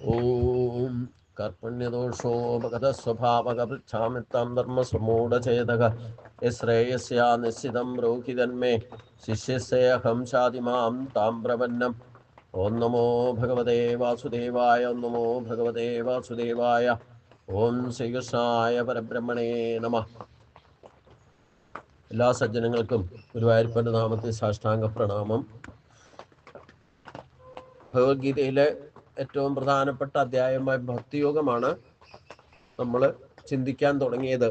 ഓം കർപ്പണ്യദോഷോപഗതസ്വഭാവകപൃച്ഛാമിത്താം ധർമ്മസമൂഢചേതക യശ്രേയസ്യാ നിശ്ചിതം ബ്രൂഹിതന്മേ ശിഷ്യസ്യേഹം ശാതിമാം താം പ്രപന്നം. ഓം നമോ ഭഗവതേ വാസുദേവായ. ഓം നമോ ഭഗവതേ വാസുദേവായ. ഓം ശ്രീകൃഷ്ണായ പരബ്രഹ്മണേ നമഃ. എല്ലാ സജ്ജനങ്ങൾക്കും ഗുരുവായൂരപ്പന്റെ നാമത്തിൽ സാഷ്ടാംഗ പ്രണാമം. ഭഗവത്ഗീതയിലെ ഏറ്റവും പ്രധാനപ്പെട്ട അധ്യായമായ ഭക്തിയോഗമാണ് നമ്മൾ ചിന്തിക്കാൻ തുടങ്ങിയത്.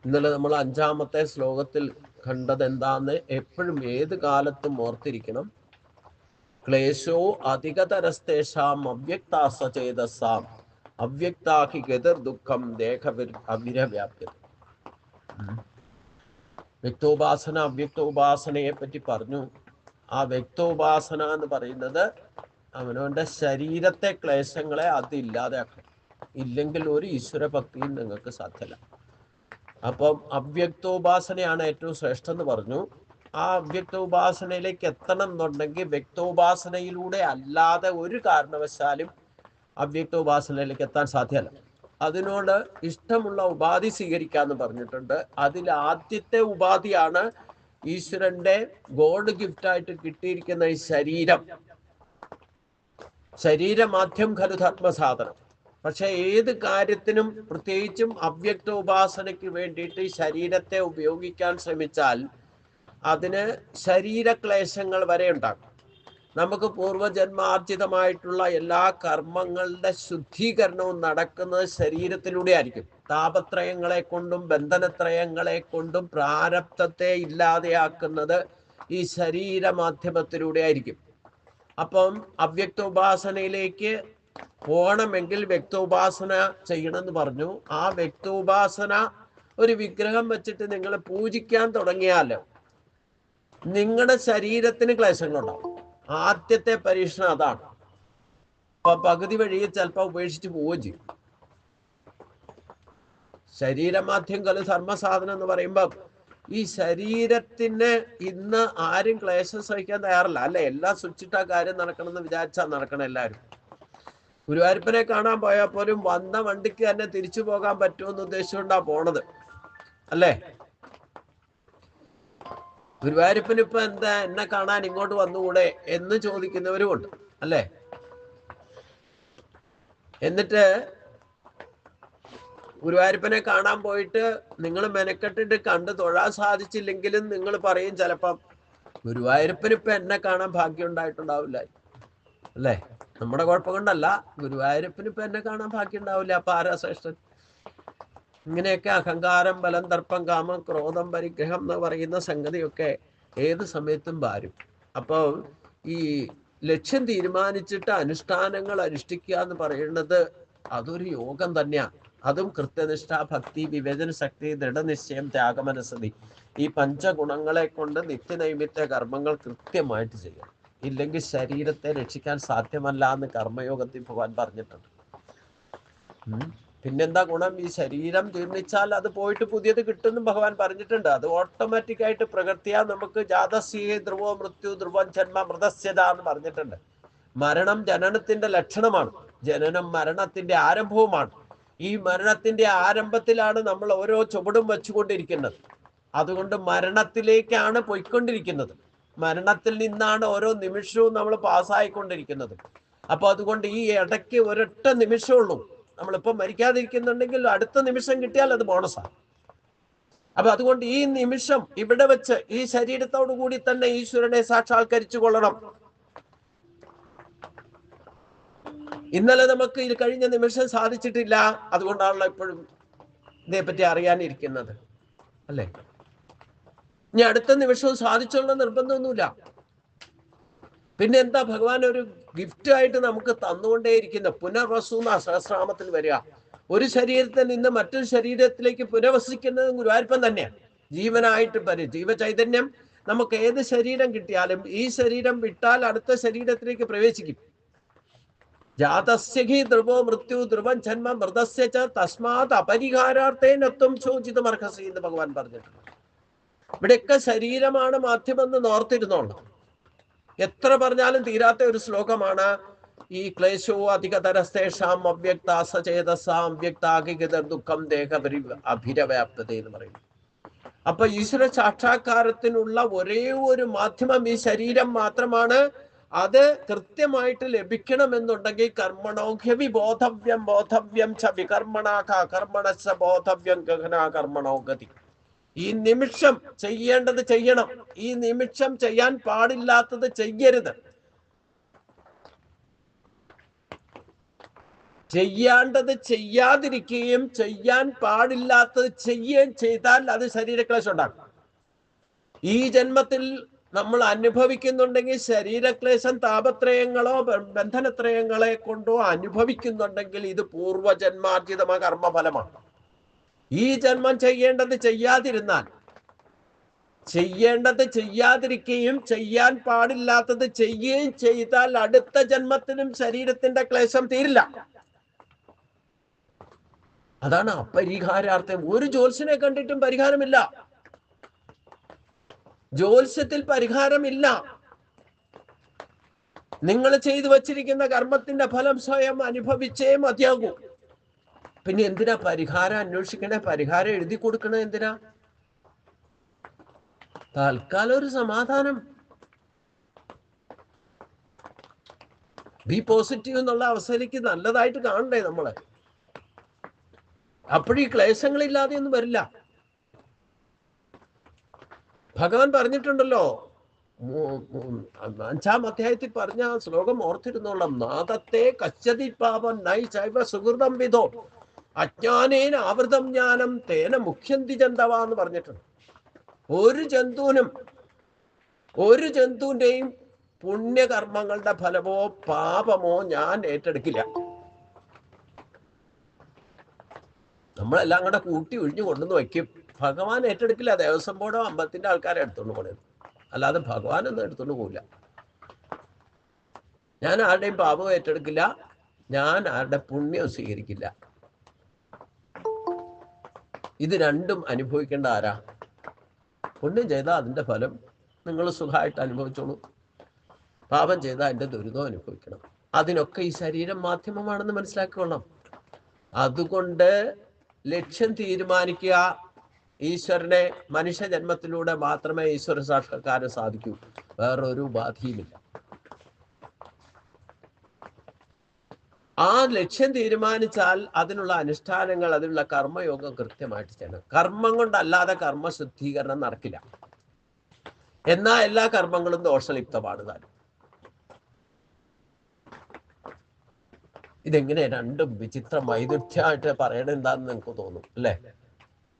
ഇന്നലെ നമ്മൾ 5-ാമത്തെ ശ്ലോകത്തിൽ കണ്ടത് എന്താന്ന് എപ്പോഴും ഏത് കാലത്തും ഓർത്തിരിക്കണം. ക്ലേശോ അധികതരസ്തേഷാം അവ്യക്താസചേതസാം അവ്യക്താഹി ഗതിർ ദുഃഖം ദേഹവിരവ്യാപ്യത. വ്യക്തോപാസന അവ്യക്തോപാസനയെ പറ്റി പറഞ്ഞു. ആ വ്യക്തോപാസന എന്ന് പറയുന്നത് അവനവന്റെ ശരീരത്തെ ക്ലേശങ്ങളെ അതില്ലാതെയാക്കണം. ഇല്ലെങ്കിൽ ഒരു ഈശ്വര ഭക്തിയും നിങ്ങൾക്ക് സാധ്യമല്ല. അപ്പം അവ്യക്തോപാസനയാണ് ഏറ്റവും ശ്രേഷ്ഠം എന്ന് പറഞ്ഞു. ആ അവ്യക്തോപാസനയിലേക്ക് എത്തണം എന്നുണ്ടെങ്കിൽ വ്യക്തോപാസനയിലൂടെ അല്ലാതെ ഒരു കാരണവശാലും അവ്യക്തോപാസനയിലേക്ക് എത്താൻ സാധ്യമല്ല. അതിനോട് ഇഷ്ടമുള്ള ഉപാധി സ്വീകരിക്കാന്ന് പറഞ്ഞിട്ടുണ്ട്. അതിൽ ആദ്യത്തെ ഉപാധിയാണ് ഈശ്വരന്റെ ഗോഡ് ഗിഫ്റ്റായിട്ട് കിട്ടിയിരിക്കുന്ന ഈ ശരീരം. ശരീരമാധ്യം ഖലു ധർമ്മസാധനം. പക്ഷെ ഏത് കാര്യത്തിനും പ്രത്യേകിച്ചും അവ്യക്ത ഉപാസനയ്ക്ക് വേണ്ടിയിട്ട് ഈ ശരീരത്തെ ഉപയോഗിക്കാൻ ശ്രമിച്ചാൽ അതിന് ശരീരക്ലേശങ്ങൾ വരെ ഉണ്ടാകും. നമുക്ക് പൂർവജന്മാർജിതമായിട്ടുള്ള എല്ലാ കർമ്മങ്ങളുടെ ശുദ്ധീകരണവും നടക്കുന്നത് ശരീരത്തിലൂടെ ആയിരിക്കും. താപത്രയങ്ങളെ കൊണ്ടും ബന്ധനത്രയങ്ങളെ കൊണ്ടും പ്രാരബ്ധത്തെ ഇല്ലാതെയാക്കുന്നത് ഈ ശരീരമാധ്യമത്തിലൂടെ ആയിരിക്കും. അപ്പം അവ്യക്ത ഉപാസനയിലേക്ക് പോകണമെങ്കിൽ വ്യക്തോപാസന ചെയ്യണമെന്ന് പറഞ്ഞു. ആ വ്യക്തോപാസന ഒരു വിഗ്രഹം വെച്ചിട്ട് നിങ്ങൾ പൂജിക്കാൻ തുടങ്ങിയാൽ നിങ്ങളുടെ ശരീരത്തിന് ക്ലേശങ്ങളുണ്ടാവും. ആദ്യത്തെ പരീക്ഷണം അതാണ്. അപ്പൊ പകുതി വഴിയിൽ ചിലപ്പോൾ ഉപേക്ഷിച്ച് പോവുകയും ചെയ്യും. ശരീരമാധ്യം കലു ധർമ്മസാധനം എന്ന് പറയുമ്പോൾ ഈ ശരീരത്തിന് ഇന്ന് ആരും ക്ലേശം സഹിക്കാൻ തയ്യാറല്ല. അല്ലെ, എല്ലാം സ്വിച്ചിട്ടാ കാര്യം നടക്കണമെന്ന് വിചാരിച്ചാൽ നടക്കണം എല്ലാവരും. ഗുരുവായൂരപ്പനെ കാണാൻ പോയാൽ പോലും വന്ന വണ്ടിക്ക് തന്നെ തിരിച്ചു പോകാൻ പറ്റുമെന്ന് ഉദ്ദേശിച്ചുകൊണ്ടാ പോണത്. അല്ലേ, ഗുരുവായൂരപ്പന് ഇപ്പൊ എന്താ എന്നെ കാണാൻ ഇങ്ങോട്ട് വന്നുകൂടെ എന്ന് ചോദിക്കുന്നവരുമുണ്ട്. അല്ലേ, എന്നിട്ട് ഗുരുവായൂരപ്പനെ കാണാൻ പോയിട്ട് നിങ്ങൾ മെനക്കെട്ടിട്ട് കണ്ട് തൊഴാൻ സാധിച്ചില്ലെങ്കിലും നിങ്ങൾ പറയും ചിലപ്പം ഗുരുവായൂരപ്പന് ഇപ്പൊ എന്നെ കാണാൻ ഭാഗ്യം ഉണ്ടായിട്ടുണ്ടാവില്ല. അല്ലേ, നമ്മുടെ കുഴപ്പം കൊണ്ടല്ല, ഗുരുവായൂരപ്പന് ഇപ്പൊ എന്നെ കാണാൻ ഭാഗ്യം ഉണ്ടാവില്ല. അപ്പൊ ആരാ ശ്രേഷ്ഠൻ? ഇങ്ങനെയൊക്കെ അഹങ്കാരം, ബലം, ദർപ്പം, കാമം, ക്രോധം, പരിഗ്രഹം എന്ന് പറയുന്ന സംഗതിയൊക്കെ ഏത് സമയത്തും വരും. അപ്പോൾ ഈ ലക്ഷ്യം തീരുമാനിച്ചിട്ട് അനുഷ്ഠാനങ്ങൾ അനുഷ്ഠിക്കുക എന്ന് പറയുന്നത് അതൊരു യോഗം തന്നെയാണ്. അതും കൃത്യനിഷ്ഠ, ഭക്തി, വിവേചന ശക്തി, ദൃഢനിശ്ചയം, ത്യാഗമനസ്സതി, ഈ പഞ്ചഗുണങ്ങളെ കൊണ്ട് നിത്യനൈമിത്യ കർമ്മങ്ങൾ കൃത്യമായിട്ട് ചെയ്യണം. ഇല്ലെങ്കിൽ ശരീരത്തെ രക്ഷിക്കാൻ സാധ്യമല്ല എന്ന് കർമ്മയോഗത്തിൽ ഭഗവാൻ പറഞ്ഞിട്ടുണ്ട്. പിന്നെന്താ ഗുണം? ഈ ശരീരം ജീർണിച്ചാൽ അത് പോയിട്ട് പുതിയത് കിട്ടുമെന്നും ഭഗവാൻ പറഞ്ഞിട്ടുണ്ട്. അത് ഓട്ടോമാറ്റിക് ആയിട്ട് പ്രകൃതിയാ നമുക്ക് ജാതസ്യ ധ്രുവോ മൃത്യു ധ്രുവം ജന്മ മൃതസ്യത എന്ന് പറഞ്ഞിട്ടുണ്ട്. മരണം ജനനത്തിന്റെ ലക്ഷണമാണ്. ജനനം മരണത്തിന്റെ ആരംഭവുമാണ്. ഈ മരണത്തിന്റെ ആരംഭത്തിലാണ് നമ്മൾ ഓരോ ചുവടും വെച്ചുകൊണ്ടിരിക്കുന്നത്. അതുകൊണ്ട് മരണത്തിലേക്കാണ് പോയിക്കൊണ്ടിരിക്കുന്നത്. മരണത്തിൽ നിന്നാണ് ഓരോ നിമിഷവും നമ്മൾ പാസ്സായിക്കൊണ്ടിരിക്കുന്നത്. അപ്പൊ അതുകൊണ്ട് ഈ ഇടയ്ക്ക് ഒരൊറ്റ നിമിഷമുള്ളൂ. നമ്മളിപ്പോൾ മരിക്കാതിരിക്കുന്നുണ്ടെങ്കിൽ അടുത്ത നിമിഷം കിട്ടിയാൽ അത് ബോണസാണ്. അപ്പൊ അതുകൊണ്ട് ഈ നിമിഷം ഇവിടെ വെച്ച് ഈ ശരീരത്തോടു കൂടി തന്നെ ഈശ്വരനെ സാക്ഷാത്കരിച്ചു കൊള്ളണം. ഇന്നലെ നമുക്ക് ഇത് കഴിഞ്ഞ നിമിഷം സാധിച്ചിട്ടില്ല. അതുകൊണ്ടാണല്ലോ എപ്പോഴും ഇതേപ്പറ്റി അറിയാനിരിക്കുന്നത്. അല്ലേ, ഇനി അടുത്ത നിമിഷവും സാധിച്ചുള്ള നിർബന്ധമൊന്നുമില്ല. പിന്നെ എന്താ, ഭഗവാൻ ഒരു ഗിഫ്റ്റ് ആയിട്ട് നമുക്ക് തന്നുകൊണ്ടേയിരിക്കുന്ന പുനർവസു എന്ന സഹസ്രനാമത്തിൽ വരിക. ഒരു ശരീരത്തിൽ നിന്ന് മറ്റൊരു ശരീരത്തിലേക്ക് പുനർവസിക്കുന്നത് ഗുരുവായൂരപ്പൻ തന്നെയാണ്. ജീവനായിട്ട് ജീവചൈതന്യം നമുക്ക് ഏത് ശരീരം കിട്ടിയാലും ഈ ശരീരം വിട്ടാൽ അടുത്ത ശരീരത്തിലേക്ക് പ്രവേശിക്കും. ജാതസ്യ ധ്രുവോ മൃത്യു ധ്രുവം ജന്മ മൃതസ്യ തസ്മാത് അപരിഹാരാർത്ഥേനത്വം ചോദിതമർഹസി എന്ന് ഭഗവാൻ പറഞ്ഞിട്ടുണ്ട്. ഇവിടെയൊക്കെ ശരീരമാണ് മാധ്യമെന്ന് ഓർത്തിരുന്നോളണം. എത്ര പറഞ്ഞാലും തീരാത്ത ഒരു ശ്ലോകമാണ്. ഈ ക്ലേശവും അധികതരസ്തേഷാം അവ്യക്താസചേതസാം അവ്യക്താകിതർ ദുഃഖം ദേഹപരി അഭിരവ്യാപ്തത എന്ന് പറയുന്നു. അപ്പൊ ഈശ്വര സാക്ഷാത്കാരത്തിനുള്ള ഒരേ ഒരു മാധ്യമം ഈ ശരീരം മാത്രമാണ്. അത് കൃത്യമായിട്ട് ലഭിക്കണമെന്നുണ്ടെങ്കിൽ കർമ്മണോഹ്യവി ബോധവ്യം ബോധവ്യം ച വികർമ്മണാക കർമ്മണച്ച ബോധവ്യം ഗഹനാ കർമ്മണോ ഗതി. ഈ നിമിഷം ചെയ്യേണ്ടത് ചെയ്യണം, ഈ നിമിഷം ചെയ്യാൻ പാടില്ലാത്തത് ചെയ്യരുത്. ചെയ്യാണ്ടത് ചെയ്യാതിരിക്കുകയും ചെയ്യാൻ പാടില്ലാത്തത് ചെയ്യുകയും ചെയ്താൽ അത് ശരീരക്ലേശം ഉണ്ടാക്കും. ഈ ജന്മത്തിൽ നമ്മൾ അനുഭവിക്കുന്നുണ്ടെങ്കിൽ ശരീരക്ലേശം താപത്രയങ്ങളോ ബന്ധനത്രയങ്ങളെ കൊണ്ടോ അനുഭവിക്കുന്നുണ്ടെങ്കിൽ ഇത് പൂർവജന്മാർജിതമായ കർമ്മഫലമാണ്. ഈ ജന്മം ചെയ്യേണ്ടത് ചെയ്യാതിരുന്നാൽ, ചെയ്യേണ്ടത് ചെയ്യാതിരിക്കുകയും ചെയ്യാൻ പാടില്ലാത്തത് ചെയ്യുകയും ചെയ്താൽ അടുത്ത ജന്മത്തിനും ശരീരത്തിന്റെ ക്ലേശം തീരില്ല. അതാണ് അപരിഹാരാർത്ഥം. ഒരു ജ്യോത്സ്യനെ കണ്ടിട്ടും പരിഹാരമില്ല. ജ്യോത്സ്യത്തിൽ പരിഹാരമില്ല. നിങ്ങൾ ചെയ്തു വച്ചിരിക്കുന്ന കർമ്മത്തിന്റെ ഫലം സ്വയം അനുഭവിച്ചേ മതിയാകൂ. പിന്നെ എന്തിനാ പരിഹാരം അന്വേഷിക്കണേ? പരിഹാരം എഴുതി കൊടുക്കണേ എന്തിനാ? തൽക്കാലം ഒരു സമാധാനം, ബി പോസിറ്റീവ് എന്നുള്ള അവസ്ഥയിലേക്ക് നല്ലതായിട്ട് കാണണ്ടേ നമ്മള്. അപ്പോഴീ ക്ലേശങ്ങളില്ലാതെ ഒന്നും വരില്ല. ഭഗവാൻ പറഞ്ഞിട്ടുണ്ടല്ലോ, 5-ാം അധ്യായത്തിൽ പറഞ്ഞ ആ ശ്ലോകം ഓർത്തിരുന്നോളാം. നാദത്തെ കശ്ചതി പാപം നൈ ചൈവ സുഹൃതം വിധോ അജ്ഞാനേന ആവൃതം ജ്ഞാനം തേന മുഖ്യന്തി ജന്തവ എന്ന് പറഞ്ഞിട്ടുണ്ട്. ഒരു ജന്തുവിന്റെയും പുണ്യകർമ്മങ്ങളുടെ ഫലമോ പാപമോ ഞാൻ ഏറ്റെടുക്കില്ല. നമ്മളെല്ലാം കൂടെ കൂട്ടി ഒഴിഞ്ഞു കൊണ്ടുവന്ന് വയ്ക്കും. ഭഗവാൻ ഏറ്റെടുക്കില്ല. ദേവസ്വം ബോർഡോ അമ്പലത്തിന്റെ ആൾക്കാരെ എടുത്തോണ്ട് പോണത്, അല്ലാതെ ഭഗവാനൊന്നും എടുത്തോണ്ട് പോകില്ല. ഞാൻ ആരുടെയും പാപവും ഏറ്റെടുക്കില്ല, ഞാൻ ആരുടെ പുണ്യവും സ്വീകരിക്കില്ല. ഇത് രണ്ടും അനുഭവിക്കേണ്ട ആരാ? പുണ്യം ചെയ്താൽ അതിന്റെ ഫലം നിങ്ങൾ സുഖമായിട്ട് അനുഭവിച്ചോളൂ, പാപം ചെയ്താൽ അതിന്റെ ദുരിതം അനുഭവിക്കണം. അതിനൊക്കെ ഈ ശരീരം മാധ്യമമാണെന്ന് മനസ്സിലാക്കിക്കൊള്ളണം. അതുകൊണ്ട് ലക്ഷ്യം തീരുമാനിക്കുക. ഈശ്വരനെ മനുഷ്യജന്മത്തിലൂടെ മാത്രമേ ഈശ്വര സാക്ഷാത്കാരം സാധിക്കൂ, വേറൊരു ഉപാധിയുമില്ല. ആ ലക്ഷ്യം തീരുമാനിച്ചാൽ അതിനുള്ള അനുഷ്ഠാനങ്ങൾ, അതിനുള്ള കർമ്മയോഗം കൃത്യമായിട്ട് ചെയ്യണം. കർമ്മം കൊണ്ടല്ലാതെ കർമ്മശുദ്ധീകരണം നടക്കില്ല. എന്നാൽ എല്ലാ കർമ്മങ്ങളും ദോഷലിപ്തമാണ് താനും. ഇതെങ്ങനെ രണ്ടും വിചിത്ര വൈരുദ്ധ്യമായിട്ട് പറയണത് എന്താന്ന് നിങ്ങൾക്ക് തോന്നും അല്ലെ?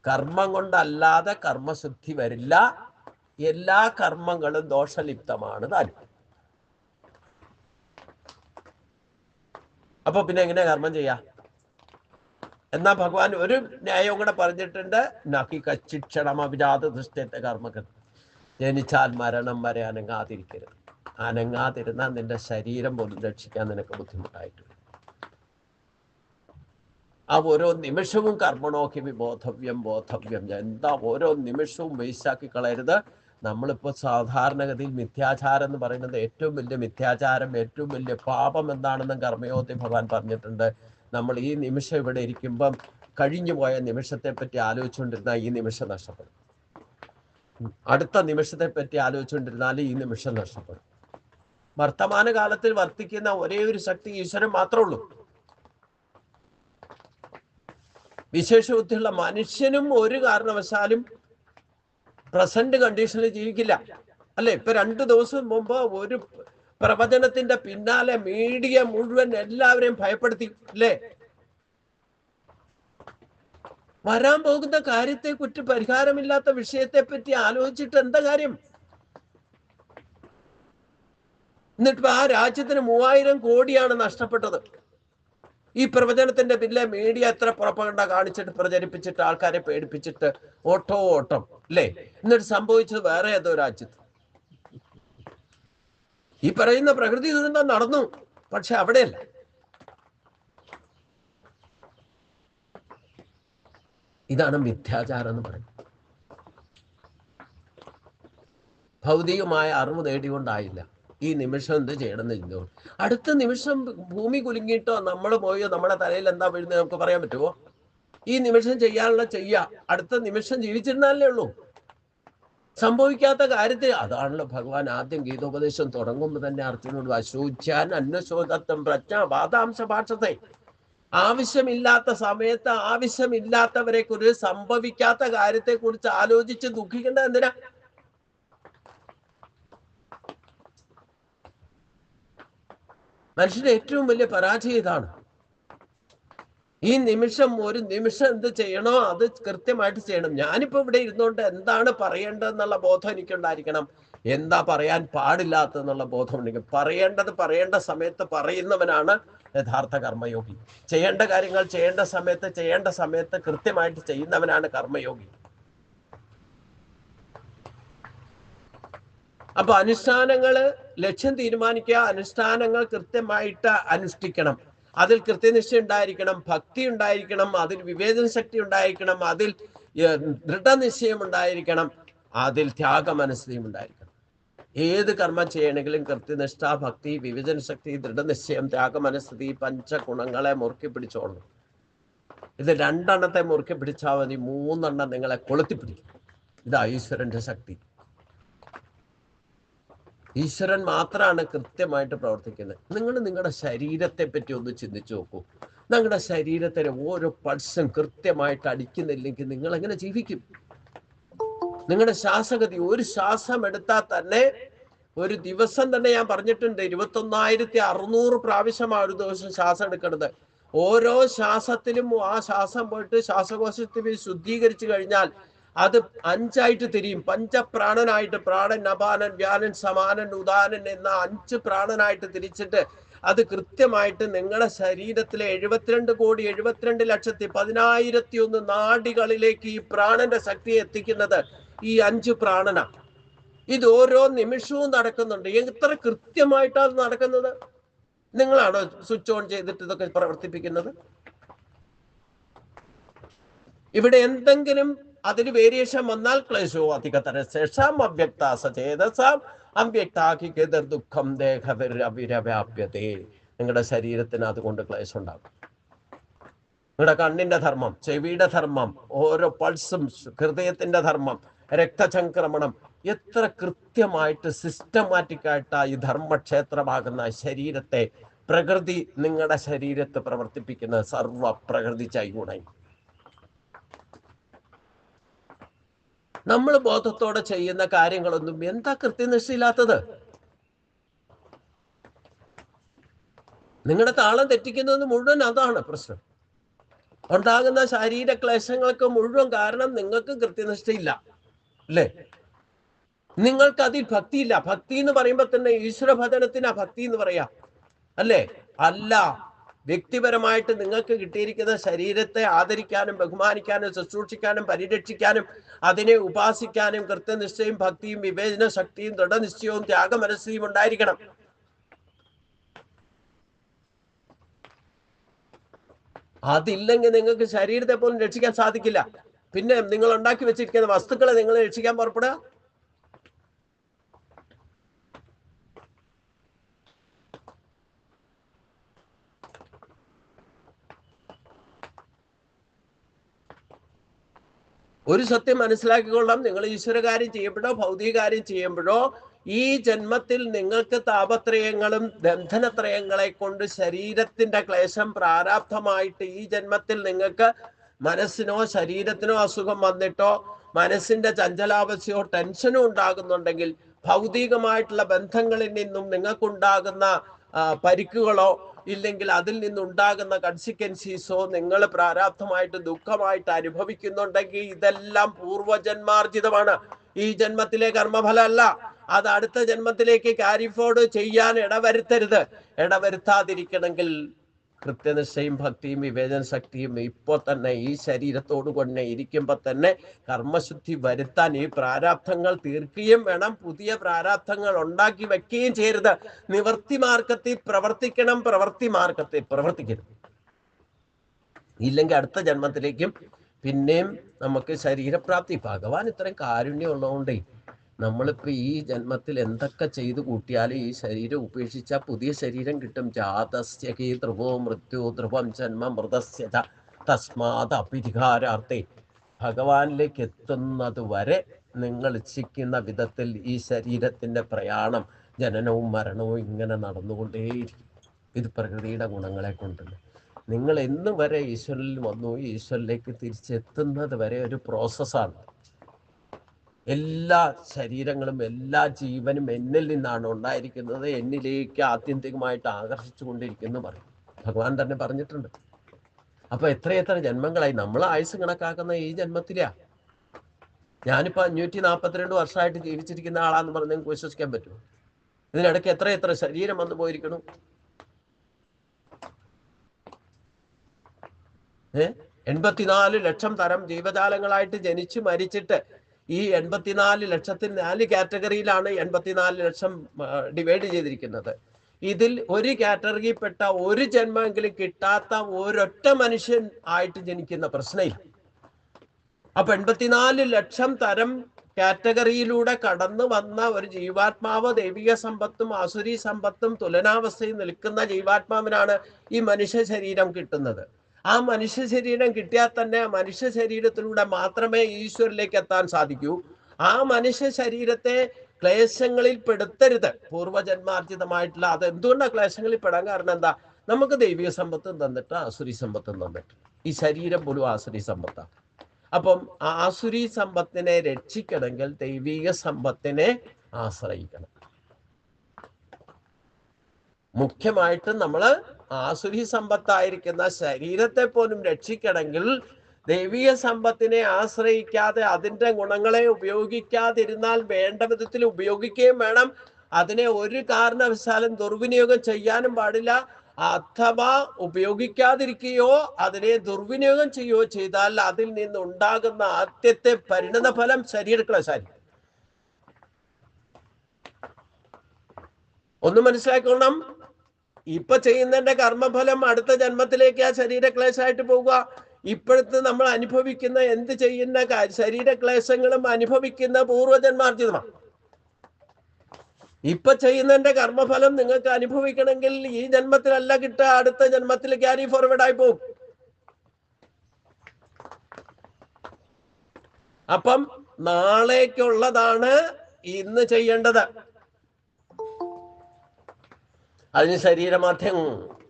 കർമ്മം കൊണ്ടല്ലാതെ കർമ്മശുദ്ധി വരില്ല, എല്ലാ കർമ്മങ്ങളും ദോഷലിപ്തമാണ് താനും. അപ്പൊ പിന്നെ എങ്ങനെ കർമ്മം ചെയ്യാ? എന്നാ ഭഗവാൻ ഒരു ന്യായവും കൂടെ പറഞ്ഞിട്ടുണ്ട്. നഹി കച്ചിക്ഷണം അഭിജാത ദൃഷ്ടത്തെ കർമ്മകൾ. ജനിച്ചാൽ മരണം വരെ അനങ്ങാതിരിക്കരുത്. അനങ്ങാതിരുന്നാൽ നിന്റെ ശരീരം പോലും രക്ഷിക്കാൻ നിനക്ക് ബുദ്ധിമുട്ടായിട്ട്. ആ ഓരോ നിമിഷവും കർമ്മണോഹി ബോധവ്യം ബോധവ്യം. എന്താ ഓരോ നിമിഷവും വേസ്റ്റാക്കി കളയരുത്. നമ്മളിപ്പോൾ സാധാരണഗതിയിൽ മിഥ്യാചാരം എന്ന് പറയുന്നത് ഏറ്റവും വലിയ മിഥ്യാചാരം, ഏറ്റവും വലിയ പാപം എന്താണെന്നും കർമ്മയോഗത്തിൽ ഭഗവാൻ പറഞ്ഞിട്ടുണ്ട്. നമ്മൾ ഈ നിമിഷം ഇവിടെ ഇരിക്കുമ്പം കഴിഞ്ഞു പോയ നിമിഷത്തെ പറ്റി ആലോചിച്ചുകൊണ്ടിരുന്നാൽ ഈ നിമിഷം നഷ്ടപ്പെടും. അടുത്ത നിമിഷത്തെ പറ്റി ആലോചിച്ചുകൊണ്ടിരുന്നാൽ ഈ നിമിഷം നഷ്ടപ്പെടും. വർത്തമാന കാലത്തിൽ വർത്തിക്കുന്ന ഒരേ ഒരു ശക്തി ഈശ്വരൻ മാത്രമേ ഉള്ളൂ. വിശേഷ ബുദ്ധിയുള്ള മനുഷ്യനും ഒരു കാരണവശാലും പ്രസന്റ് കണ്ടീഷനിൽ ജീവിക്കില്ല അല്ലെ? ഇപ്പൊ 2 ദിവസം മുമ്പ് ഒരു പ്രവചനത്തിന്റെ പിന്നാലെ മീഡിയ മുഴുവൻ എല്ലാവരെയും ഭയപ്പെടുത്തി അല്ലേ? വരാൻ പോകുന്ന കാര്യത്തെ കുറിച്ച് പരിഹാരമില്ലാത്ത വിഷയത്തെ പറ്റി ആലോചിച്ചിട്ട് എന്താ കാര്യം? എന്നിട്ട് ആ രാജ്യത്തിന് 3000 കോടിയാണ് നഷ്ടപ്പെട്ടത്. ഈ പ്രവചനത്തിന്റെ പിന്നിലെ മീഡിയ എത്ര പ്രൊപ്പഗണ്ട കാണിച്ചിട്ട് പ്രചരിപ്പിച്ചിട്ട് ആൾക്കാരെ പേടിപ്പിച്ചിട്ട് ഓട്ടം അല്ലേ? എന്നിട്ട് സംഭവിച്ചത് വേറെ ഏതോ രാജ്യത്ത്. ഈ പറയുന്ന പ്രകൃതി ദുരന്തം നടന്നു, പക്ഷെ അവിടെയല്ല. ഇതാണ് മിഥ്യാചാരം എന്ന് പറയുന്നത്. ഭൗതികമായ അറിവ് നേടിക്കൊണ്ടായില്ല, ഈ നിമിഷം എന്ത് ചെയ്യണമെന്ന് ചിന്തോ. അടുത്ത നിമിഷം ഭൂമി കുലുങ്ങിയിട്ടോ നമ്മൾ പോയോ നമ്മുടെ തലയിൽ എന്താ വീഴുന്നത് നമുക്ക് പറയാൻ പറ്റുമോ? ഈ നിമിഷം ചെയ്യാനുള്ള അടുത്ത നിമിഷം ജീവിച്ചിരുന്നാലേ ഉള്ളൂ. സംഭവിക്കാത്ത കാര്യത്തിൽ അതാണല്ലോ ഭഗവാൻ ആദ്യം ഗീതോപദേശം തുടങ്ങുമ്പോൾ തന്നെ അർജുനോട് അശോച്യാൻ അന്വശോധത്വം പ്രജ്ഞ വാദാംശ ഭാഷത്തെ. ആവശ്യമില്ലാത്ത സമയത്ത് ആവശ്യമില്ലാത്തവരെ കുറിച്ച് സംഭവിക്കാത്ത കാര്യത്തെ കുറിച്ച് ആലോചിച്ച് ദുഃഖിക്കേണ്ട എന്തിനാ? മനുഷ്യന്റെ ഏറ്റവും വലിയ പരാജയം ഇതാണ്. ഈ നിമിഷം ഒരു നിമിഷം എന്ത് ചെയ്യണോ അത് കൃത്യമായിട്ട് ചെയ്യണം. ഞാനിപ്പോ ഇവിടെ ഇരുന്നുകൊണ്ട് എന്താണ് പറയേണ്ടതെന്നുള്ള ബോധം എനിക്കുണ്ടായിരിക്കണം, എന്താ പറയാൻ പാടില്ലാത്തെന്നുള്ള ബോധം ഉണ്ടെങ്കിൽ പറയേണ്ടത് പറയേണ്ട സമയത്ത് പറയുന്നവനാണ് യഥാർത്ഥ കർമ്മയോഗി. ചെയ്യേണ്ട കാര്യങ്ങൾ ചെയ്യേണ്ട സമയത്ത് കൃത്യമായിട്ട് ചെയ്യുന്നവനാണ് കർമ്മയോഗി. അപ്പൊ അനുഷ്ഠാനങ്ങള് ലക്ഷ്യം തീരുമാനിക്കുക, അനുഷ്ഠാനങ്ങൾ കൃത്യമായിട്ട് അനുഷ്ഠിക്കണം. അതിൽ കൃത്യനിഷ്ഠ ഉണ്ടായിരിക്കണം, ഭക്തി ഉണ്ടായിരിക്കണം, അതിൽ വിവേചന ശക്തി ഉണ്ടായിരിക്കണം, അതിൽ ദൃഢനിശ്ചയം ഉണ്ടായിരിക്കണം, അതിൽ ത്യാഗമനസ്ഥയും ഉണ്ടായിരിക്കണം. ഏത് കർമ്മം ചെയ്യണമെങ്കിലും കൃത്യനിഷ്ഠ, ഭക്തി, വിവേചന ശക്തി, ദൃഢനിശ്ചയം, ത്യാഗമനസ്ഥിതി, പഞ്ചഗുണങ്ങളെ മുറുക്കി പിടിച്ചോളണം. ഇത് 2 മുറുക്കി പിടിച്ചാൽ മതി, 3 നിങ്ങളെ കൊളുത്തിപ്പിടിക്കും. ഇതാ ഈശ്വരന്റെ ശക്തി. ഈശ്വരൻ മാത്രമാണ് കൃത്യമായിട്ട് പ്രവർത്തിക്കുന്നത്. നിങ്ങൾ നിങ്ങളുടെ ശരീരത്തെ പറ്റി ഒന്ന് ചിന്തിച്ചു നോക്കൂ. നിങ്ങളുടെ ശരീരത്തിലെ ഓരോ പൾസും കൃത്യമായിട്ട് അടിക്കുന്നില്ലെങ്കിൽ നിങ്ങൾ എങ്ങനെ ജീവിക്കും? നിങ്ങളുടെ ശ്വാസഗതി, ഒരു ശ്വാസം എടുത്താൽ തന്നെ ഒരു ദിവസം തന്നെ ഞാൻ പറഞ്ഞിട്ടുണ്ട് 21,600 പ്രാവശ്യമാണ് ഒരു ദിവസം ശ്വാസം എടുക്കുന്നത്. ഓരോ ശ്വാസത്തിലും ആ ശ്വാസം പോയിട്ട് ശ്വാസകോശത്തിൽ ശുദ്ധീകരിച്ചു കഴിഞ്ഞാൽ അത് 5 തിരിയും. പഞ്ചപ്രാണനായിട്ട്, പ്രാണൻ, അപാനൻ, വ്യാനൻ, സമാനൻ, ഉദാനൻ എന്ന 5 പ്രാണനായിട്ട് തിരിച്ചിട്ട് അത് കൃത്യമായിട്ട് നിങ്ങളുടെ ശരീരത്തിലെ 72,72,10,001 നാഡികളിലേക്ക് ഈ പ്രാണന്റെ ശക്തി എത്തിക്കുന്നത് ഈ 5 പ്രാണന. ഇത് ഓരോ നിമിഷവും നടക്കുന്നുണ്ട്. എത്ര കൃത്യമായിട്ടാണ് നടക്കുന്നത്? നിങ്ങളാണോ സ്വിച്ച് ഓൺ ചെയ്തിട്ട് ഇതൊക്കെ പ്രവർത്തിപ്പിക്കുന്നത്? ഇവിടെ എന്തെങ്കിലും അതിന് വേരിയേഷൻ വന്നാൽ ക്ലേശോ അധികതര ശേഷം അവ്യക്ത സചേതസാം അവ്യക്താക്കിതർ ദുഃഖം ദേഹവിരവ്യാപ്യതേ. നിങ്ങളുടെ ശരീരത്തിന് അതുകൊണ്ട് ക്ലേശം ഉണ്ടാകും. നിങ്ങളുടെ കണ്ണിന്റെ ധർമ്മം, ചെവിയുടെ ധർമ്മം, ഓരോ പൾസും, ഹൃദയത്തിന്റെ ധർമ്മം, രക്തചംക്രമണം, എത്ര കൃത്യമായിട്ട് സിസ്റ്റമാറ്റിക് ആയിട്ട് ഈ ധർമ്മക്ഷേത്രമാകുന്ന ശരീരത്തെ പ്രകൃതി നിങ്ങളുടെ ശരീരത്തെ പ്രവർത്തിപ്പിക്കുന്ന സർവ പ്രകൃതി ചൈഗുണൈ. നമ്മൾ ബോധത്തോടെ ചെയ്യുന്ന കാര്യങ്ങളൊന്നും എന്താ കൃത്യനിഷ്ഠയില്ലാത്തത്? നിങ്ങളുടെ താളം തെറ്റിക്കുന്നത് മുഴുവൻ അതാണ് പ്രശ്നം. ഉണ്ടാകുന്ന ശാരീര ക്ലേശങ്ങൾക്ക് മുഴുവൻ കാരണം നിങ്ങൾക്ക് കൃത്യനിഷ്ഠയില്ല, അല്ലേ? നിങ്ങൾക്ക് അതിൽ ഭക്തിയില്ല. ഭക്തി എന്ന് പറയുമ്പോൾ തന്നെ ഈശ്വരഭജനത്തിനാ ഭക്തി എന്ന് പറയാം, അല്ലേ? അല്ല, വ്യക്തിപരമായിട്ട് നിങ്ങൾക്ക് കിട്ടിയിരിക്കുന്ന ശരീരത്തെ ആദരിക്കാനും ബഹുമാനിക്കാനും ശുശ്രൂഷിക്കാനും പരിരക്ഷിക്കാനും അതിനെ ഉപാസിക്കാനും കൃത്യനിഷ്ഠയും ഭക്തിയും വിവേചന ശക്തിയും ദൃഢനിശ്ചയവും ത്യാഗമനസ്സും ഉണ്ടായിരിക്കണം. അതില്ലെങ്കിൽ നിങ്ങൾക്ക് ശരീരത്തെ പോലും രക്ഷിക്കാൻ സാധിക്കില്ല. പിന്നെ നിങ്ങൾ ഉണ്ടാക്കി വെച്ചിരിക്കുന്ന വസ്തുക്കളെ നിങ്ങൾ രക്ഷിക്കാൻ പുറപ്പെടുക. ഒരു സത്യം മനസ്സിലാക്കിക്കൊള്ളാം. നിങ്ങൾ ഈശ്വരകാര്യം ചെയ്യുമ്പോഴോ ഭൗതിക കാര്യം ചെയ്യുമ്പോഴോ ഈ ജന്മത്തിൽ നിങ്ങൾക്ക് താപത്രയങ്ങളും ബന്ധനത്രയങ്ങളെ കൊണ്ട് ശരീരത്തിന്റെ ക്ലേശം പ്രാരാബ്ധമായിട്ട് ഈ ജന്മത്തിൽ നിങ്ങൾക്ക് മനസ്സിനോ ശരീരത്തിനോ അസുഖം വന്നിട്ടോ മനസ്സിന്റെ ചഞ്ചലാവസ്ഥയോ ടെൻഷനോ ഉണ്ടാകുന്നുണ്ടെങ്കിൽ ഭൗതികമായിട്ടുള്ള ബന്ധങ്ങളിൽ നിന്നും നിങ്ങൾക്കുണ്ടാകുന്ന പരിക്കുകളോ ഇല്ലെങ്കിൽ അതിൽ നിന്നുണ്ടാകുന്ന കൺസിക്വൻസീസോ നിങ്ങൾ പ്രാരാബ്ധമായിട്ട് ദുഃഖമായിട്ട് അനുഭവിക്കുന്നുണ്ടെങ്കിൽ ഇതെല്ലാം പൂർവജന്മാർജിതമാണ്. ഈ ജന്മത്തിലെ കർമ്മഫലമല്ല. അത് അടുത്ത ജന്മത്തിലേക്ക് ക്യാരി ഫോർവേഡ് ചെയ്യാൻ ഇടവരുത്താതിരിക്കണമെങ്കിൽ കൃത്യനിഷ്ഠയും ഭക്തിയും വിവേചന ശക്തിയും ഇപ്പോൾ തന്നെ ഈ ശരീരത്തോടു തന്നെ ഇരിക്കുമ്പോൾ തന്നെ കർമ്മശുദ്ധി വരുത്താൻ ഈ പ്രാരാബ്ധങ്ങൾ തീർക്കുകയും വേണം. പുതിയ പ്രാരാബ്ധങ്ങൾ ഉണ്ടാക്കി വെക്കുകയും ചെയ്യരുത്. നിവർത്തി മാർഗത്തിൽ പ്രവർത്തിക്കണം, പ്രവൃത്തി മാർഗത്തിൽ പ്രവർത്തിക്കരുത്. ഇല്ലെങ്കിൽ അടുത്ത ജന്മത്തിലേക്കും പിന്നെയും നമുക്ക് ശരീരപ്രാപ്തി. ഭഗവാൻ ഇത്രയും കാരുണ്യം ഉള്ളതുകൊണ്ടേ നമ്മളിപ്പോ ഈ ജന്മത്തിൽ എന്തൊക്കെ ചെയ്തു കൂട്ടിയാലും ഈ ശരീരം ഉപേക്ഷിച്ചാൽ പുതിയ ശരീരം കിട്ടും. ജാതസ്യ ഹി ധ്രുവോ മൃത്യു ധ്രുവം ജന്മ മൃതസ്യ തസ്മാത് അപിരിഹാരാർത്ഥേ. ഭഗവാനിലേക്ക് എത്തുന്നത് വരെ നിങ്ങൾ ഇച്ഛിക്കുന്ന വിധത്തിൽ ഈ ശരീരത്തിന്റെ പ്രയാണം, ജനനവും മരണവും ഇങ്ങനെ നടന്നുകൊണ്ടേയിരിക്കും. ഇത് പ്രകൃതിയുടെ ഗുണങ്ങളെ കൊണ്ടുണ്ട്. നിങ്ങൾ എന്ന് വരെ ഈശ്വരനിൽ വന്നു ഈശ്വരനിലേക്ക് തിരിച്ചെത്തുന്നത് വരെ ഒരു പ്രോസസ്സാണ്. എല്ലാ ശരീരങ്ങളും എല്ലാ ജീവനും എന്നിൽ നിന്നാണ് ഉണ്ടായിരിക്കുന്നത്, എന്നിലേക്ക് ആത്യന്തികമായിട്ട് ആകർഷിച്ചു കൊണ്ടിരിക്കുന്നു പറയും. ഭഗവാൻ തന്നെ പറഞ്ഞിട്ടുണ്ട്. അപ്പൊ എത്രയെത്ര ജന്മങ്ങളായി നമ്മൾ ആയുസ് കണക്കാക്കുന്ന ഈ ജന്മത്തിലാ. ഞാനിപ്പോ 542 വർഷമായിട്ട് ജീവിച്ചിരിക്കുന്ന ആളാന്ന് പറഞ്ഞ് നിങ്ങൾക്ക് വിശ്വസിക്കാൻ പറ്റുമോ? ഇതിനിടയ്ക്ക് എത്രയെത്ര ശരീരം വന്നു പോയിരിക്കണം. 84 ലക്ഷം തരം ജീവജാലങ്ങളായിട്ട് ജനിച്ചു മരിച്ചിട്ട് ഈ 84 ലക്ഷത്തിൽ 4 കാറ്റഗറിയിലാണ് 84 ലക്ഷം ഡിവൈഡ് ചെയ്തിരിക്കുന്നത്. ഇതിൽ ഒരു കാറ്റഗറിയിൽപ്പെട്ട ഒരു ജന്മമെങ്കിലും കിട്ടാത്ത ഒരൊറ്റ മനുഷ്യൻ ആയിട്ട് ജനിക്കുന്ന പ്രശ്നമില്ല. അപ്പൊ 84 ലക്ഷം തരം കാറ്റഗറിയിലൂടെ കടന്നു വന്ന ഒരു ജീവാത്മാവ് ദൈവിക സമ്പത്തും ആസുരി സമ്പത്തും തുലനാവസ്ഥയിൽ നിൽക്കുന്ന ജീവാത്മാവിനാണ് ഈ മനുഷ്യ ശരീരം കിട്ടുന്നത്. ആ മനുഷ്യ ശരീരം കിട്ടിയാൽ തന്നെ ആ മനുഷ്യ ശരീരത്തിലൂടെ മാത്രമേ ഈശ്വരിലേക്ക് എത്താൻ സാധിക്കൂ. ആ മനുഷ്യ ശരീരത്തെ ക്ലേശങ്ങളിൽ പെടുത്തരുത്. പൂർവ്വജന്മാർജിതമായിട്ടുള്ള അത് എന്തുകൊണ്ടാണ് ക്ലേശങ്ങളിൽ പെടാൻ കാരണം എന്താ? നമുക്ക് ദൈവിക സമ്പത്തും തന്നിട്ട് ആസുരി സമ്പത്തും തന്നിട്ട് ഈ ശരീരം പോലും ആസുരി സമ്പത്താണ്. അപ്പം ആസുരി സമ്പത്തിനെ രക്ഷിക്കണമെങ്കിൽ ദൈവിക സമ്പത്തിനെ ആശ്രയിക്കണം. മുഖ്യമായിട്ടും നമ്മള് ആസുരി സമ്പത്തായിരിക്കുന്ന ശരീരത്തെ പോലും രക്ഷിക്കണമെങ്കിൽ ദൈവിക സമ്പത്തിനെ ആശ്രയിക്കാതെ അതിൻ്റെ ഗുണങ്ങളെ ഉപയോഗിക്കാതിരുന്നാൽ വേണ്ട വിധത്തിൽ ഉപയോഗിക്കുകയും വേണം. അതിനെ ഒരു കാരണവശാലും ദുർവിനിയോഗം ചെയ്യാനും പാടില്ല. അഥവാ ഉപയോഗിക്കാതിരിക്കുകയോ അതിനെ ദുർവിനിയോഗം ചെയ്യുകയോ ചെയ്താൽ അതിൽ നിന്നുണ്ടാകുന്ന ആദ്യത്തെ പരിണത ഫലം ശരീരക്ലേശായിരിക്കും. ഒന്ന് മനസ്സിലാക്കണം. ഇപ്പൊ ചെയ്യുന്നതിന്റെ കർമ്മഫലം അടുത്ത ജന്മത്തിലേക്ക് ആ ശരീരക്ലേശമായിട്ട് പോവുക. ഇപ്പോഴത്തെ നമ്മൾ അനുഭവിക്കുന്ന എന്ത് ചെയ്യുന്ന ശരീരക്ലേശങ്ങളും അനുഭവിക്കുന്ന പൂർവ്വജന്മാർജിതമാണ്. ഇപ്പൊ ചെയ്യുന്നതിന്റെ കർമ്മഫലം നിങ്ങൾക്ക് അനുഭവിക്കണമെങ്കിൽ ഈ ജന്മത്തിലല്ല കിട്ടുക, അടുത്ത ജന്മത്തിൽ ക്യാരി ഫോർവേഡ് ആയി പോകും. അപ്പം നാളേക്കുള്ളതാണ് ഇന്ന് ചെയ്യേണ്ടത്. അതിന് ശരീരമാധ്യം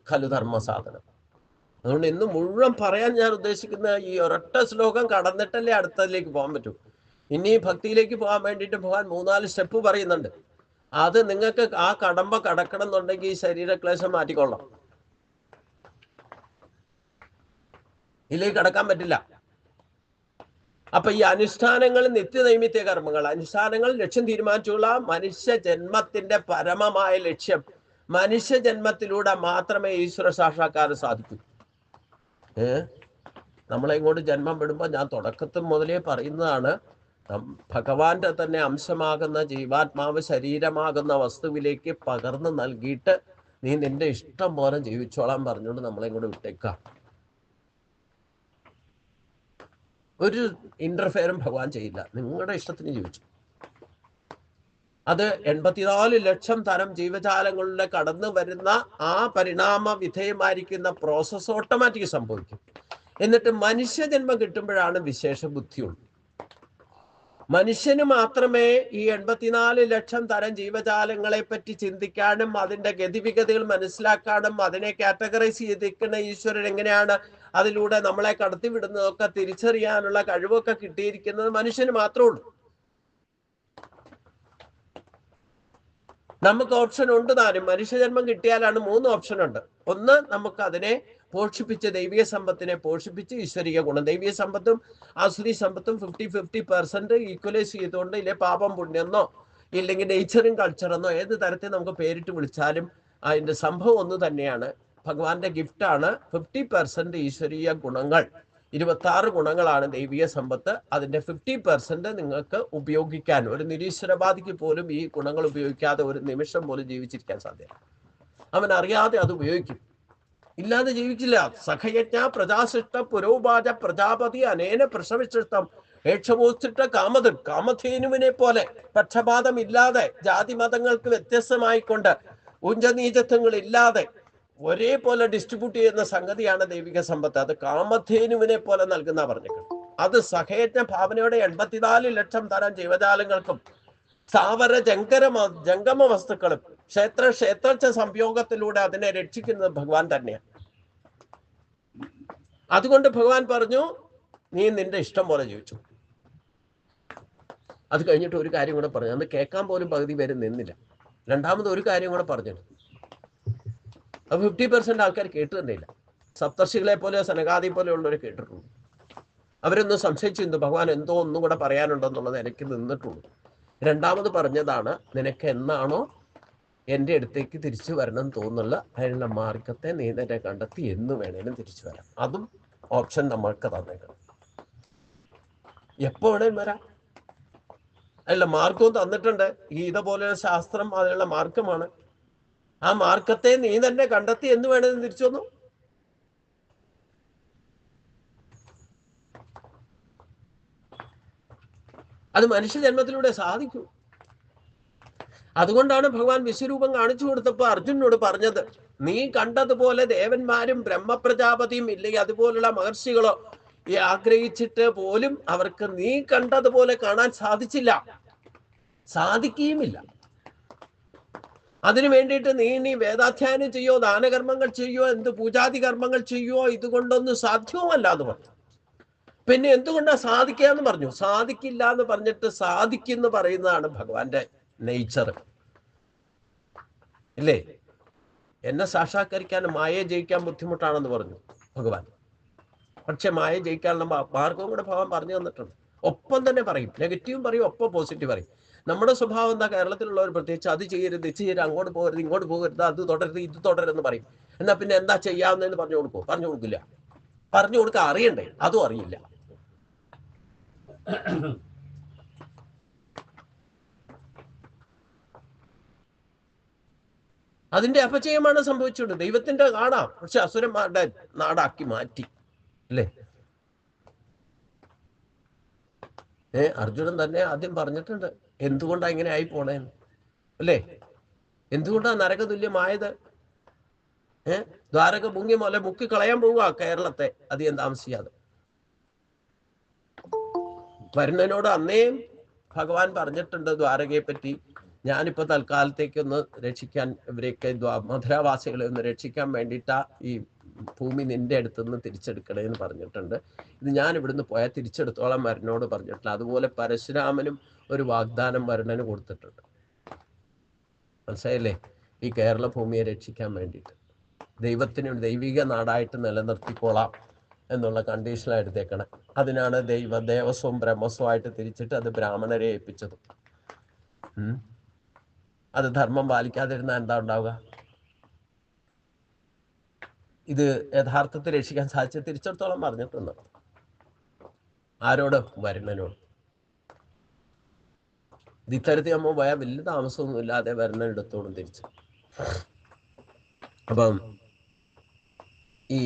ഖലു ധർമ്മസാധനം. അതുകൊണ്ട് ഇന്ന് മുഴുവൻ പറയാൻ ഞാൻ ഉദ്ദേശിക്കുന്ന ഈ ഒരൊറ്റ ശ്ലോകം കടന്നിട്ടല്ലേ അടുത്തതിലേക്ക് പോകാൻ പറ്റൂ. ഇനി ഭക്തിയിലേക്ക് പോകാൻ വേണ്ടിയിട്ട് പോകാൻ 3-4 സ്റ്റെപ്പ് പറയുന്നുണ്ട്. അത് നിങ്ങൾക്ക് ആ കടമ്പ കടക്കണം എന്നുണ്ടെങ്കിൽ ഈ ശരീരക്ലേശം മാറ്റിക്കൊള്ളാം. ഇതിലേക്ക് കടക്കാൻ പറ്റില്ല. അപ്പൊ ഈ അനുഷ്ഠാനങ്ങൾ നിത്യനൈമിത്യ കർമ്മങ്ങൾ, അനുഷ്ഠാനങ്ങൾ ലക്ഷ്യം തീരുമാനിച്ചുള്ള മനുഷ്യ ജന്മത്തിന്റെ പരമമായ ലക്ഷ്യം. മനുഷ്യ ജന്മത്തിലൂടെ മാത്രമേ ഈശ്വര സാക്ഷാത്കാരം സാധിക്കൂ. നമ്മളെ ഇങ്ങോട്ട് ജന്മം വിടുമ്പോൾ ഞാൻ തുടക്കത്തിൽ മുതലേ പറയുന്നതാണ്, ഭഗവാന്റെ തന്നെ അംശമാകുന്ന ജീവാത്മാവ് ശരീരമാകുന്ന വസ്തുവിലേക്ക് പകർന്നു നൽകിയിട്ട് നീ നിന്റെ ഇഷ്ടം പോലെ ജീവിച്ചോളാൻ പറഞ്ഞുകൊണ്ട് നമ്മളെ ഇങ്ങോട്ട് വിട്ടേക്കാം. ഒരു ഇന്റർഫെയറും ഭഗവാൻ ചെയ്യില്ല. നിങ്ങളുടെ ഇഷ്ടത്തിന് ജീവിച്ചു. അത് 84 ലക്ഷം തരം ജീവജാലങ്ങളിലെ കടന്നു വരുന്ന ആ പരിണാമ വിധേയമായിരിക്കുന്ന പ്രോസസ് ഓട്ടോമാറ്റിക് സംഭവിക്കും. എന്നിട്ട് മനുഷ്യജന്മം കിട്ടുമ്പോഴാണ് വിശേഷ ബുദ്ധിയുള്ളൂ. മനുഷ്യന് മാത്രമേ ഈ 84 ലക്ഷം തരം ജീവജാലങ്ങളെ പറ്റി ചിന്തിക്കാനും അതിൻ്റെ ഗതിവിഗതികൾ മനസ്സിലാക്കാനും അതിനെ കാറ്റഗറൈസ് ചെയ്തിരിക്കുന്ന ഈശ്വരൻ എങ്ങനെയാണ് അതിലൂടെ നമ്മളെ കടത്തിവിടുന്നതൊക്കെ തിരിച്ചറിയാനുള്ള കഴിവൊക്കെ കിട്ടിയിരിക്കുന്നത് മനുഷ്യന് മാത്രമേ ഉള്ളൂ. നമുക്ക് ഓപ്ഷൻ ഉണ്ട് താനും. മനുഷ്യജന്മം കിട്ടിയാലാണ് 3 ഓപ്ഷൻ ഉണ്ട്. ഒന്ന്, നമുക്ക് അതിനെ പോഷിപ്പിച്ച് ദൈവിക സമ്പത്തിനെ പോഷിപ്പിച്ച് ഈശ്വരിക ഗുണം, ദൈവിക സമ്പത്തും ആസുരി സമ്പത്തും 50-50% ഈക്വലൈസ് ചെയ്തുകൊണ്ട്, ഇല്ലേ പാപം പുണ്യെന്നോ ഇല്ലെങ്കിൽ നേച്ചറും കൾച്ചറെന്നോ ഏത് തരത്തിൽ നമുക്ക് പേരിട്ട് വിളിച്ചാലും അതിൻ്റെ സംഭവം ഒന്ന് തന്നെയാണ്. ഭഗവാന്റെ ഗിഫ്റ്റാണ്. 50% ഈശ്വരീയ ഗുണങ്ങൾ, 26 ഗുണങ്ങളാണ് ദൈവിക സമ്പത്ത്. അതിൻ്റെ 50% നിങ്ങൾക്ക് ഉപയോഗിക്കാൻ, ഒരു നിരീശ്വരവാദിക്ക് പോലും ഈ ഗുണങ്ങൾ ഉപയോഗിക്കാതെ ഒരു നിമിഷം പോലും ജീവിച്ചിരിക്കാൻ സാധ്യത. അവൻ അറിയാതെ അത് ഉപയോഗിക്കും, ഇല്ലാതെ ജീവിക്കില്ല. സഖയജ്ഞ പ്രജാശിഷ്ട പുരോപാച പ്രജാപതി അനേന പ്രസവിശിഷ്ടം ഏക്ഷമോച്ചിട്ട കാമധേനുവിനെ പോലെ പക്ഷപാതമില്ലാതെ ജാതി മതങ്ങൾക്ക് വ്യത്യസ്തമായിക്കൊണ്ട് ഉഞ്ചനീചത്വങ്ങൾ ഇല്ലാതെ ഒരേപോലെ ഡിസ്ട്രിബ്യൂട്ട് ചെയ്യുന്ന സംഗതിയാണ് ദൈവിക സമ്പത്ത്. അത് കാമധേനുവിനെ പോലെ നൽകുന്ന പറഞ്ഞിട്ടുണ്ട്. അത് സഹയജ്ഞ ഭാവനയുടെ 84 ലക്ഷം തരം ജീവജാലങ്ങൾക്കും സ്ഥാവര ജംഗമ വസ്തുക്കളും ക്ഷേത്ര സംയോഗത്തിലൂടെ അതിനെ രക്ഷിക്കുന്നത് ഭഗവാൻ തന്നെയാണ്. അതുകൊണ്ട് ഭഗവാൻ പറഞ്ഞു, നീ നിന്റെ ഇഷ്ടം പോലെ ജീവിച്ചു. അത് കഴിഞ്ഞിട്ട് ഒരു കാര്യം കൂടെ പറഞ്ഞു, അന്ന് കേൾക്കാൻ പോലും പകുതി പേര് നിന്നില്ല. രണ്ടാമത് ഒരു കാര്യം കൂടെ പറഞ്ഞു. അത് 50% ആൾക്കാർ കേട്ടു തന്നെയില്ല. സപ്തർഷികളെ പോലെ സനകാദി പോലെയുള്ളവർ കേട്ടിട്ടുള്ളൂ. അവരൊന്നും സംശയിച്ചിരുന്നു ഭഗവാൻ എന്തോ ഒന്നും കൂടെ പറയാനുണ്ടെന്നുള്ളത് എനിക്ക് നിന്നിട്ടുള്ളൂ. രണ്ടാമത് പറഞ്ഞതാണ്, നിനക്ക് എന്നാണോ എൻ്റെ അടുത്തേക്ക് തിരിച്ചു വരണം തോന്നുള്ള അതിനുള്ള മാർഗത്തെ നീ തന്നെ കണ്ടെത്തി എന്ന് വേണേലും തിരിച്ചു വരാം. അതും ഓപ്ഷൻ നമ്മൾക്ക് തന്നേക്കണം. എപ്പോ വേണേലും വരാം. അതിനുള്ള മാർഗവും തന്നിട്ടുണ്ട്. ഗീത പോലെ ശാസ്ത്രം അതിനുള്ള മാർഗമാണ്. ആ മാർഗത്തെ നീ തന്നെ കണ്ടെത്തി എന്ന് വേണേലും തിരിച്ചു വന്നു. അത് മനുഷ്യജന്മത്തിലൂടെ സാധിക്കൂ. അതുകൊണ്ടാണ് ഭഗവാൻ വിശ്വരൂപം കാണിച്ചു കൊടുത്തപ്പോ അർജുനോട് പറഞ്ഞത്, നീ കണ്ടതുപോലെ ദേവന്മാരും ബ്രഹ്മപ്രജാപതിയും ഇല്ലെങ്കിൽ അതുപോലുള്ള മഹർഷികളോ ആഗ്രഹിച്ചിട്ട് പോലും അവർക്ക് നീ കണ്ടതുപോലെ കാണാൻ സാധിച്ചില്ല, സാധിക്കുകയുമില്ല. അതിനു വേണ്ടിയിട്ട് നീ വേദാധ്യയനം ചെയ്യോ, ദാനകർമ്മങ്ങൾ ചെയ്യോ, എന്ത് പൂജാതി കർമ്മങ്ങൾ ചെയ്യോ, ഇതുകൊണ്ടൊന്നും സാധ്യവുമല്ല എന്ന് പറഞ്ഞു. പിന്നെ എന്തുകൊണ്ടാ സാധിക്കുക എന്ന് പറഞ്ഞു. സാധിക്കില്ല എന്ന് പറഞ്ഞിട്ട് സാധിക്കുന്നു പറയുന്നതാണ് ഭഗവാന്റെ നേച്ചർ ഇല്ലേ? എന്നെ സാക്ഷാത്കരിക്കാൻ മായയെ ജയിക്കാൻ ബുദ്ധിമുട്ടാണെന്ന് പറഞ്ഞു ഭഗവാൻ. പക്ഷെ മായ ജയിക്കാനുള്ള മാർഗവും കൂടെ ഭഗവാൻ പറഞ്ഞു തന്നിട്ടുണ്ട്. ഒപ്പം തന്നെ പറയും, നെഗറ്റീവും പറയും, ഒപ്പം പോസിറ്റീവ് പറയും. നമ്മുടെ സ്വഭാവം എന്താ? കേരളത്തിലുള്ളവർ പ്രത്യേകിച്ച് അത് ചെയ്യരുത്, ഇത് ചെയ്യരുത്, അങ്ങോട്ട് പോകരുത്, ഇങ്ങോട്ട് പോകരുത്, അത് തുടരുത്, ഇത് തുടരുതെന്ന് പറയും. എന്നാ പിന്നെ എന്താ ചെയ്യാവുന്നതെന്ന് പറഞ്ഞു കൊടുക്കുമോ? പറഞ്ഞു കൊടുക്കില്ല. പറഞ്ഞു കൊടുക്കാൻ അറിയണ്ടേ? അതും അറിയില്ല. അതിന്റെ അപചയമാണ് സംഭവിച്ചുകൊണ്ട് ദൈവത്തിന്റെ നാടാ, പക്ഷെ അസുരന്മാരുടെ നാടാക്കി മാറ്റി അല്ലേ? അർജുനൻ തന്നെ ആദ്യം പറഞ്ഞിട്ടുണ്ട് എന്തുകൊണ്ടാ ഇങ്ങനെ ആയി പോണേന്ന് അല്ലേ? എന്തുകൊണ്ടാ നരകതുല്യമായത്? ദ്വാരക മുങ്ങി പോലെ മുക്കി കളയാൻ പോവുക കേരളത്തെ അധികം താമസിയാതെ. വരുണനോട് അന്നേ ഭഗവാൻ പറഞ്ഞിട്ടുണ്ട് ദ്വാരകയെ പറ്റി, ഞാനിപ്പോ തൽക്കാലത്തേക്കൊന്ന് രക്ഷിക്കാൻ ഇവരെയൊക്കെ മധുരാവാസികളെ ഒന്ന് രക്ഷിക്കാൻ വേണ്ടിയിട്ടാ ഈ ഭൂമി നിന്റെ അടുത്തുനിന്ന് തിരിച്ചെടുക്കണേ എന്ന് പറഞ്ഞിട്ടുണ്ട്. ഇത് ഞാൻ ഇവിടുന്ന് പോയാൽ തിരിച്ചെടുത്തോളം വരുണനോട് പറഞ്ഞിട്ടില്ല. അതുപോലെ പരശുരാമനും ഒരു വാഗ്ദാനം വരുണന് കൊടുത്തിട്ടുണ്ട്. മനസ്സിലായില്ലേ? ഈ കേരള ഭൂമിയെ രക്ഷിക്കാൻ വേണ്ടിയിട്ട് ദൈവത്തിന് ദൈവിക നാടായിട്ട് നിലനിർത്തിക്കോളാം എന്നുള്ള കണ്ടീഷനാണ് എടുത്തേക്കണം. അതിനാണ് ദേവസ്വം ബ്രഹ്മസ്വമായിട്ട് തിരിച്ചിട്ട് അത് ബ്രാഹ്മണരെ ഏൽപ്പിച്ചത്. അത് ധർമ്മം പാലിക്കാതിരുന്നാൽ എന്താ ഉണ്ടാവുക? ഇത് യഥാർത്ഥത്തിൽ രക്ഷിക്കാൻ സാധിച്ച തിരിച്ചിടത്തോളം പറഞ്ഞിട്ടുണ്ട്. ആരോട്? വരുണനോട്. ഇത് ഇത്തരത്തിൽ നമ്മൾ പോയാൽ വലിയ താമസമൊന്നും ഇല്ലാതെ വരുണൻ എടുത്തോളും തിരിച്ച്. അപ്പം ഈ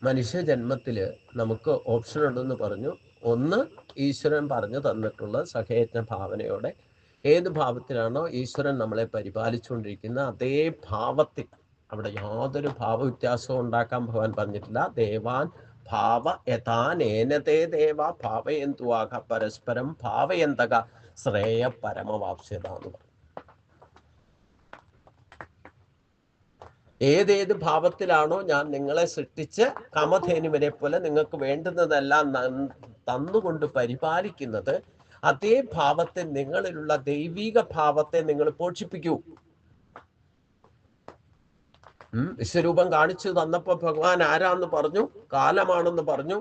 മനുഷ്യ ജന്മത്തില് നമുക്ക് ഓപ്ഷൻ ഉണ്ടെന്ന് പറഞ്ഞു. ഒന്ന്, ഈശ്വരൻ പറഞ്ഞു തന്നിട്ടുള്ള സഹയജ്ഞ ഭാവനയോടെ ഏത് ഭാവത്തിലാണോ ഈശ്വരൻ നമ്മളെ പരിപാലിച്ചുകൊണ്ടിരിക്കുന്ന അതേ ഭാവത്തിൽ, അവിടെ യാതൊരു ഭാവവ്യത്യാസവും ഉണ്ടാക്കാൻ ഭഗവാൻ പറഞ്ഞിട്ടില്ല. ദേവാൻ ഭാവ യഥാനേനതേ ദേവ ഭാവയന്തുവാക പരസ്പരം ഭാവയന്തക ശ്രേയ പരമവാപ്സ്യത എന്ന് പറഞ്ഞു. ഏതേത് ഭാവത്തിലാണോ ഞാൻ നിങ്ങളെ സൃഷ്ടിച്ച് കാമധേനുവിനെ പോലെ നിങ്ങൾക്ക് വേണ്ടുന്നതെല്ലാം തന്നുകൊണ്ട് പരിപാലിക്കുന്നത്, അതേ ഭാവത്തെ നിങ്ങളിലുള്ള ദൈവിക ഭാവത്തെ നിങ്ങൾ പോഷിപ്പിക്കൂ. വിശ്വരൂപം കാണിച്ചു തന്നപ്പോ ഭഗവാൻ ആരാന്ന് പറഞ്ഞു? കാലമാണെന്ന് പറഞ്ഞു.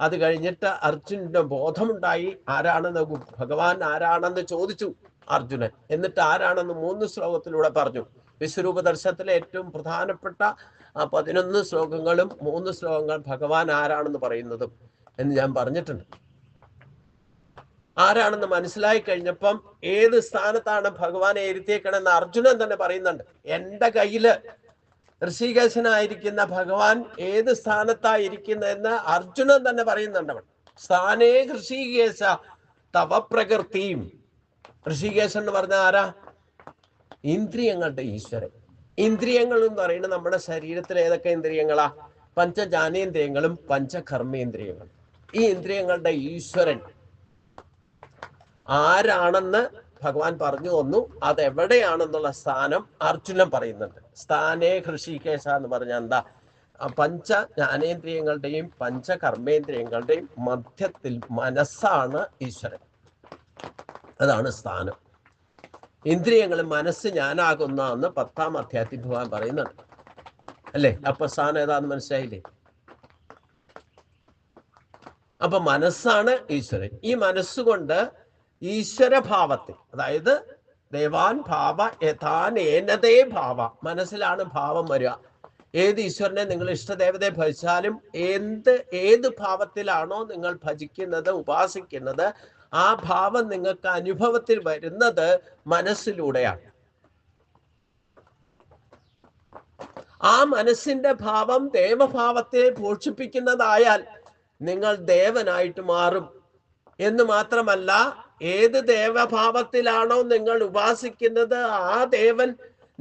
അത് കഴിഞ്ഞിട്ട് അർജുനന്റെ ബോധമുണ്ടായി ആരാണെന്ന്. ഭഗവാൻ ആരാണെന്ന് ചോദിച്ചു അർജുനൻ. എന്നിട്ട് ആരാണെന്ന് 3 ശ്ലോകത്തിലൂടെ പറഞ്ഞു. വിശ്വരൂപ ദർശനത്തിലെ ഏറ്റവും പ്രധാനപ്പെട്ട 11 ശ്ലോകങ്ങളും 3 ശ്ലോകങ്ങൾ ഭഗവാൻ ആരാണെന്ന് പറയുന്നതും എന്ന് ഞാൻ പറഞ്ഞിട്ടുണ്ട്. ആരാണെന്ന് മനസ്സിലായി കഴിഞ്ഞപ്പം ഏത് സ്ഥാനത്താണ് ഭഗവാനെ ഇരുത്തിയേക്കണമെന്ന് അർജുനൻ തന്നെ പറയുന്നുണ്ട്. എൻ്റെ കയ്യില് ഋഷികേശനായിരിക്കുന്ന ഭഗവാൻ ഏത് സ്ഥാനത്തായിരിക്കുന്നതെന്ന് അർജുനൻ തന്നെ പറയുന്നുണ്ട്. സ്ഥാനേ ഹൃഷീകേശ തവ പ്രകൃതിയും. ഋഷികേശൻ എന്ന് പറഞ്ഞ ആരാ? ഇന്ദ്രിയങ്ങളുടെ ഈശ്വരൻ. ഇന്ദ്രിയങ്ങൾ എന്ന് പറയുന്നത് നമ്മുടെ ശരീരത്തിൽ ഏതൊക്കെ ഇന്ദ്രിയങ്ങളാ? പഞ്ചജാനേന്ദ്രിയങ്ങളും പഞ്ചകർമ്മേന്ദ്രിയങ്ങളും. ഈ ഇന്ദ്രിയങ്ങളുടെ ഈശ്വരൻ ആരാണെന്ന് ഭഗവാൻ പറഞ്ഞു തന്നു. അതെവിടെയാണെന്നുള്ള സ്ഥാനം അർജുനൻ പറയുന്നുണ്ട്. സ്ഥാനേ ഹൃഷികേശ എന്ന് പറഞ്ഞാൽ എന്താ? പഞ്ച ജ്ഞാനേന്ദ്രിയങ്ങളുടെയും പഞ്ചകർമ്മേന്ദ്രിയങ്ങളുടെയും മധ്യത്തിൽ മനസ്സാണ് ഈശ്വരൻ. അതാണ് സ്ഥാനം. ഇന്ദ്രിയങ്ങൾ മനസ്സ് ഞാനാകുന്ന എന്ന് 10ാം അധ്യായത്തിൽ ഭഗവാൻ പറയുന്നുണ്ട് അല്ലേ? അപ്പൊ സ്ഥാനം ഏതാന്ന് മനസ്സിലായില്ലേ? അപ്പൊ മനസ്സാണ് ഈശ്വരൻ. ഈ മനസ്സുകൊണ്ട് ഈശ്വരഭാവത്തിൽ, അതായത് ദേവാൻ ഭാവ യഥാനേനതേ ഭാവ, മനസ്സിലാണ് ഭാവം വരിക. ഏത് ഈശ്വരനെ നിങ്ങൾ ഇഷ്ടദേവതയെ ഭജിച്ചാലും ഏത് ഭാവത്തിലാണോ നിങ്ങൾ ഭജിക്കുന്നത്, ഉപാസിക്കുന്നത്, ആ ഭാവം നിങ്ങൾക്ക് അനുഭവത്തിൽ വരുന്നത് മനസ്സിലൂടെയാണ്. ആ മനസ്സിന്റെ ഭാവം ദേവഭാവത്തെ പോഷിപ്പിക്കുന്നതായാൽ നിങ്ങൾ ദേവനായിട്ട് മാറും. എന്ന് മാത്രമല്ല, ഏത് ദേവഭാവത്തിലാണോ നിങ്ങൾ ഉപാസിക്കുന്നത്, ആ ദേവൻ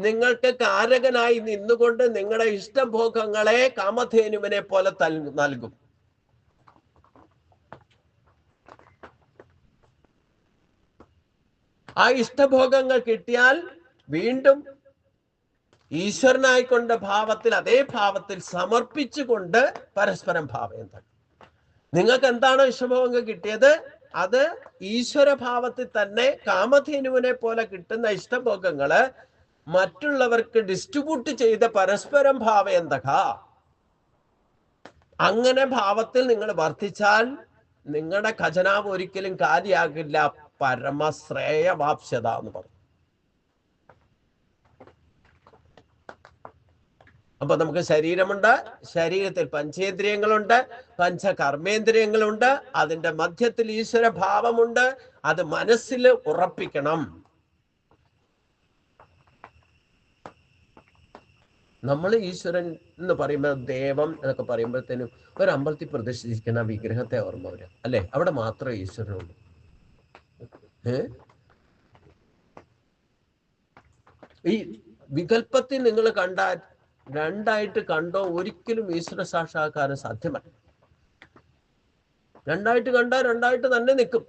നിങ്ങൾക്ക് കാരകനായി നിന്നുകൊണ്ട് നിങ്ങളുടെ ഇഷ്ടഭോഗങ്ങളെ കാമധേനുവിനെ പോലെ നൽകും. ആ ഇഷ്ടഭോഗങ്ങൾ കിട്ടിയാൽ വീണ്ടും ഈശ്വരനായിക്കൊണ്ട് ഭാവത്തിൽ, അതേ ഭാവത്തിൽ സമർപ്പിച്ചുകൊണ്ട് പരസ്പരം ഭാവം. നിങ്ങൾക്ക് എന്താണോ ഇഷ്ടഭോഗങ്ങൾ കിട്ടിയത്, അത് ഈശ്വരഭാവത്തിൽ തന്നെ കാമധേനുവിനെ പോലെ കിട്ടുന്ന ഇഷ്ടഭോഗങ്ങള് മറ്റുള്ളവർക്ക് ഡിസ്ട്രിബ്യൂട്ട് ചെയ്ത് പരസ്പരം ഭാവയന്തക. അങ്ങനെ ഭാവത്തിൽ നിങ്ങൾ വർദ്ധിച്ചാൽ നിങ്ങളുടെ ഖജനാവ് ഒരിക്കലും കാലിയാകില്ല. പരമശ്രേയവാപ്സ്യത എന്ന് പറഞ്ഞു. അപ്പൊ നമുക്ക് ശരീരമുണ്ട്, ശരീരത്തിൽ പഞ്ചേന്ദ്രിയങ്ങളുണ്ട്, പഞ്ചകർമ്മേന്ദ്രിയങ്ങളുണ്ട്, അതിന്റെ മധ്യത്തിൽ ഈശ്വര ഭാവമുണ്ട്. അത് മനസ്സിൽ ഉറപ്പിക്കണം. നമ്മൾ ഈശ്വരൻ എന്ന് പറയുമ്പോൾ, ദേവം എന്നൊക്കെ പറയുമ്പോഴത്തേനും ഒരു അമ്പലത്തിൽ പ്രതിഷ്ഠിക്കുന്ന വിഗ്രഹത്തെ ഓർമ്മ വരും അല്ലെ? അവിടെ മാത്രമേ ഈശ്വരനുള്ളൂ. ഈ വികല്പത്തിൽ നിങ്ങൾ കണ്ടാൽ, രണ്ടായിട്ട് കണ്ടോ, ഒരിക്കലും ഈശ്വര സാക്ഷാത്കാരം സാധ്യമല്ല. രണ്ടായിട്ട് കണ്ടാൽ രണ്ടായിട്ട് തന്നെ നിൽക്കും.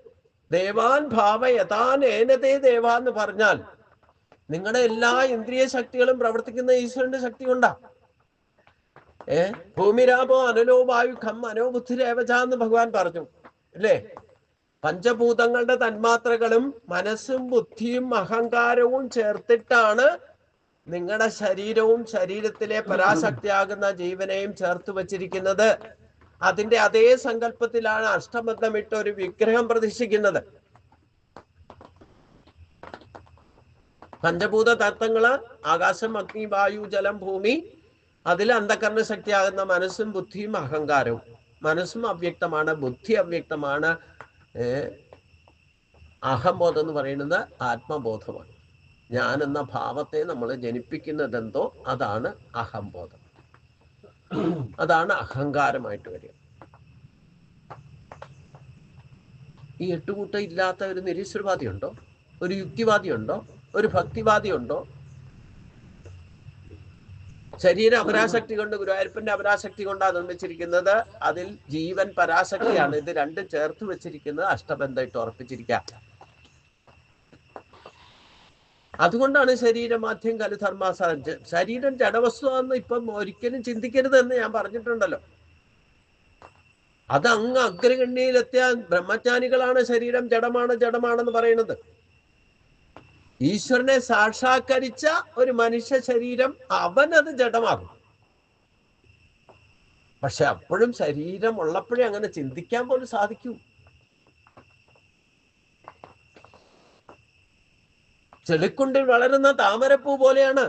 ദേവാൻ ഭാവ യഥാൻ ഏനതേ ദേവ എന്ന് പറഞ്ഞാൽ നിങ്ങളുടെ എല്ലാ ഇന്ദ്രിയ ശക്തികളും പ്രവർത്തിക്കുന്ന ഈശ്വരന്റെ ശക്തി കൊണ്ടാ. ഭൂമിരാപോ അനലോ വായു ഖം മനോബുദ്ധിരേവച എന്ന് ഭഗവാൻ പറഞ്ഞു അല്ലേ? പഞ്ചഭൂതങ്ങളുടെ തന്മാത്രകളും മനസ്സും ബുദ്ധിയും അഹങ്കാരവും ചേർത്തിട്ടാണ് നിങ്ങളുടെ ശരീരവും ശരീരത്തിലെ പരാശക്തിയാകുന്ന ജീവനെയും ചേർത്ത് വച്ചിരിക്കുന്നത്. അതിന്റെ അതേ സങ്കല്പത്തിലാണ് അഷ്ടബന്ധമിട്ട് ഒരു വിഗ്രഹം പ്രതിഷ്ഠിക്കുന്നത്. പഞ്ചഭൂത തത്വങ്ങള് ആകാശം, അഗ്നി, വായു, ജലം, ഭൂമി, അതിൽ അന്ധകരണ ശക്തിയാകുന്ന മനസ്സും ബുദ്ധിയും അഹങ്കാരവും. മനസ്സും അവ്യക്തമാണ്, ബുദ്ധി അവ്യക്തമാണ്. അഹംബോധം എന്ന് പറയുന്നത് ആത്മബോധമാണ്. ഞാൻ എന്ന ഭാവത്തെ നമ്മൾ ജനിപ്പിക്കുന്നതെന്തോ അതാണ് അഹംബോധം. അതാണ് അഹങ്കാരമായിട്ട് വരിക. ഈ എട്ടുകൂട്ടം ഇല്ലാത്ത ഒരു നിരീശ്വരവാദി ഉണ്ടോ? ഒരു യുക്തിവാദി ഉണ്ടോ? ഒരു ഭക്തിവാദി ഉണ്ടോ? ശരീര അപരാശക്തി കൊണ്ട്, ഗുരുവായൂരപ്പന്റെ അപരാശക്തി കൊണ്ടാണ് നിർമ്മിച്ചിരിക്കുന്നത്. അതിൽ ജീവൻ പരാശക്തിയാണ്. ഇത് രണ്ടും ചേർത്ത് വെച്ചിരിക്കുന്നത് അഷ്ടബന്ധമായിട്ട് ഉറപ്പിച്ചിരിക്കുക. അതുകൊണ്ടാണ് ശരീരമാധ്യം കലുധർമ്മ. ശരീരം ജഡവസ്തുവാന്ന് ഇപ്പം ഒരിക്കലും ചിന്തിക്കരുതെന്ന് ഞാൻ പറഞ്ഞിട്ടുണ്ടല്ലോ. അത് അങ്ങ് അഗ്രഗണ്യയിലെത്തിയ ബ്രഹ്മജ്ഞാനികളാണ് ശരീരം ജഡമാണെന്ന് പറയുന്നത്. ഈശ്വരനെ സാക്ഷാത്കരിച്ച ഒരു മനുഷ്യ ശരീരം അവനത് ജഡമാകും. പക്ഷെ അപ്പോഴും ശരീരം ഉള്ളപ്പോഴേ അങ്ങനെ ചിന്തിക്കാൻ പോലും സാധിക്കൂ. ചെളിക്കുണ്ടിൽ വളരുന്ന താമരപ്പൂ പോലെയാണ്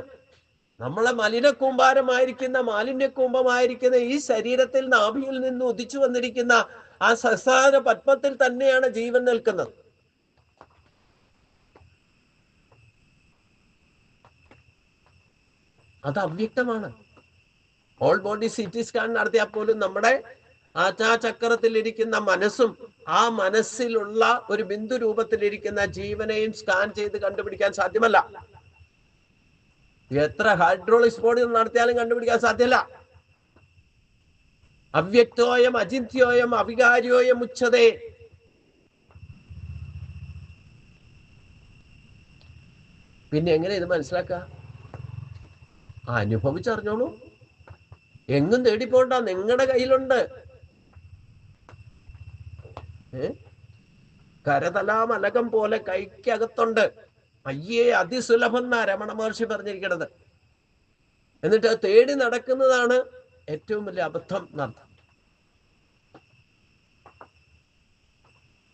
നമ്മളെ മലിനക്കൂമ്പാരമായിരിക്കുന്ന, മാലിന്യക്കൂമ്പമായിരിക്കുന്ന ഈ ശരീരത്തിൽ നാഭിയിൽ നിന്ന് ഉദിച്ചു വന്നിരിക്കുന്ന ആ സസാര പത്മത്തിൽ തന്നെയാണ് ജീവൻ നിൽക്കുന്നത്. അത് അവ്യക്തമാണ്. ഓൾ ബോഡി CT സ്കാൻ നടത്തിയാൽ പോലും നമ്മുടെ ആജ്ഞാചക്രത്തിലിരിക്കുന്ന മനസ്സും ആ മനസ്സിലുള്ള ഒരു ബിന്ദു രൂപത്തിലിരിക്കുന്ന ജീവനെയും സ്കാൻ ചെയ്ത് കണ്ടുപിടിക്കാൻ സാധ്യമല്ല. എത്ര ഹൈഡ്രോളിക് ബോഡി നടത്തിയാലും കണ്ടുപിടിക്കാൻ സാധ്യമല്ല. അവ്യക്തോയം അചിന്ത്യോയം അവികാര്യോയം ഉച്ചതേ. പിന്നെ എങ്ങനെ ഇത് മനസ്സിലാക്കുക? അനുഭവിച്ചറിഞ്ഞോളൂ. എങ്ങും തേടിപ്പോണ്ട, നിങ്ങളുടെ കയ്യിലുണ്ട്. കരതലാമലകം പോലെ കൈക്കകത്തുണ്ട്. അയ്യേ, അതിസുലഭം എന്നാ രമണ മഹർഷി പറഞ്ഞിരിക്കണത്. എന്നിട്ട് തേടി നടക്കുന്നതാണ് ഏറ്റവും വലിയ അബദ്ധം എന്നർത്ഥം.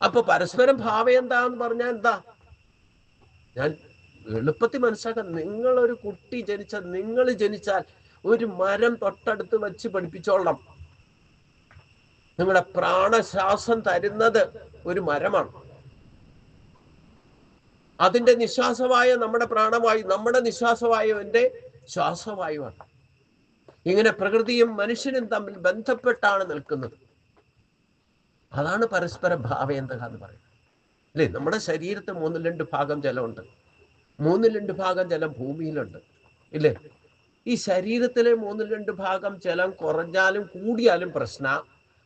അപ്പൊ പരസ്പരം ഭാവം എന്താന്ന് പറഞ്ഞാൽ എന്താ? ഞാൻ എളുപ്പത്തിൽ മനസ്സിലാക്കാം. നിങ്ങളൊരു കുട്ടി നിങ്ങൾ ജനിച്ചാൽ ഒരു മരം തൊട്ടടുത്ത് വെച്ച് പഠിപ്പിച്ചോളണം. നിങ്ങളുടെ പ്രാണശ്വാസം തരുന്നത് ഒരു മരമാണ്. അതിന്റെ നിശ്വാസവായു നമ്മുടെ പ്രാണവായു, നമ്മുടെ നിശ്വാസവായുവിന്റെ ശ്വാസവായുവാണ്. ഇങ്ങനെ പ്രകൃതിയും മനുഷ്യനും തമ്മിൽ ബന്ധപ്പെട്ടാണ് നിൽക്കുന്നത്. അതാണ് പരസ്പര ഭാവേന്തക എന്ന് പറയുന്നത്. അല്ലേ? നമ്മുടെ ശരീരത്തിൽ 1/2 ഭാഗം ജലമുണ്ട്, 1/2 ഭാഗം ജലം ഭൂമിയിലുണ്ട്. ഇല്ലേ? ഈ ശരീരത്തിലെ 1/2 ഭാഗം ജലം കുറഞ്ഞാലും കൂടിയാലും പ്രശ്ന.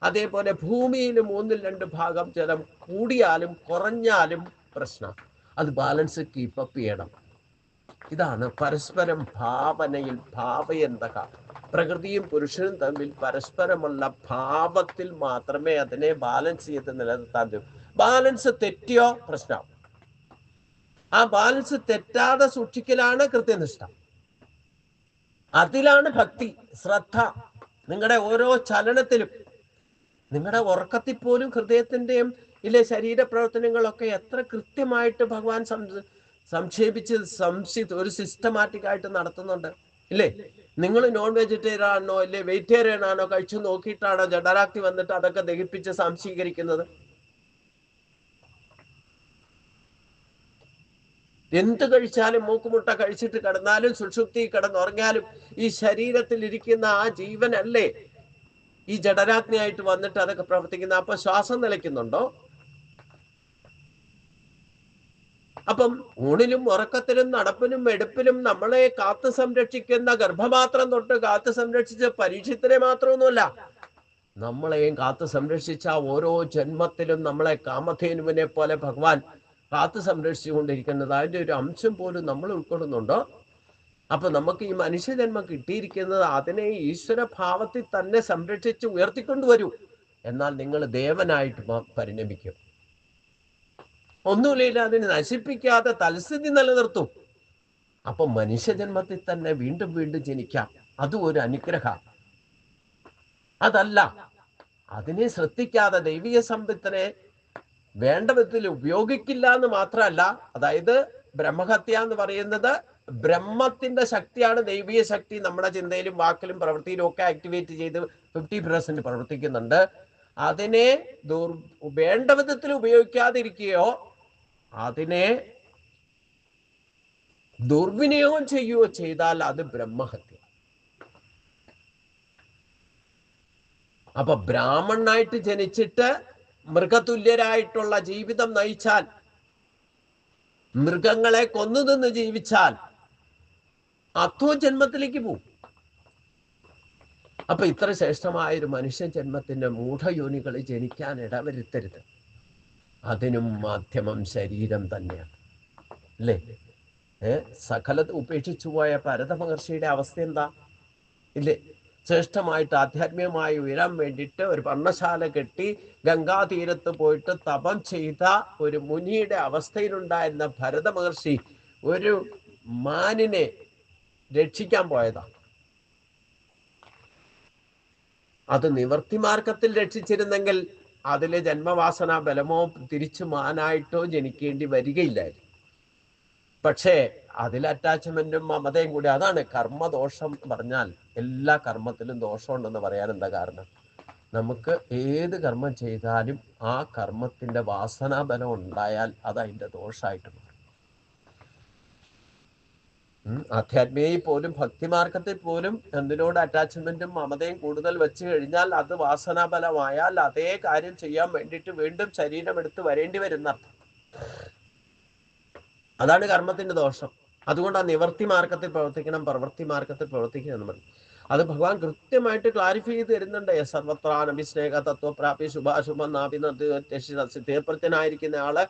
അതേപോലെ ഭൂമിയിൽ 1/2 ഭാഗം ജലം കൂടിയാലും കുറഞ്ഞാലും പ്രശ്നം. അത് ബാലൻസ് കീപ്പപ്പ് ചെയ്യണം. ഇതാണ് പരസ്പരം ഭാവനയിൽ ഭാവയന്തക. പ്രകൃതിയും പുരുഷനും തമ്മിൽ പരസ്പരമുള്ള ഭാവത്തിൽ മാത്രമേ അതിനെ ബാലൻസ് ചെയ്ത് നിലനിർത്താൻ പറ്റൂ. ബാലൻസ് തെറ്റിയോ പ്രശ്നം. ആ ബാലൻസ് തെറ്റാതെ സൂക്ഷിക്കലാണ് കൃത്യനിഷ്ഠ. അതിലാണ് ഭക്തി, ശ്രദ്ധ. നിങ്ങളുടെ ഓരോ ചലനത്തിലും, നിങ്ങളുടെ ഉറക്കത്തിൽ പോലും ഹൃദയത്തിന്റെയും ഇല്ലേ ശരീരപ്രവർത്തനങ്ങളൊക്കെ എത്ര കൃത്യമായിട്ട് ഭഗവാൻ സംക്ഷേപിച്ച് ഒരു സിസ്റ്റമാറ്റിക് ആയിട്ട് നടത്തുന്നുണ്ട്. ഇല്ലേ? നിങ്ങൾ നോൺ വെജിറ്റേറിയൻ ആണോ ഇല്ലേ വെജിറ്റേറിയൻ ആണോ കഴിച്ചു നോക്കിയിട്ടാണോ ജഡരാക്തി വന്നിട്ട് അതൊക്കെ ദഹിപ്പിച്ച് സംശീകരിക്കുന്നത്? എന്ത് കഴിച്ചാലും, മൂക്കുമുട്ട കഴിച്ചിട്ട് കിടന്നാലും, സുഷുപ്തി കിടന്നുറങ്ങിയാലും ഈ ശരീരത്തിൽ ഇരിക്കുന്ന ആ ജീവനല്ലേ ഈ ജഡരാഗ്നിയായിട്ട് വന്നിട്ട് അതൊക്കെ പ്രവർത്തിക്കുന്ന. അപ്പൊ ശ്വാസം നിലയ്ക്കുന്നുണ്ടോ? അപ്പം ഊണിലും ഉറക്കത്തിലും നടപ്പിലും എടുപ്പിലും നമ്മളെ കാത്തു സംരക്ഷിക്കുന്ന ഗർഭപാത്രം തൊട്ട് കാത്തു സംരക്ഷിച്ച പരീക്ഷത്തിനെ മാത്രമൊന്നുമല്ല, നമ്മളെയും കാത്തു സംരക്ഷിച്ച ഓരോ ജന്മത്തിലും നമ്മളെ കാമധേനുവിനെ പോലെ ഭഗവാൻ കാത്തു സംരക്ഷിച്ചുകൊണ്ടിരിക്കുന്നത്. അതിൻ്റെ ഒരു അംശം പോലും നമ്മൾ ഉൾക്കൊള്ളുന്നുണ്ടോ? അപ്പൊ നമുക്ക് ഈ മനുഷ്യജന്മം കിട്ടിയിരിക്കുന്നത് അതിനെ ഈശ്വര ഭാവത്തിൽ തന്നെ സംരക്ഷിച്ച് ഉയർത്തിക്കൊണ്ടുവരൂ. എന്നാൽ നിങ്ങൾ ദേവനായിട്ട് പരിണമിക്കും. ഒന്നുമില്ല, അതിനെ നശിപ്പിക്കാതെ തൽസ്ഥിതി നിലനിർത്തും. അപ്പൊ മനുഷ്യജന്മത്തിൽ തന്നെ വീണ്ടും വീണ്ടും ജനിക്കാം. അതും ഒരു അനുഗ്രഹ. അതല്ല, അതിനെ ശ്രദ്ധിക്കാതെ ദൈവീയ സമ്പത്തിനെ വേണ്ട വിധത്തിൽ ഉപയോഗിക്കില്ല എന്ന് മാത്രമല്ല, അതായത് ബ്രഹ്മഹത്യ എന്ന് പറയുന്നത് ബ്രഹ്മത്തിന്റെ ശക്തിയാണ്. ദൈവീയ ശക്തി നമ്മുടെ ചിന്തയിലും വാക്കിലും പ്രവൃത്തിയിലും ഒക്കെ ആക്ടിവേറ്റ് ചെയ്ത് 50% പ്രവർത്തിക്കുന്നുണ്ട്. അതിനെ വേണ്ട വിധത്തിൽ ഉപയോഗിക്കാതിരിക്കുകയോ അതിനെ ദുർവിനിയോഗം ചെയ്യുകയോ ചെയ്താൽ അത് ബ്രഹ്മഹത്യ. അപ്പൊ ബ്രാഹ്മണനായിട്ട് ജനിച്ചിട്ട് മൃഗതുല്യരായിട്ടുള്ള ജീവിതം നയിച്ചാൽ, മൃഗങ്ങളെ കൊന്നു നിന്ന് ജീവിച്ചാൽ അധോ ജന്മത്തിലേക്ക് പോകും. അപ്പൊ ഇത്ര ശ്രേഷ്ഠമായൊരു മനുഷ്യ ജന്മത്തിന്റെ മൂഢയോനികളിൽ ജനിക്കാൻ ഇടവരുത്തരുത്. അതിനും മാധ്യമം ശരീരം തന്നെയാണ്. അല്ലേ? സകലത് ഉപേക്ഷിച്ചു പോയ ഭരത മഹർഷിയുടെ അവസ്ഥ എന്താ? ഇല്ലേ? ശ്രേഷ്ഠമായിട്ട് ആധ്യാത്മികമായി ഉയരാൻ വേണ്ടിയിട്ട് ഒരു പർണശാല കെട്ടി ഗംഗാതീരത്ത് പോയിട്ട് തപം ചെയ്ത ഒരു മുനിയുടെ അവസ്ഥയിലുണ്ടായിരുന്ന ഭരത മഹർഷി ഒരു മാനിനെ രക്ഷിക്കാൻ പോയതാ. അത് നിവർത്തി മാർഗത്തിൽ രക്ഷിച്ചിരുന്നെങ്കിൽ അതിലെ ജന്മവാസന ബലമോ തിരിച്ചു മാനായിട്ടോ ജനിക്കേണ്ടി വരികയില്ലായിരുന്നു. പക്ഷേ അതിൽ അറ്റാച്ച്മെന്റും മമതയും കൂടി. അതാണ് കർമ്മദോഷം പറഞ്ഞാൽ. എല്ലാ കർമ്മത്തിലും ദോഷമുണ്ടെന്ന് പറയാൻ എന്താ കാരണം? നമുക്ക് ഏത് കർമ്മം ചെയ്താലും ആ കർമ്മത്തിന്റെ വാസനാബലം ഉണ്ടായാൽ അത് അതിൻ്റെ ദോഷമായിട്ട് മാറും. ആധ്യാത്മികയിൽ പോലും ഭക്തിമാർഗത്തിൽ പോലും എന്തിനോട് അറ്റാച്ച്മെന്റും മമതയും കൂടുതൽ വെച്ച് കഴിഞ്ഞാൽ അത് വാസനാബലമായാൽ അതേ കാര്യം ചെയ്യാൻ വേണ്ടിയിട്ട് വീണ്ടും ശരീരം എടുത്ത് വരേണ്ടി വരുന്ന അർത്ഥം. അതാണ് കർമ്മത്തിന്റെ ദോഷം. അതുകൊണ്ട് ആ നിവർത്തി മാർഗത്തിൽ പ്രവർത്തിക്കണം, പ്രവൃത്തി മാർഗത്തിൽ പ്രവർത്തിക്കണം എന്ന് പറയും. അത് ഭഗവാൻ കൃത്യമായിട്ട് ക്ലാരിഫൈ ചെയ്ത് തരുന്നുണ്ട്. സർവത്രാനഭി സ്നേഹ തത്വപ്രാപി ശുഭാശുഭം നാഭിനൃത്യനായിരിക്കുന്ന ആള്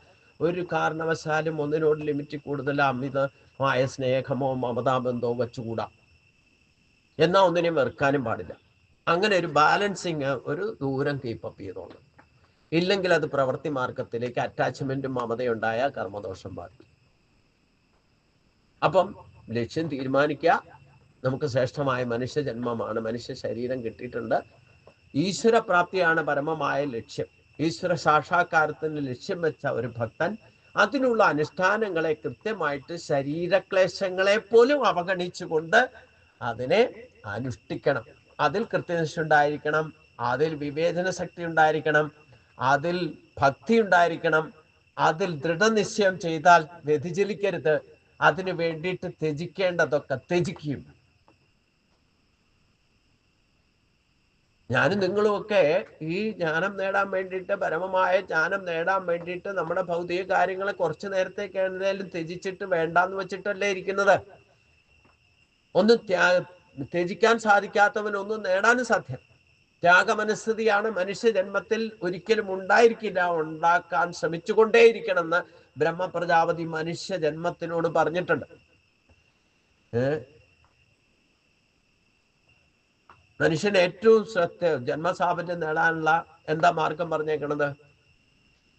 ഒരു കാരണവശാലും ഒന്നിനോട് ലിമിറ്റ് കൂടുതൽ അമിതമായ സ്നേഹമോ മമതാബന്ധമോ വെച്ചുകൂടാ. എന്നാൽ ഒന്നിനെയും വെറുക്കാനും പാടില്ല. അങ്ങനെ ഒരു ബാലൻസിങ് ഒരു ദൂരം കീപ്പപ്പ് ചെയ്തോളൂ. ഇല്ലെങ്കിൽ അത് പ്രവൃത്തി മാർഗത്തിലേക്ക് അറ്റാച്ച്മെന്റും മമതയുണ്ടായ കർമ്മദോഷം ബാധിക്കും. അപ്പം ലക്ഷ്യം തീരുമാനിക്കുക. നമുക്ക് ശ്രേഷ്ഠമായ മനുഷ്യ ജന്മമാണ്, മനുഷ്യ ശരീരം കിട്ടിയിട്ടുണ്ട്. ഈശ്വരപ്രാപ്തിയാണ് പരമമായ ലക്ഷ്യം. ഈശ്വര സാക്ഷാത്കാരത്തിന് ലക്ഷ്യം വെച്ച ഒരു ഭക്തൻ അതിനുള്ള അനുഷ്ഠാനങ്ങളെ കൃത്യമായിട്ട് ശരീരക്ലേശങ്ങളെ പോലും അവഗണിച്ചുകൊണ്ട് അതിനെ അനുഷ്ഠിക്കണം. അതിൽ കൃത്യനിഷ്ഠ ഉണ്ടായിരിക്കണം, അതിൽ വിവേചന ശക്തി ഉണ്ടായിരിക്കണം, അതിൽ ഭക്തി ഉണ്ടായിരിക്കണം, അതിൽ ദൃഢനിശ്ചയം ചെയ്താൽ വ്യതിചലിക്കരുത്. അതിനു വേണ്ടിയിട്ട് ത്യജിക്കേണ്ടതൊക്കെ ത്യജിക്കും. ഞാനും നിങ്ങളുമൊക്കെ ഈ ജ്ഞാനം നേടാൻ വേണ്ടിയിട്ട്, പരമമായ ജ്ഞാനം നേടാൻ വേണ്ടിയിട്ട് നമ്മുടെ ഭൗതിക കാര്യങ്ങളെ കുറച്ചു നേരത്തേക്ക് എന്തായാലും ത്യജിച്ചിട്ട് വേണ്ടാന്ന് വെച്ചിട്ടല്ലേ ഇരിക്കുന്നത്. ഒന്ന് ത്യജിക്കാൻ സാധിക്കാത്തവനൊന്നും നേടാനും സാധ്യം. ത്യാഗമനസ്ഥിതിയാണ് മനുഷ്യ ജന്മത്തിൽ ഒരിക്കലും ഉണ്ടായിരിക്കില്ല, ഉണ്ടാക്കാൻ ശ്രമിച്ചുകൊണ്ടേയിരിക്കണമെന്ന് ബ്രഹ്മപ്രജാപതി മനുഷ്യ ജന്മത്തിനോട് പറഞ്ഞിട്ടുണ്ട്. മനുഷ്യന് ഏറ്റവും ജന്മസാഫല്യം നേടാനുള്ള എന്താ മാർഗം പറഞ്ഞേക്കണത്?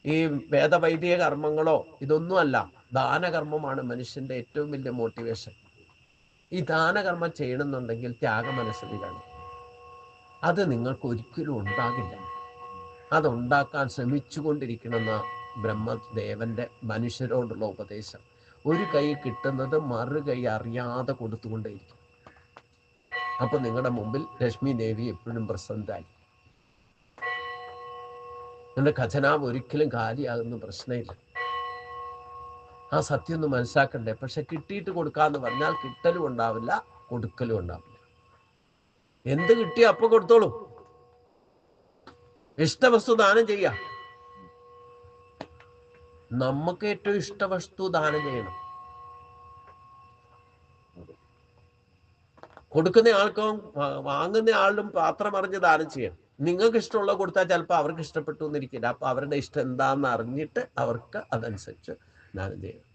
ഈ വേദവൈദിക കർമ്മങ്ങളോ ഇതൊന്നുമല്ല, ദാനകർമ്മമാണ് മനുഷ്യന്റെ ഏറ്റവും വലിയ മോട്ടിവേഷൻ. ഈ ദാനകർമ്മം ചെയ്യണമെന്നുണ്ടെങ്കിൽ ത്യാഗമനസ്ഥിതി വേണം. അത് നിങ്ങൾക്ക് ഒരിക്കലും ഉണ്ടാകില്ല. അതുണ്ടാക്കാൻ ശ്രമിച്ചുകൊണ്ടിരിക്കണമെന്ന ബ്രഹ്മദേവന്റെ മനുഷ്യരോടുള്ള ഉപദേശം. ഒരു കൈ കിട്ടുന്നത് മറു കൈ അറിയാതെ കൊടുത്തുകൊണ്ടേയിരിക്കും. അപ്പൊ നിങ്ങളുടെ മുമ്പിൽ ലക്ഷ്മി ദേവി എപ്പോഴും പ്രസന്റായി. നിങ്ങളുടെ ഖജനാവ് ഒരിക്കലും കാലിയാകുന്ന പ്രശ്നമില്ല. ആ സത്യം ഒന്ന് മനസ്സിലാക്കണ്ടേ. പക്ഷെ കിട്ടിയിട്ട് കൊടുക്കാന്ന് പറഞ്ഞാൽ കിട്ടലും ഉണ്ടാവില്ല, കൊടുക്കലും ഉണ്ടാവില്ല. എന്ത് കിട്ടിയോ അപ്പൊ കൊടുത്തോളൂ. ഇഷ്ടവസ്തു ദാനം ചെയ്യാം. നമുക്ക് ഏറ്റവും ഇഷ്ടവസ്തു ദാനം ചെയ്യണം. കൊടുക്കുന്ന ആൾക്കും വാങ്ങുന്ന ആളിലും പാത്രം അറിഞ്ഞ് ദാനം ചെയ്യണം. നിങ്ങൾക്ക് ഇഷ്ടമുള്ള കൊടുത്താൽ ചിലപ്പോൾ അവർക്ക് ഇഷ്ടപ്പെട്ടു എന്നിരിക്കില്ല. അപ്പൊ അവരുടെ ഇഷ്ടം എന്താന്ന് അറിഞ്ഞിട്ട് അവർക്ക് അതനുസരിച്ച് ദാനം ചെയ്യണം.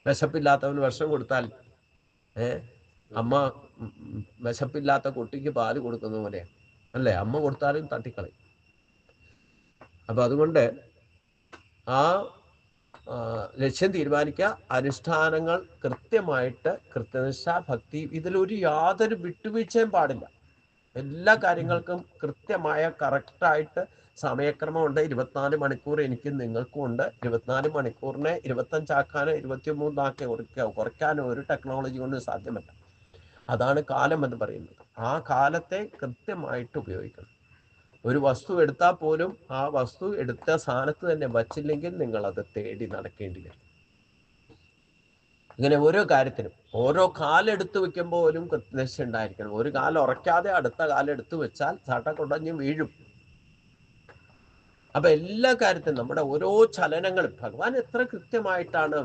വിശപ്പില്ലാത്തവന് വിഷം കൊടുത്താൽ അമ്മ വിശപ്പില്ലാത്ത കുട്ടിക്ക് പാല് കൊടുക്കുന്ന പോലെയാണ് അല്ലേ? അമ്മ കൊടുത്താലും തട്ടിക്കളയും. അപ്പൊ അതുകൊണ്ട് ആ ലക്ഷ്യം തീരുമാനിക്കുക. അനുഷ്ഠാനങ്ങൾ കൃത്യമായിട്ട് കൃത്യനിഷ്ഠ, ഭക്തി, ഇതിലൊരു യാതൊരു വിട്ടുവീഴ്ചയും പാടില്ല. എല്ലാ കാര്യങ്ങൾക്കും കൃത്യമായ കറക്റ്റായിട്ട് സമയക്രമം ഉണ്ട്. 24 മണിക്കൂർ എനിക്കും നിങ്ങൾക്കും ഉണ്ട്. 24 മണിക്കൂറിനെ 25 ആക്കാനോ 23 ആക്കി കുറയ്ക്കാനോ ഒരു ടെക്നോളജി കൊണ്ട് സാധ്യമല്ല. അതാണ് കാലം എന്ന് പറയുന്നത്. ആ കാലത്തെ കൃത്യമായിട്ട് ഉപയോഗിക്കണം. ഒരു വസ്തു എടുത്താൽ പോലും ആ വസ്തു എടുത്ത സ്ഥാനത്ത് തന്നെ വച്ചില്ലെങ്കിൽ നിങ്ങൾ അത് തേടി നടക്കേണ്ടി വരും. ഇങ്ങനെ ഓരോ കാര്യത്തിനും ഓരോ കാലെടുത്ത് വെക്കുമ്പോൾ പോലും കൃത്യനിഷ്ഠ ഉണ്ടായിരിക്കണം. ഒരു കാലം ഉറയ്ക്കാതെ അടുത്ത കാലം എടുത്തു വെച്ചാൽ ചട്ടക്കുടഞ്ഞ് വീഴും. അപ്പൊ എല്ലാ കാര്യത്തിനും നമ്മുടെ ഓരോ ചലനങ്ങളും ഭഗവാൻ എത്ര കൃത്യമായിട്ടാണ്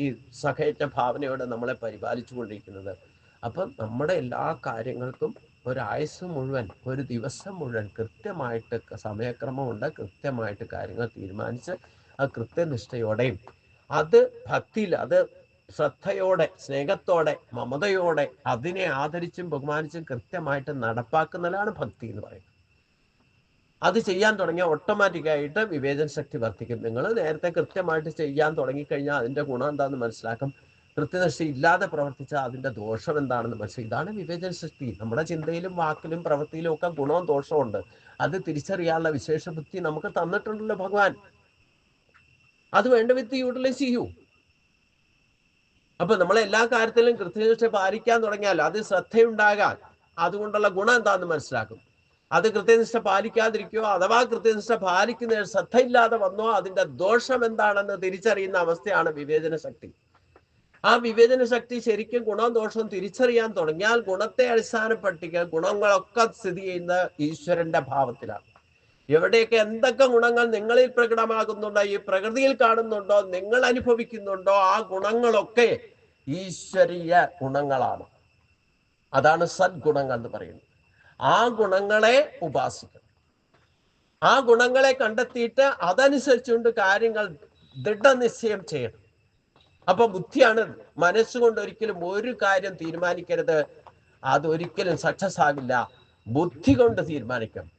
ഈ സഖേറ്റ ഭാവനയോടെ നമ്മളെ പരിപാലിച്ചു കൊണ്ടിരിക്കുന്നത്. അപ്പം നമ്മുടെ എല്ലാ കാര്യങ്ങൾക്കും ഒരായുസ് മുഴുവൻ, ഒരു ദിവസം മുഴുവൻ കൃത്യമായിട്ട് സമയക്രമമുണ്ട്. കൃത്യമായിട്ട് കാര്യങ്ങൾ തീരുമാനിച്ച് അത് കൃത്യനിഷ്ഠയോടെയും അത് ഭക്തിയിൽ, അത് ശ്രദ്ധയോടെ, സ്നേഹത്തോടെ, മമതയോടെ അതിനെ ആദരിച്ചും ബഹുമാനിച്ചും കൃത്യമായിട്ട് നടപ്പാക്കുന്നതാണ് ഭക്തി എന്ന് പറയുന്നത്. അത് ചെയ്യാൻ തുടങ്ങിയാൽ ഓട്ടോമാറ്റിക്കായിട്ട് വിവേചന ശക്തി വർദ്ധിക്കും. നിങ്ങൾ നേരത്തെ കൃത്യമായിട്ട് ചെയ്യാൻ തുടങ്ങിക്കഴിഞ്ഞാൽ അതിൻ്റെ ഗുണം എന്താണെന്ന് മനസ്സിലാക്കും. കൃത്യനിഷ്ഠ ഇല്ലാതെ പ്രവർത്തിച്ചാൽ അതിൻ്റെ ദോഷം എന്താണെന്ന് മനസ്സിലാക്കും. ഇതാണ് വിവേചന ശക്തി. നമ്മുടെ ചിന്തയിലും വാക്കിലും പ്രവൃത്തിയിലും ഒക്കെ ഗുണവും ദോഷവും ഉണ്ട്. അത് തിരിച്ചറിയാനുള്ള വിശേഷ ബുദ്ധി നമുക്ക് തന്നിട്ടുണ്ടല്ലോ ഭഗവാൻ. അത് വേണ്ട വിധത്തിൽ യൂട്ടിലൈസ് ചെയ്യൂ. അപ്പൊ നമ്മൾ എല്ലാ കാര്യത്തിലും കൃത്യനിഷ്ഠ പാലിക്കാൻ തുടങ്ങിയാൽ അത് ശ്രദ്ധയുണ്ടാകാൻ അതുകൊണ്ടുള്ള ഗുണം എന്താണെന്ന് മനസ്സിലാക്കും. അത് കൃത്യനിഷ്ഠ പാലിക്കാതിരിക്കുകയോ അഥവാ കൃത്യനിഷ്ഠ പാലിക്കുന്ന ശ്രദ്ധയില്ലാതെ വന്നോ അതിന്റെ ദോഷം എന്താണെന്ന് തിരിച്ചറിയുന്ന അവസ്ഥയാണ് വിവേചന ശക്തി. ആ വിവേചന ശക്തി ശരിക്കും ഗുണവും ദോഷവും തിരിച്ചറിയാൻ തുടങ്ങിയാൽ ഗുണത്തെ അടിസ്ഥാനപ്പെടുത്തിയ ഗുണങ്ങളൊക്കെ സ്ഥിതി ചെയ്യുന്ന ഈശ്വരന്റെ ഭാവത്തിലാണ്. എവിടെയൊക്കെ എന്തൊക്കെ ഗുണങ്ങൾ നിങ്ങളിൽ പ്രകടമാകുന്നുണ്ടോ, ഈ പ്രകൃതിയിൽ കാണുന്നുണ്ടോ, നിങ്ങൾ അനുഭവിക്കുന്നുണ്ടോ, ആ ഗുണങ്ങളൊക്കെ ഈശ്വരീയ ഗുണങ്ങളാണ്. അതാണ് സദ്ഗുണങ്ങൾ എന്ന് പറയുന്നത്. ആ ഗുണങ്ങളെ ഉപാസിക്കണം. ആ ഗുണങ്ങളെ കണ്ടെത്തിയിട്ട് അതനുസരിച്ചുകൊണ്ട് കാര്യങ്ങൾ ദൃഢനിശ്ചയം ചെയ്യണം. അപ്പൊ ബുദ്ധിയാണ്. മനസ്സുകൊണ്ട് ഒരിക്കലും ഒരു കാര്യം തീരുമാനിക്കരുത്, അതൊരിക്കലും സക്സസ് ആകില്ല. ബുദ്ധി കൊണ്ട് തീരുമാനിക്കണം.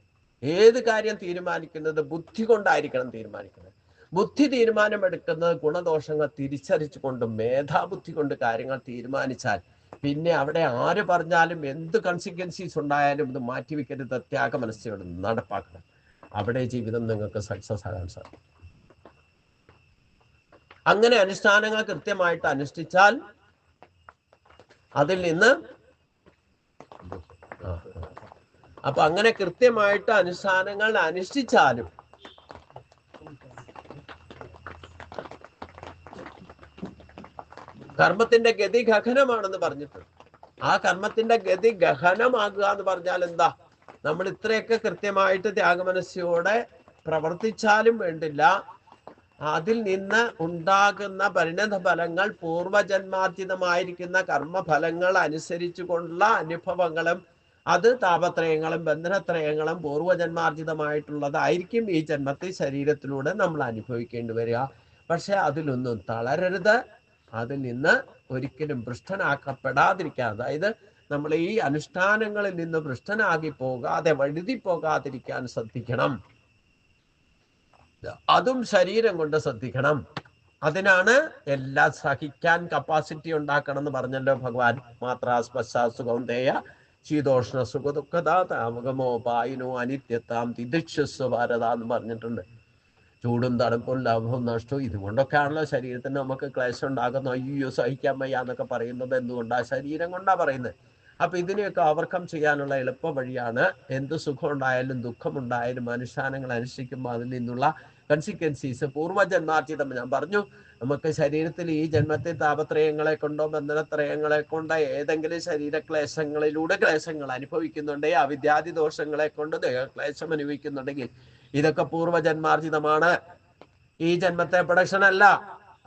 ഏത് കാര്യം തീരുമാനിക്കുന്നത് ബുദ്ധി കൊണ്ടായിരിക്കണം തീരുമാനിക്കുന്നത്. ബുദ്ധി തീരുമാനമെടുക്കുന്നത് ഗുണദോഷങ്ങൾ തിരിച്ചറിച്ചുകൊണ്ട് മേധാബുദ്ധി കൊണ്ട് കാര്യങ്ങൾ തീരുമാനിച്ചാൽ പിന്നെ അവിടെ ആര് പറഞ്ഞാലും എന്ത് കൺസിക്വൻസീസ് ഉണ്ടായാലും ഇത് മാറ്റിവെക്കരുത്, ത്യാഗ മനസ്സോട് നടപ്പാക്കണം. അവിടെ ജീവിതം നിങ്ങൾക്ക് സക്സസ് ആകാൻ സാധിക്കും. അങ്ങനെ അനുഷ്ഠാനങ്ങൾ കൃത്യമായിട്ട് അനുഷ്ഠിച്ചാൽ അതിൽ നിന്ന് അപ്പൊ അങ്ങനെ കൃത്യമായിട്ട് അനുഷ്ഠാനങ്ങൾ അനുഷ്ഠിച്ചാലും കർമ്മത്തിന്റെ ഗതി ഗഹനമാണെന്ന് പറഞ്ഞിട്ടുണ്ട്. ആ കർമ്മത്തിന്റെ ഗതി ഗഹനമാകുക എന്ന് പറഞ്ഞാൽ എന്താ? നമ്മൾ ഇത്രയൊക്കെ കൃത്യമായിട്ട് ത്യാഗമനസ്സോടെ പ്രവർത്തിച്ചാലും വേണ്ടില്ല, അതിൽ നിന്ന് ഉണ്ടാകുന്ന പരിണത ഫലങ്ങൾ പൂർവജന്മാർജിതമായിരിക്കുന്ന കർമ്മഫലങ്ങൾ അനുസരിച്ചു കൊണ്ടുള്ള അനുഭവങ്ങളും അത് താപത്രയങ്ങളും ബന്ധനത്രയങ്ങളും പൂർവജന്മാർജിതമായിട്ടുള്ളതായിരിക്കും ഈ ജന്മത്തിൽ ശരീരത്തിലൂടെ നമ്മൾ അനുഭവിക്കേണ്ടി വരിക. പക്ഷെ അതിലൊന്നും തളരരുത്. അതിൽ നിന്ന് ഒരിക്കലും ഭ്രഷ്ടനാക്കപ്പെടാതിരിക്കുക. അതായത് നമ്മൾ ഈ അനുഷ്ഠാനങ്ങളിൽ നിന്ന് ഭ്രഷ്ടനാകി പോകാതെ വഴുതി പോകാതിരിക്കാൻ ശ്രദ്ധിക്കണം. അതും ശരീരം കൊണ്ട് ശ്രദ്ധിക്കണം. അതിനാണ് എല്ലാം സഹിക്കാൻ കപ്പാസിറ്റി ഉണ്ടാക്കണം എന്ന് പറഞ്ഞല്ലോ ഭഗവാൻ. മാത്രാ സ്പർശാ സുഖൗന്ദേയ ശീതോഷ്ണ സുഖ ദുഃഖതാ താമകമോ പായിനോ അനിത്യത്താം തിദിക്ഷസ്വ ഭാരത എന്ന് പറഞ്ഞിട്ടുണ്ട്. ചൂടും തണുപ്പും ലാഭവും നഷ്ടവും ഇതുകൊണ്ടൊക്കെയാണല്ലോ ശരീരത്തിന് നമുക്ക് ക്ലേശം ഉണ്ടാകുന്നു. അയ്യോ സഹിക്കാൻ വയ്യ എന്നൊക്കെ പറയുന്നത് എന്തുകൊണ്ടാണ്? ശരീരം കൊണ്ടാ പറയുന്നത്. അപ്പൊ ഇതിനെയൊക്കെ ഓവർകം ചെയ്യാനുള്ള എളുപ്പ വഴിയാണ് എന്ത് സുഖം ഉണ്ടായാലും ദുഃഖമുണ്ടായാലും അനുഷ്ഠാനങ്ങൾ അനുഷ്ഠിക്കുമ്പോൾ അതിൽ നിന്നുള്ള കൺസിക്വൻസീസ് പൂർവ്വജന്മാർജിതം. ഞാൻ പറഞ്ഞു, നമുക്ക് ശരീരത്തിൽ ഈ ജന്മത്തിൽ താപത്രയങ്ങളെ കൊണ്ടോ ബന്ധനത്രയങ്ങളെ കൊണ്ടോ ഏതെങ്കിലും ശരീരക്ലേശങ്ങളിലൂടെ ക്ലേശങ്ങൾ അനുഭവിക്കുന്നുണ്ടെങ്കിൽ, അവിദ്യാദി ദോഷങ്ങളെ കൊണ്ട് ദേഹക്ലേശം അനുഭവിക്കുന്നുണ്ടെങ്കിൽ ഇതൊക്കെ പൂർവ്വജന്മാർജിതമാണ്, ഈ ജന്മത്തെ പ്രൊഡക്ഷൻ അല്ല.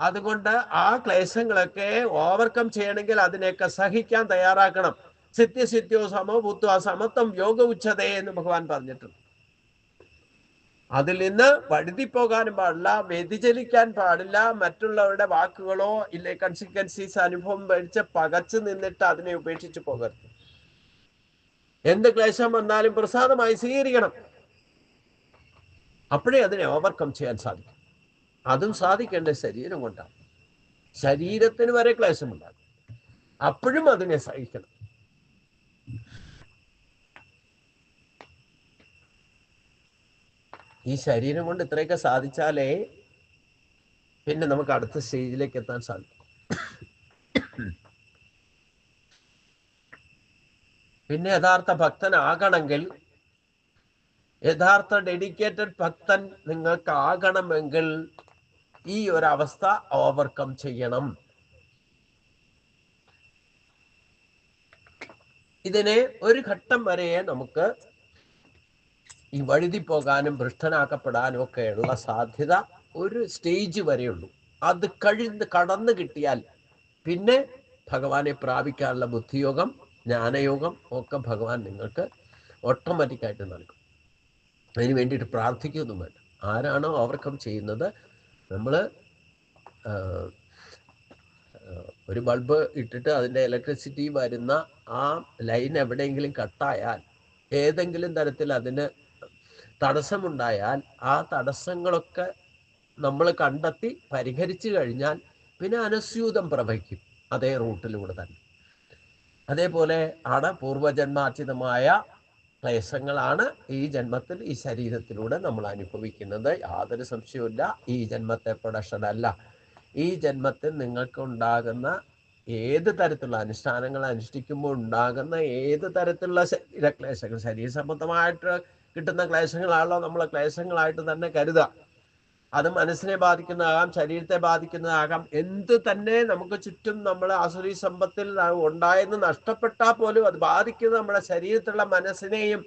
അതുകൊണ്ട് ആ ക്ലേശങ്ങളൊക്കെ ഓവർകം ചെയ്യണമെങ്കിൽ അതിനെയൊക്കെ സഹിക്കാൻ തയ്യാറാക്കണം. സിദ്ധ്യസിദ്ധ്യോ സമോ ഭൂത്വ സമത്വം യോഗ ഉച്ചതേ എന്ന് ഭഗവാൻ പറഞ്ഞിട്ടുണ്ട്. അതിൽ നിന്ന് വഴുതിപ്പോകാനും പാടില്ല, വ്യതിചലിക്കാൻ പാടില്ല. മറ്റുള്ളവരുടെ വാക്കുകളോ ഇല്ലേ കൺസിക്വൻസീസ് അനുഭവം കഴിച്ച് പകച്ചു നിന്നിട്ട് അതിനെ ഉപേക്ഷിച്ച് പോകരുത്. എന്ത് ക്ലേശം വന്നാലും പ്രസാദമായി സ്വീകരിക്കണം. അപ്പോഴേ അതിനെ ഓവർകം ചെയ്യാൻ സാധിക്കും. അതും സാധിക്കേണ്ട ശരീരം കൊണ്ടാണ്. ശരീരത്തിന് വരെ ക്ലേശമുണ്ടാകും, അപ്പോഴും അതിനെ സഹിക്കണം. ഈ ശരീരം കൊണ്ട് ഇത്രയൊക്കെ സാധിച്ചാലേ പിന്നെ നമുക്ക് അടുത്ത സ്റ്റേജിലേക്ക് എത്താൻ സാധിക്കും. പിന്നെ യഥാർത്ഥ ഭക്തനാകണമെങ്കിൽ, യഥാർത്ഥ ഡെഡിക്കേറ്റഡ് ഭക്തൻ നിങ്ങൾക്ക് ആകണമെങ്കിൽ ഈ ഒരവസ്ഥ ഓവർകം ചെയ്യണം. ഇതിനെ ഒരു ഘട്ടം വരെ നമുക്ക് ഈ വഴുതി പോകാനും ഭ്രഷ്ടനാക്കപ്പെടാനും ഒക്കെയുള്ള സാധ്യത ഒരു സ്റ്റേജ് വരെയുള്ളൂ. അത് കടന്നു കിട്ടിയാൽ പിന്നെ ഭഗവാനെ പ്രാപിക്കാനുള്ള ബുദ്ധിയോഗം ജ്ഞാനയോഗം ഒക്കെ ഭഗവാൻ നിങ്ങൾക്ക് ഓട്ടോമാറ്റിക്കായിട്ട് നൽകും. അതിന് വേണ്ടിയിട്ട് പ്രാർത്ഥിക്കുകയൊന്നും വേണ്ട. ആരാണോ ഓവർകം ചെയ്യുന്നത്, നമ്മൾ ഒരു ബൾബ് ഇട്ടിട്ട് അതിൻ്റെ ഇലക്ട്രിസിറ്റി വരുന്ന ആ ലൈൻ എവിടെയെങ്കിലും കട്ടായാൽ, ഏതെങ്കിലും തരത്തിൽ അതിന് തടസ്സമുണ്ടായാൽ, ആ തടസ്സങ്ങളൊക്കെ നമ്മൾ കണ്ടെത്തി പരിഹരിച്ചു കഴിഞ്ഞാൽ പിന്നെ അനുസ്യൂതം പ്രവഹിക്കും അതേ റൂട്ടിലൂടെ തന്നെ. അതേപോലെ ആണ് പൂർവജന്മാർജിതമായ ക്ലേശങ്ങളാണ് ഈ ജന്മത്തിൽ ഈ ശരീരത്തിലൂടെ നമ്മൾ അനുഭവിക്കുന്നത്. യാതൊരു സംശയവുമില്ല, ഈ ജന്മത്തെ പ്രൊഡക്ഷൻ അല്ല. ഈ ജന്മത്തിൽ നിങ്ങൾക്ക് ഉണ്ടാകുന്ന ഏത് തരത്തിലുള്ള അനുഷ്ഠാനങ്ങൾ അനുഷ്ഠിക്കുമ്പോൾ ഉണ്ടാകുന്ന ഏത് തരത്തിലുള്ള ശരീരക്ലേശങ്ങൾ, ശരീര സംബന്ധമായിട്ട് കിട്ടുന്ന ക്ലേശങ്ങളാണല്ലോ നമ്മൾ ക്ലേശങ്ങളായിട്ട് തന്നെ കരുതുക. അത് മനസ്സിനെ ബാധിക്കുന്നതാകാം, ശരീരത്തെ ബാധിക്കുന്നതാകാം. എന്ത് തന്നെ നമുക്ക് ചുറ്റും നമ്മൾ ആസുരി സമ്പത്തിൽ ഉണ്ടായെന്ന് നഷ്ടപ്പെട്ടാൽ പോലും അത് ബാധിക്കുന്നത് നമ്മുടെ ശരീരത്തിലുള്ള മനസ്സിനെയും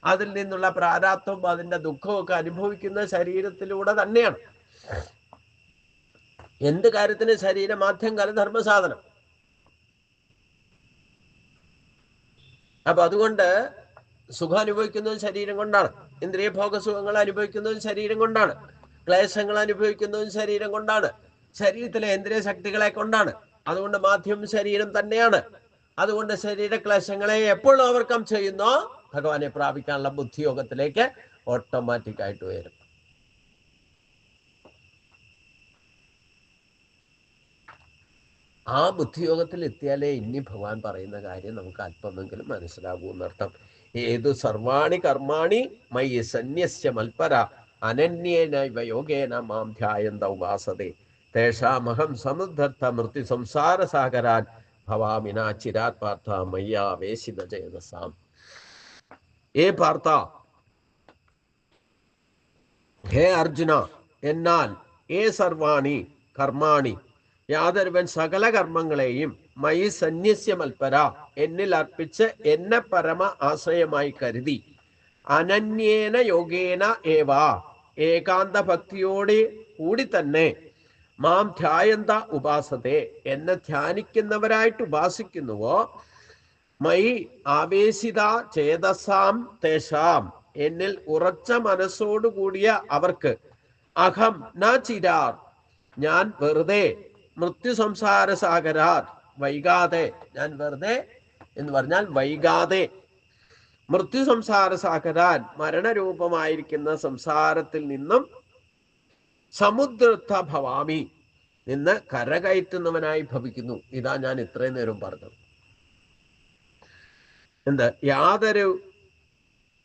അതിൽ നിന്നുള്ള പ്രാരാബ്ധവും അതിന്റെ ദുഃഖവും ഒക്കെ അനുഭവിക്കുന്ന ശരീരത്തിലൂടെ തന്നെയാണ്. എന്ത് കാര്യത്തിന് ശരീരമാധ്യം കലധർമ്മസാധനം. അപ്പൊ അതുകൊണ്ട് സുഖം അനുഭവിക്കുന്നതും ശരീരം കൊണ്ടാണ്, ഇന്ദ്രിയ ഭോഗ സുഖങ്ങൾ അനുഭവിക്കുന്നതും ശരീരം കൊണ്ടാണ്, ക്ലേശങ്ങൾ അനുഭവിക്കുന്നതും ശരീരം കൊണ്ടാണ്, ശരീരത്തിലെ ഇന്ദ്രിയ ശക്തികളെ കൊണ്ടാണ്. അതുകൊണ്ട് മാധ്യമം ശരീരം തന്നെയാണ്. അതുകൊണ്ട് ശരീര ക്ലേശങ്ങളെ എപ്പോൾ ഓവർകം ചെയ്യുന്നോ ഭഗവാനെ പ്രാപിക്കാനുള്ള ബുദ്ധിയോഗത്തിലേക്ക് ഓട്ടോമാറ്റിക് ആയിട്ട് വരും. ആ ബുദ്ധിയോഗത്തിൽ എത്തിയാലേ ഇനി ഭഗവാൻ പറയുന്ന കാര്യം നമുക്ക് അല്പമെങ്കിലും മനസ്സിലാകൂ എന്നർത്ഥം. ഏതു സർവാണി കർമാണി മയി സന്യസ്യ മൽപര അനന്യേനൈവ യോഗേന മാം ധ്യായന്ത ഉപാസതേ തേഷാമഹം സമുദ്ധർത്ഥ മൃത്യു സംസാര സാഗരാൻ ഭവാമിന ചിരാത് പാർത്ഥ മയ്യാവേശിത ചേതസാം. ഏ പാർത്ഥ, ഹേ അർജുന, എന്നാൽ ഏ സർവാണി കർമാണി, യാതൊരുവൻ സകല കർമ്മങ്ങളെയും മയി സന്യസ്യ മൽപര, എന്നിൽ അർപ്പിച്ച് എന്നെ പരമ ആശ്രയമായി കരുതി, അനന്യേന യോഗേന ഏവാ, ഏകാന്ത ഭക്തിയോടെ കൂടി തന്നെ, മാം ധ്യായന്ത ഉപാസത്തെ, എന്നെ ധ്യാനിക്കുന്നവരായിട്ട് ഉപാസിക്കുന്നുവോ, മയി ആവേശിത ചേതസാം തേഷാം, എന്നിൽ ഉറച്ച മനസ്സോടുകൂടിയ അവർക്ക്, അഹം ന ചിരാർ, ഞാൻ വെറുതെ, മൃത്യു സംസാര സാഗരാർ, വൈകാതെ, ഞാൻ വെറുതെ എന്ന് പറഞ്ഞാൽ വൈകാതെ, മൃത്യു സംസാര സാഗരാൻ, മരണരൂപമായിരിക്കുന്ന സംസാരത്തിൽ നിന്നും, സമുദ്രത്ത ഭവാമി, നിന്ന് കരകയറ്റുന്നവനായി ഭവിക്കുന്നു. ഇതാ ഞാൻ ഇത്രയും നേരം പറഞ്ഞത്. എന്ത്? യാതൊരു,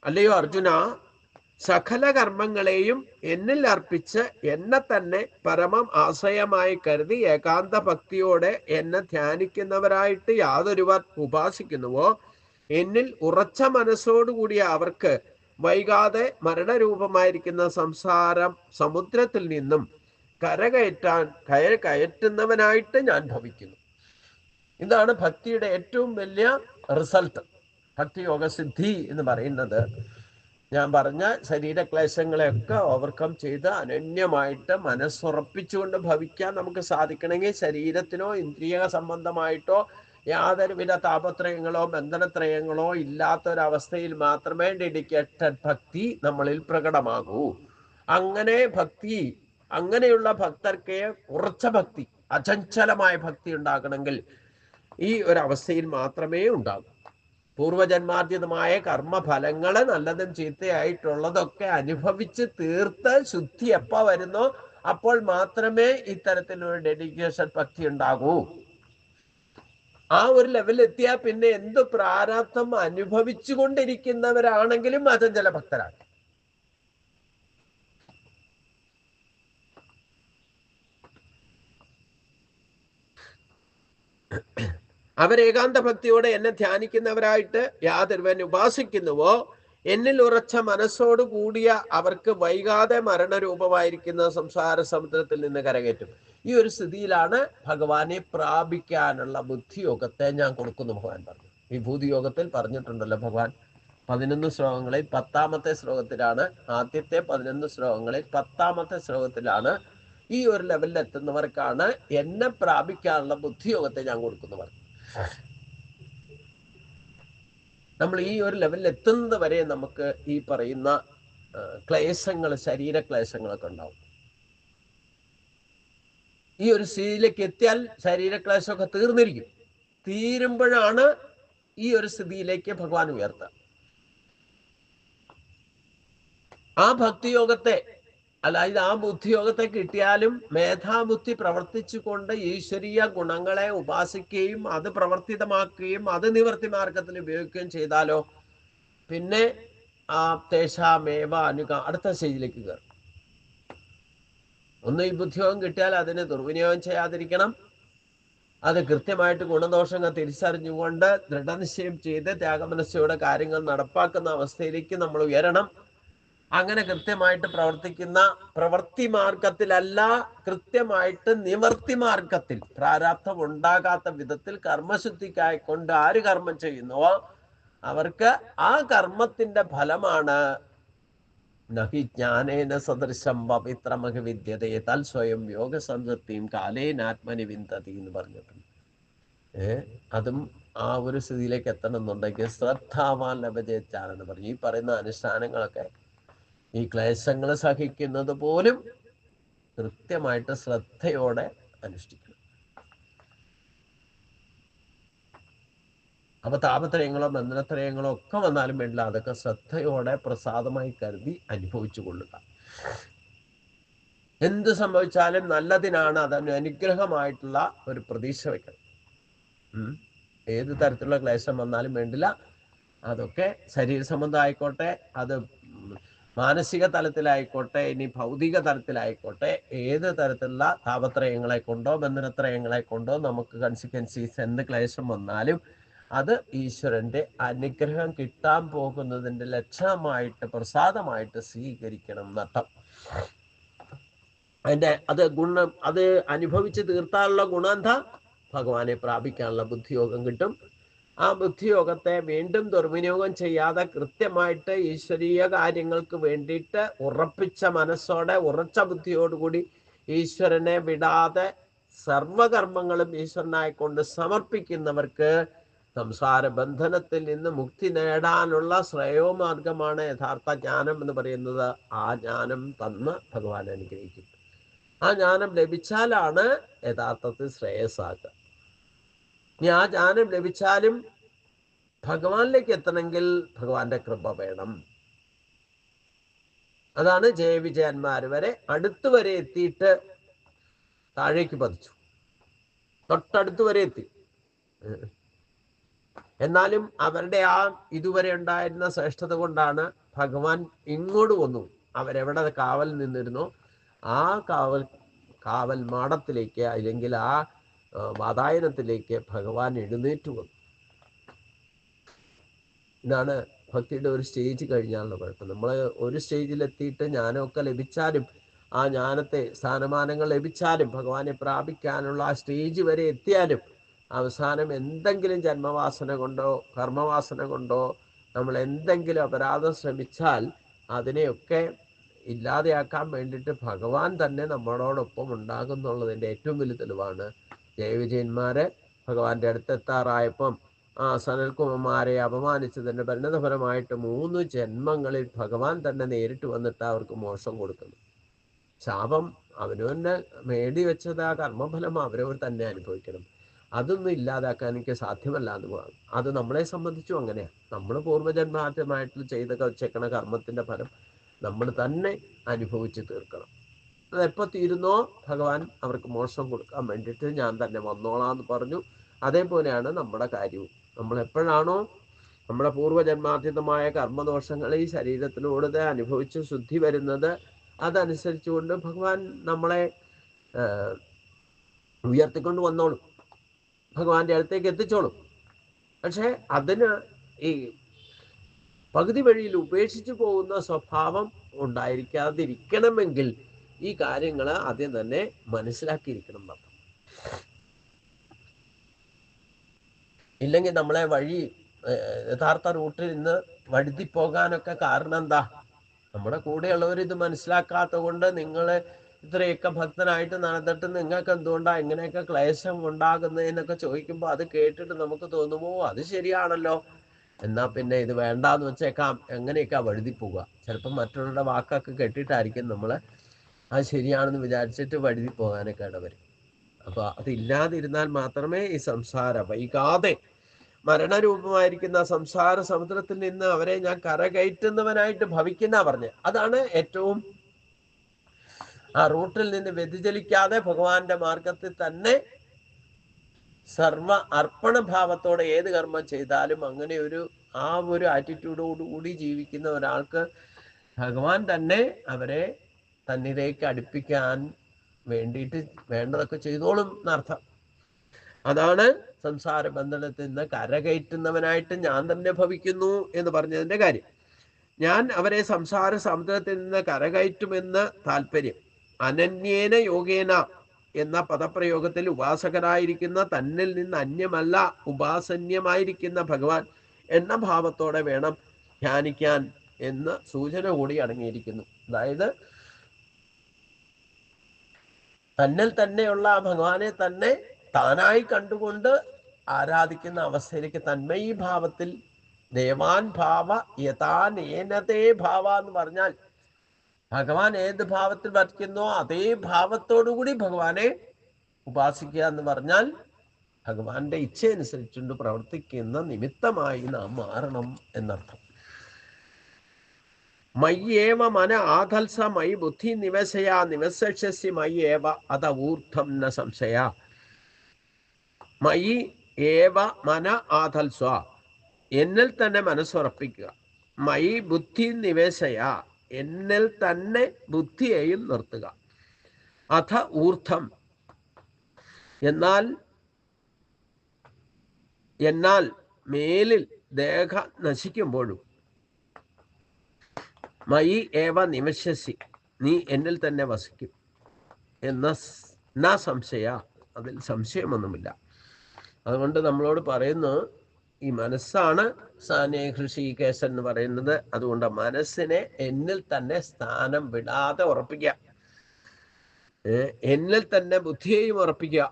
അല്ലയോ അർജുന, സകല കർമ്മങ്ങളെയും എന്നിൽ അർപ്പിച്ച് എന്നെ തന്നെ പരമം ആശ്രയമായി കരുതി ഏകാന്ത ഭക്തിയോടെ എന്നെ ധ്യാനിക്കുന്നവരായിട്ട് യാതൊരുവർ ഉപാസിക്കുന്നുവോ, എന്നിൽ ഉറച്ച മനസ്സോടുകൂടിയ അവർക്ക് വൈകാതെ മരണരൂപമായിരിക്കുന്ന സംസാരം സമുദ്രത്തിൽ നിന്നും കയറ്റുന്നവനായിട്ട് ഞാൻ ഭവിക്കുന്നു. ഇതാണ് ഭക്തിയുടെ ഏറ്റവും വലിയ റിസൾട്ട്. ഭക്തിയോഗ സിദ്ധി എന്ന് പറയുന്നത് ഞാൻ പറഞ്ഞ ശരീരക്ലേശങ്ങളെയൊക്കെ ഓവർകം ചെയ്ത് അനന്യമായിട്ട് മനസ്സുറപ്പിച്ചുകൊണ്ട് ഭവിക്കാൻ നമുക്ക് സാധിക്കണമെങ്കിൽ ശരീരത്തിനോ ഇന്ദ്രിയ സംബന്ധമായിട്ടോ യാതൊരുവിധ താപത്രയങ്ങളോ ബന്ധനത്രയങ്ങളോ ഇല്ലാത്തൊരവസ്ഥയിൽ മാത്രമേ ഡെഡിക്കേറ്റഡ് ഭക്തി നമ്മളിൽ പ്രകടമാകൂ. അങ്ങനെ ഭക്തി, അങ്ങനെയുള്ള ഭക്തർക്ക് ഉറച്ച ഭക്തി, അചഞ്ചലമായ ഭക്തി ഉണ്ടാകണമെങ്കിൽ ഈ ഒരവസ്ഥയിൽ മാത്രമേ ഉണ്ടാകൂ. പൂർവജന്മാർജിതമായ കർമ്മഫലങ്ങള് നല്ലതും ചീത്തയായിട്ടുള്ളതൊക്കെ അനുഭവിച്ച് തീർത്ത് ശുദ്ധി എപ്പോ വരുന്നോ അപ്പോൾ മാത്രമേ ഇത്തരത്തിലൊരു ഡെഡിക്കേഷൻ ഭക്തി ഉണ്ടാകൂ. ആ ഒരു ലെവലിൽ എത്തിയാൽ പിന്നെ എന്ത് പ്രാരാബ്ധം അനുഭവിച്ചു കൊണ്ടിരിക്കുന്നവരാണെങ്കിലും അചഞ്ചല ഭക്തരാണ്. അവരേകാന്ത ഭക്തിയോടെ എന്നെ ധ്യാനിക്കുന്നവരായിട്ട് യാതൊരുവൻ ഉപാസിക്കുന്നുവോ, എന്നിൽ ഉറച്ച മനസ്സോട് കൂടിയ അവർക്ക് വൈകാതെ മരണരൂപമായിരിക്കുന്ന സംസാര സമുദ്രത്തിൽ നിന്ന് കരകയറ്റും. ഈ ഒരു സ്ഥിതിയിലാണ് ഭഗവാനെ പ്രാപിക്കാനുള്ള ബുദ്ധിയോഗത്തെ ഞാൻ കൊടുക്കുന്നു. ഭഗവാൻ പറഞ്ഞു, വിഭൂതിയോഗത്തിൽ പറഞ്ഞിട്ടുണ്ടല്ലോ ഭഗവാൻ 11 ശ്ലോകങ്ങളിൽ 10ാമത്തെ ശ്ലോകത്തിലാണ്, ആദ്യത്തെ 11 ശ്ലോകങ്ങളിൽ 10ാമത്തെ ശ്ലോകത്തിലാണ് ഈ ഒരു ലെവലിൽ എത്തുന്നവർക്കാണ് എന്നെ പ്രാപിക്കാനുള്ള ബുദ്ധിയോഗത്തെ ഞാൻ കൊടുക്കുന്നു പറഞ്ഞു. നമ്മൾ ഈ ഒരു ലെവലിൽ എത്തുന്നത് വരെ നമുക്ക് ഈ പറയുന്ന ക്ലേശങ്ങൾ, ശരീരക്ലേശങ്ങളൊക്കെ ഉണ്ടാവും. ഈ ഒരു സ്ഥിതിയിലേക്ക് എത്തിയാൽ ശരീരക്ലേശമൊക്കെ തീർന്നിരിക്കും. തീരുമ്പോഴാണ് ഈ ഒരു സ്ഥിതിയിലേക്ക് ഭഗവാൻ ഉയർത്തുക. ആ ഭക്തിയോഗത്തെ, അതായത് ആ ബുദ്ധിയോഗത്തെ കിട്ടിയാലും മേധാബുദ്ധി പ്രവർത്തിച്ചുകൊണ്ട് ഈശ്വരീയ ഗുണങ്ങളെ ഉപാസിക്കുകയും അത് പ്രവർത്തിതമാക്കുകയും അത് നിവർത്തി മാർഗത്തിൽ ഉപയോഗിക്കുകയും ചെയ്താലോ പിന്നെ ആ തേഷാമേവ അടുത്ത സ്റ്റേജിലേക്ക് കയറും. ഒന്ന് ഈ ബുദ്ധിയോഗം കിട്ടിയാൽ അതിനെ ദുർവിനിയോഗം ചെയ്യാതിരിക്കണം. അത് കൃത്യമായിട്ട് ഗുണദോഷങ്ങൾ തിരിച്ചറിഞ്ഞുകൊണ്ട് ദൃഢനിശ്ചയം ചെയ്ത് ത്യാഗമനസ്സോടെ കാര്യങ്ങൾ നടപ്പാക്കുന്ന അവസ്ഥയിലേക്ക് നമ്മൾ ഉയരണം. അങ്ങനെ കൃത്യമായിട്ട് പ്രവർത്തിക്കുന്ന പ്രവൃത്തി മാർഗത്തിലല്ല, കൃത്യമായിട്ട് നിവർത്തി മാർഗത്തിൽ പ്രാരാബ്ധം ഉണ്ടാകാത്ത വിധത്തിൽ കർമ്മശുദ്ധിക്കായിക്കൊണ്ട് ആര് കർമ്മം ചെയ്യുന്നുവോ അവർക്ക് ആ കർമ്മത്തിന്റെ ഫലമാണ് നഹി ജ്ഞാനേന സദൃശം പവിത്രമഹ വിദ്യതേ തൽ സ്വയം യോഗ സംതൃപ്തിയും കാലേനാത്മനി വിന്തതി എന്ന് പറഞ്ഞിട്ടുണ്ട്. അതും ആ ഒരു സ്ഥിതിയിലേക്ക് എത്തണമെന്നുണ്ടെങ്കിൽ ശ്രദ്ധാവാൻ ലഭജേച്ചാണെന്ന് പറഞ്ഞു. ഈ പറയുന്ന അനുഷ്ഠാനങ്ങളൊക്കെ, ഈ ക്ലേശങ്ങൾ സഹിക്കുന്നത് പോലും കൃത്യമായിട്ട് ശ്രദ്ധയോടെ അനുഷ്ഠിക്കണം. അപ്പൊ താപത്രയങ്ങളോ ബന്ധനത്രയങ്ങളോ ഒക്കെ വന്നാലും വേണ്ടില്ല, അതൊക്കെ ശ്രദ്ധയോടെ പ്രസാദമായി കരുതി അനുഭവിച്ചു കൊള്ളുക. എന്ത് സംഭവിച്ചാലും നല്ലതിനാണ്, അതിന് അനുഗ്രഹമായിട്ടുള്ള ഒരു പ്രതീക്ഷ വെക്കണം. ഏത് തരത്തിലുള്ള ക്ലേശം വന്നാലും വേണ്ടില്ല, അതൊക്കെ ശരീര സംബന്ധമായിക്കോട്ടെ, അത് മാനസിക തലത്തിലായിക്കോട്ടെ, ഇനി ഭൗതിക തലത്തിലായിക്കോട്ടെ, ഏത് തരത്തിലുള്ള താപത്രയങ്ങളെ കൊണ്ടോ ബന്ധനത്രയങ്ങളെ കൊണ്ടോ നമുക്ക് കൺസിക്വൻസീസ് എന്ത് ക്ലേശം വന്നാലും അത് ഈശ്വരന്റെ അനുഗ്രഹം കിട്ടാൻ പോകുന്നതിന്റെ ലക്ഷണമായിട്ട് പ്രസാദമായിട്ട് സ്വീകരിക്കണം നട്ടം. അതിന്റെ അത് അനുഭവിച്ച് തീർത്താനുള്ള ഗുണം എന്താ? ഭഗവാനെ പ്രാപിക്കാനുള്ള ബുദ്ധിയോഗം കിട്ടും. ആ ബുദ്ധിയോഗത്തെ വീണ്ടും ദുർവിനിയോഗം ചെയ്യാതെ കൃത്യമായിട്ട് ഈശ്വരീയ കാര്യങ്ങൾക്ക് വേണ്ടിയിട്ട് ഉറപ്പിച്ച മനസ്സോടെ ഉറച്ച ബുദ്ധിയോടുകൂടി ഈശ്വരനെ വിടാതെ സർവകർമ്മങ്ങളും ഈശ്വരനായിക്കൊണ്ട് സമർപ്പിക്കുന്നവർക്ക് സംസാര ബന്ധനത്തിൽ നിന്ന് മുക്തി നേടാനുള്ള ശ്രേയോമാർഗമാണ് യഥാർത്ഥ ജ്ഞാനം എന്ന് പറയുന്നത്. ആ ജ്ഞാനം തന്ന് ഭഗവാൻ അനുഗ്രഹിക്കും. ആ ജ്ഞാനം ലഭിച്ചാലാണ് യഥാർത്ഥത്തിൽ ശ്രേയസ്സാകുക. ഇനി ആ ജ്ഞാനം ലഭിച്ചാലും ഭഗവാനിലേക്ക് എത്തണമെങ്കിൽ ഭഗവാന്റെ കൃപ വേണം. അതാണ് ജയവിജയന്മാര് വരെ അടുത്ത് വരെ എത്തിയിട്ട് താഴേക്ക് പതിച്ചു, തൊട്ടടുത്ത് വരെ എത്തി. എന്നാലും അവരുടെ ആ ഇതുവരെ ഉണ്ടായിരുന്ന ശ്രേഷ്ഠത കൊണ്ടാണ് ഭഗവാൻ ഇങ്ങോട്ട് വന്നു. അവരെവിടെ കാവൽ നിന്നിരുന്നോ ആ കാവൽ മാടത്തിലേക്ക്, അല്ലെങ്കിൽ ആ വാതായനത്തിലേക്ക് ഭഗവാൻ എഴുന്നേറ്റ് വന്നു. ഇതാണ് ഭക്തിയുടെ ഒരു സ്റ്റേജ് കഴിഞ്ഞാലുള്ള കുഴപ്പം. നമ്മൾ ഒരു സ്റ്റേജിലെത്തിയിട്ട് ജ്ഞാനമൊക്കെ ലഭിച്ചാലും, ആ ജ്ഞാനത്തെ സ്ഥാനമാനങ്ങൾ ലഭിച്ചാലും, ഭഗവാനെ പ്രാപിക്കാനുള്ള ആ സ്റ്റേജ് വരെ എത്തിയാലും അവസാനം എന്തെങ്കിലും ജന്മവാസന കൊണ്ടോ കർമ്മവാസന കൊണ്ടോ നമ്മൾ എന്തെങ്കിലും അപരാധം ശ്രമിച്ചാൽ അതിനെയൊക്കെ ഇല്ലാതെയാക്കാൻ വേണ്ടിയിട്ട് ഭഗവാൻ തന്നെ നമ്മളോടൊപ്പം ഉണ്ടാകുന്നുള്ളതിൻ്റെ ഏറ്റവും വലിയ തെളിവാണ് ജയവിജയന്മാരെ ഭഗവാന്റെ അടുത്തെത്താറായപ്പം ആ സനൽകുമാരെ അപമാനിച്ചതിൻ്റെ പരിണതഫലമായിട്ട് 3 ജന്മങ്ങളിൽ ഭഗവാൻ തന്നെ നേരിട്ട് വന്നിട്ട് അവർക്ക് മോക്ഷം കൊടുക്കുന്നു. ശാപം അവനവനെ മേടി വെച്ചത് ആ കർമ്മഫലം അവരവർ തന്നെ അനുഭവിക്കണം. അതൊന്നും ഇല്ലാതാക്കാൻ എനിക്ക് സാധ്യമല്ല എന്ന് പറഞ്ഞു. അത് നമ്മളെ സംബന്ധിച്ചും അങ്ങനെയാണ്. നമ്മൾ പൂർവ്വജന്മാറ്റമായിട്ട് ചെയ്ത വെച്ചേക്കണ കർമ്മത്തിന്റെ ഫലം നമ്മൾ തന്നെ അനുഭവിച്ച് തീർക്കണം. അതെപ്പോൾ തീരുന്നോ ഭഗവാൻ അവർക്ക് മോക്ഷം കൊടുക്കാൻ വേണ്ടിയിട്ട് ഞാൻ തന്നെ വന്നോളാന്ന് പറഞ്ഞു. അതേപോലെയാണ് നമ്മുടെ കാര്യവും. നമ്മൾ എപ്പോഴാണോ നമ്മുടെ പൂർവ്വജന്മാർജിതമായ കർമ്മദോഷങ്ങൾ ഈ ശരീരത്തിലൂടെ അനുഭവിച്ച് ശുദ്ധി വരുന്നത്, അതനുസരിച്ചുകൊണ്ട് ഭഗവാൻ നമ്മളെ ഉയർത്തിക്കൊണ്ട് വന്നോളും, ഭഗവാന്റെ അടുത്തേക്ക് എത്തിച്ചോളും. പക്ഷെ അതിന് ഈ പകുതി വഴിയിൽ ഉപേക്ഷിച്ചു പോകുന്ന സ്വഭാവം ഉണ്ടായിരിക്കാതിരിക്കണമെങ്കിൽ ഈ കാര്യങ്ങൾ ആദ്യം തന്നെ മനസ്സിലാക്കിയിരിക്കണം എന്നർത്ഥം. ഇല്ലെങ്കിൽ നമ്മളെ വഴി യഥാർത്ഥ റൂട്ടിൽ നിന്ന് വഴുതി പോകാനൊക്കെ കാരണം എന്താ? നമ്മുടെ കൂടെയുള്ളവർ ഇത് മനസ്സിലാക്കാത്ത കൊണ്ട് നിങ്ങൾ ഇത്രയൊക്കെ ഭക്തനായിട്ട് നടന്നിട്ട് നിങ്ങൾക്ക് എന്തുകൊണ്ടാണ് ഇങ്ങനെയൊക്കെ ക്ലേശം ഉണ്ടാകുന്നതെന്നൊക്കെ ചോദിക്കുമ്പോൾ അത് കേട്ടിട്ട് നമുക്ക് തോന്നുമോ അത് ശരിയാണല്ലോ, എന്നാ പിന്നെ ഇത് വേണ്ടാന്ന് വെച്ചേക്കാം, എങ്ങനെയൊക്കെ വഴുതി പോവുക. ചിലപ്പോൾ മറ്റുള്ളവരുടെ വാക്കൊക്കെ കേട്ടിട്ടായിരിക്കും നമ്മൾ അത് ശരിയാണെന്ന് വിചാരിച്ചിട്ട് വഴുതി പോകാനൊക്കെ ഇടവരും. അപ്പൊ അതില്ലാതിരുന്നാൽ മാത്രമേ ഈ സംസാരം വൈകാതെ മരണരൂപമായിരിക്കുന്ന സംസാര സമുദ്രത്തിൽ നിന്ന് അവരെ ഞാൻ കരകയറ്റുന്നവനായിട്ട് ഭവിക്കുന്ന പറഞ്ഞ്. അതാണ് ഏറ്റവും ആ റൂട്ടിൽ നിന്ന് വ്യതിചലിക്കാതെ ഭഗവാന്റെ മാർഗത്തിൽ തന്നെ സർവ അർപ്പണഭാവത്തോടെ ഏത് കർമ്മം ചെയ്താലും അങ്ങനെ ആ ഒരു ആറ്റിറ്റ്യൂഡോടുകൂടി ജീവിക്കുന്ന ഒരാൾക്ക് ഭഗവാൻ തന്നെ അവരെ തന്നിലേക്ക് അടുപ്പിക്കാൻ വേണ്ടിയിട്ട് വേണ്ടതൊക്കെ ചെയ്തോളും എന്നർത്ഥം. അതാണ് സംസാര ബന്ധനത്തിൽ നിന്ന് കരകയറ്റുന്നവനായിട്ട് ഞാൻ തന്നെ ഭവിക്കുന്നു എന്ന് പറഞ്ഞതിന്റെ കാര്യം. ഞാൻ അവരെ സംസാര സമുദ്രത്തിൽ നിന്ന് കരകയറ്റുമെന്ന് താല്പര്യം. അനന്യേന യോഗേന എന്ന പദപ്രയോഗത്തിൽ ഉപാസകനായിരിക്കുന്ന തന്നിൽ നിന്ന് അന്യമല്ല ഉപാസന്യമായിരിക്കുന്ന ഭഗവാൻ എന്ന ഭാവത്തോടെ വേണം ധ്യാനിക്കാൻ എന്ന് സൂചന കൂടി അടങ്ങിയിരിക്കുന്നു. അതായത് തന്നിൽ തന്നെയുള്ള ആ ഭഗവാനെ തന്നെ താനായി കണ്ടുകൊണ്ട് ആരാധിക്കുന്ന അവസ്ഥയിലേക്ക് തന്മയീ ഭാവത്തിൽ ദേവാൻ ഭാവ യഥാനേനതേ ഭാവ എന്ന് പറഞ്ഞാൽ ഭഗവാൻ ഏത് ഭാവത്തിൽ വർത്തിക്കുന്നോ അതേ ഭാവത്തോടുകൂടി ഭഗവാനെ ഉപാസിക്കുക എന്ന് പറഞ്ഞാൽ ഭഗവാന്റെ ഇച്ഛ അനുസരിച്ചുകൊണ്ട് പ്രവർത്തിക്കുന്ന നിമിത്തമായി നാം മാറണം എന്നർത്ഥം. മയ്യേവ മന ആധൽസ മയി ബുദ്ധി നിവസയ നിവസി മയ്യേവ അത ഊർദ്ധം ന സംശയ. മയി ഏവ മന ആധൽസ്വ, എന്നിൽ തന്നെ മനസ്സുറപ്പിക്കുക. മയി ബുദ്ധി നിവേശയ, എന്നിൽ തന്നെ ബുദ്ധിയെയും നിർത്തുക. അഥ ഊർദ്ധം, എന്നാൽ മേലിൽ ദേഹ നശിക്കുമ്പോഴും മയി ഏവ നിവശസി, നീ എന്നിൽ തന്നെ വസിക്കും എന്ന സംശയ, അതിൽ സംശയമൊന്നുമില്ല. അതുകൊണ്ട് നമ്മളോട് പറയുന്നു, ഈ മനസ്സാണ് സാനേ ഹൃഷികേശൻ എന്ന് പറയുന്നത്. അതുകൊണ്ട് മനസ്സിനെ എന്നിൽ തന്നെ സ്ഥാനം വിടാതെ ഉറപ്പിക്കുക, എന്നിൽ തന്നെ ബുദ്ധിയെയും ഉറപ്പിക്കുക.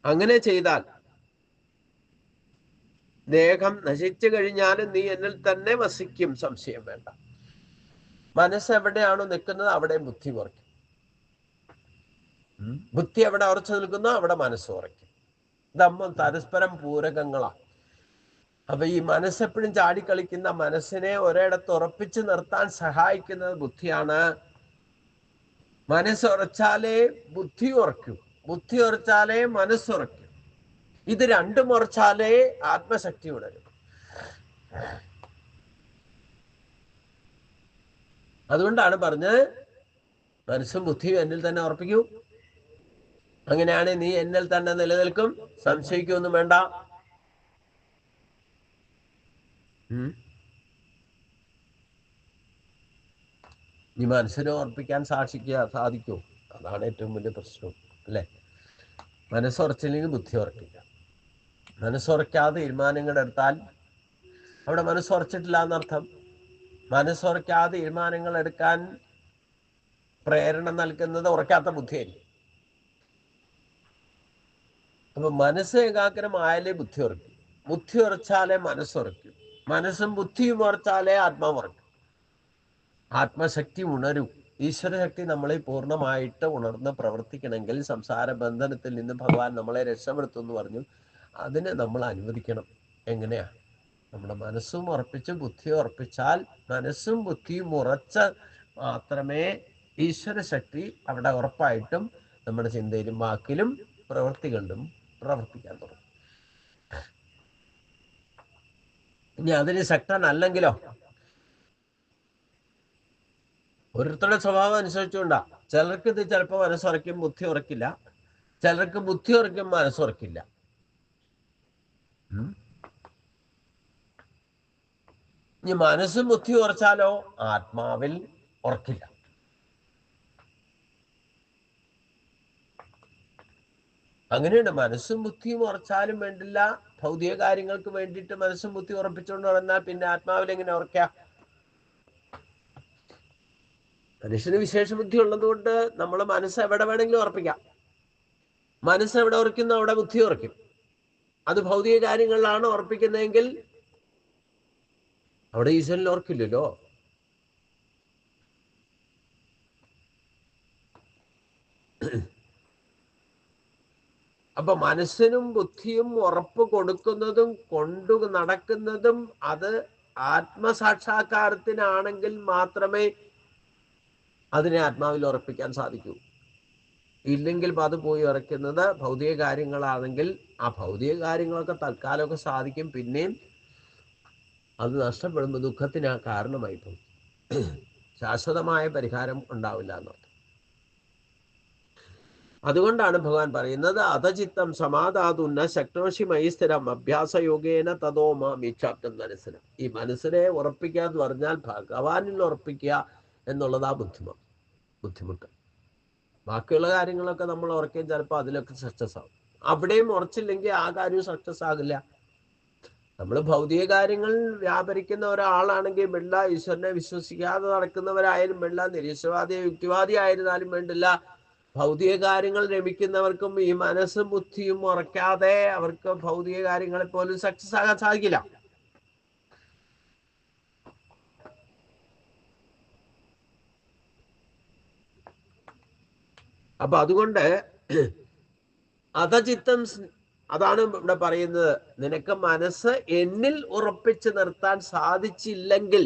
അങ്ങനെ ചെയ്താൽ ദേഹം നശിച്ചു കഴിഞ്ഞാലും നീ എന്നിൽ തന്നെ വസിക്കും, സംശയം വേണ്ട. മനസ്സ് എവിടെയാണോ നിൽക്കുന്നത് അവിടെ ബുദ്ധി ഉറയ്ക്കും. ബുദ്ധി എവിടെ ഉറച്ചു നിൽക്കുന്നോ അവിടെ മനസ്സ് ഉറയ്ക്കും. ഇതമ്മ പരസ്പരം പൂരകങ്ങളാണ്. അപ്പൊ ഈ മനസ്സെപ്പോഴും ചാടിക്കളിക്കുന്ന മനസ്സിനെ ഒരിടത്ത് ഉറപ്പിച്ചു നിർത്താൻ സഹായിക്കുന്നത് ബുദ്ധിയാണ്. മനസ്സുറച്ചാലേ ബുദ്ധി ഉറയ്ക്കും, ബുദ്ധി ഉറച്ചാലേ മനസ്സുറയ്ക്കും. ഇത് രണ്ടും ഉറച്ചാലേ ആത്മശക്തി ഉണരും. അതുകൊണ്ടാണ് പറഞ്ഞത് മനസ്സും ബുദ്ധിയും എന്നിൽ തന്നെ ഉറപ്പിക്കൂ. അങ്ങനെയാണ് നീ എന്നിൽ തന്നെ നിലനിൽക്കും, സംശയിക്കൊന്നും വേണ്ട. നീ മനസ്സിനെ ഉറപ്പിക്കാൻ സാധിക്കുമോ? അതാണ് ഏറ്റവും വലിയ പ്രശ്നം, അല്ലേ? മനസ്സുറച്ചില്ലെങ്കിൽ ബുദ്ധി ഉറപ്പിക്കുക. മനസ്സുറയ്ക്കാതെ തീരുമാനങ്ങൾ എടുത്താൽ അവിടെ മനസ്സുറച്ചിട്ടില്ല എന്നർത്ഥം. മനസ്സുറയ്ക്കാതെ തീരുമാനങ്ങൾ എടുക്കാൻ പ്രേരണ നൽകുന്നത് ഉറക്കാത്ത ബുദ്ധിയായിരിക്കും. അപ്പൊ മനസ്സ് ഏകാഗ്രമായാലേ ബുദ്ധി ഉറയ്ക്കും, ബുദ്ധി ഉറച്ചാലേ മനസ്സുറയ്ക്കും, മനസ്സും ബുദ്ധിയും ഉറച്ചാലേ ആത്മാവ് ഉറയ്ക്കും. ആത്മശക്തി ഉണരൂ. ഈശ്വരശക്തി നമ്മളെ പൂർണ്ണമായിട്ട് ഉണർന്ന് പ്രവർത്തിക്കണമെങ്കിൽ സംസാര ബന്ധനത്തിൽ നിന്ന് ഭഗവാൻ നമ്മളെ രക്ഷപ്പെടുത്തുമെന്ന് പറഞ്ഞു. അതിന് നമ്മൾ അനുവദിക്കണം. എങ്ങനെയാ? നമ്മുടെ മനസ്സും ഉറപ്പിച്ച് ബുദ്ധിയും ഉറപ്പിച്ചാൽ, മനസ്സും ബുദ്ധിയും ഉറച്ച് മാത്രമേ ഈശ്വരശക്തി അവിടെ ഉറപ്പായിട്ടും നമ്മുടെ ചിന്തയിലും വാക്കിലും പ്രവൃത്തികളിലും പ്രവർത്തിക്കാൻ തുടങ്ങും. ഇനി അതിന് ശക്തനല്ലെങ്കിലോ? ഓരോരുത്തരുടെ സ്വഭാവം അനുസരിച്ചുകൊണ്ടാ. ചിലർക്ക് ഇത് ചിലപ്പോൾ മനസ്സുറയ്ക്കും ബുദ്ധി ഉറക്കില്ല, ചിലർക്ക് ബുദ്ധി ഉറയ്ക്കും മനസ്സുറക്കില്ല. ഇനി മനസ്സും ബുദ്ധി ഉറച്ചാലോ ആത്മാവിൽ ഉറക്കില്ല. അങ്ങനെയുണ്ട്. മനസ്സും ബുദ്ധിയും ഉറച്ചാലും വേണ്ടില്ല, ഭൗതിക കാര്യങ്ങൾക്ക് വേണ്ടിയിട്ട് മനസ്സും ബുദ്ധി ഉറപ്പിച്ചുകൊണ്ട് നടന്നാൽ പിന്നെ ആത്മാവിൽ എങ്ങനെ ഉറക്കാം? മനുഷ്യന് വിശേഷ ബുദ്ധി ഉള്ളതുകൊണ്ട് നമ്മൾ മനസ്സ് എവിടെ വേണമെങ്കിലും ഉറപ്പിക്കാം. മനസ്സ് എവിടെ ഉറയ്ക്കുന്നു അവിടെ ബുദ്ധി ഉറയ്ക്കും. അത് ഭൗതിക കാര്യങ്ങളിലാണ് ഉറപ്പിക്കുന്നതെങ്കിൽ അവിടെ ഈശ്വരനിൽ ഉറക്കില്ലല്ലോ. അപ്പൊ മനസ്സിനും ബുദ്ധിയും ഉറപ്പ് കൊടുക്കുന്നതും കൊണ്ടു നടക്കുന്നതും അത് ആത്മസാക്ഷാത്കാരത്തിനാണെങ്കിൽ മാത്രമേ അതിനെ ആത്മാവിൽ ഉറപ്പിക്കാൻ സാധിക്കൂ. ഇല്ലെങ്കിൽ അത് പോയി ഉറയ്ക്കുന്നത് ഭൗതിക കാര്യങ്ങളാണെങ്കിൽ ആ ഭൗതിക കാര്യങ്ങളൊക്കെ തൽക്കാലമൊക്കെ സാധിക്കും, പിന്നെയും അത് നഷ്ടപ്പെടുമ്പോൾ ദുഃഖത്തിന് കാരണമായി പോകും. ശാശ്വതമായ പരിഹാരം ഉണ്ടാവില്ല എന്നർത്ഥം. അതുകൊണ്ടാണ് ഭഗവാൻ പറയുന്നത് അധചിത്തം സമാധാതുന്ന ശക്നോഷി മയി സ്ഥിരം അഭ്യാസയോഗേന തതോമ മീക്ഷാപ്തം മനസ്സിന്. ഈ മനസ്സിനെ ഉറപ്പിക്കുക എന്ന് പറഞ്ഞാൽ ഭഗവാനിൽ ഉറപ്പിക്കുക എന്നുള്ളതാ ബുദ്ധിമുട്ട്. ബാക്കിയുള്ള കാര്യങ്ങളൊക്കെ നമ്മൾ ഉറക്കുകയും ചിലപ്പോൾ അതിലൊക്കെ സക്സസ് ആവും. അവിടെയും ഉറച്ചില്ലെങ്കിൽ ആ കാര്യവും സക്സസ് ആകില്ല. നമ്മൾ ഭൗതിക കാര്യങ്ങളിൽ വ്യാപരിക്കുന്ന ഒരാളാണെങ്കിൽ വേണ്ട, ഈശ്വരനെ വിശ്വസിക്കാതെ നടക്കുന്നവരായാലും വേണ്ട, നിരീശ്വരവാദി യുക്തിവാദി ആയിരുന്നാലും വേണ്ടില്ല, ഭൗതിക കാര്യങ്ങൾ രമിക്കുന്നവർക്കും ഈ മനസ്സും ബുദ്ധിയും ഉറക്കാതെ അവർക്ക് ഭൗതിക കാര്യങ്ങളെ പോലും സക്സസ് ആകാൻ സാധിക്കില്ല. അപ്പൊ അതുകൊണ്ട് അധചിത്തം, അതാണ് ഇവിടെ പറയുന്നത്. നിനക്ക് മനസ്സ് എന്നിൽ ഉറപ്പിച്ചു നിർത്താൻ സാധിച്ചില്ലെങ്കിൽ,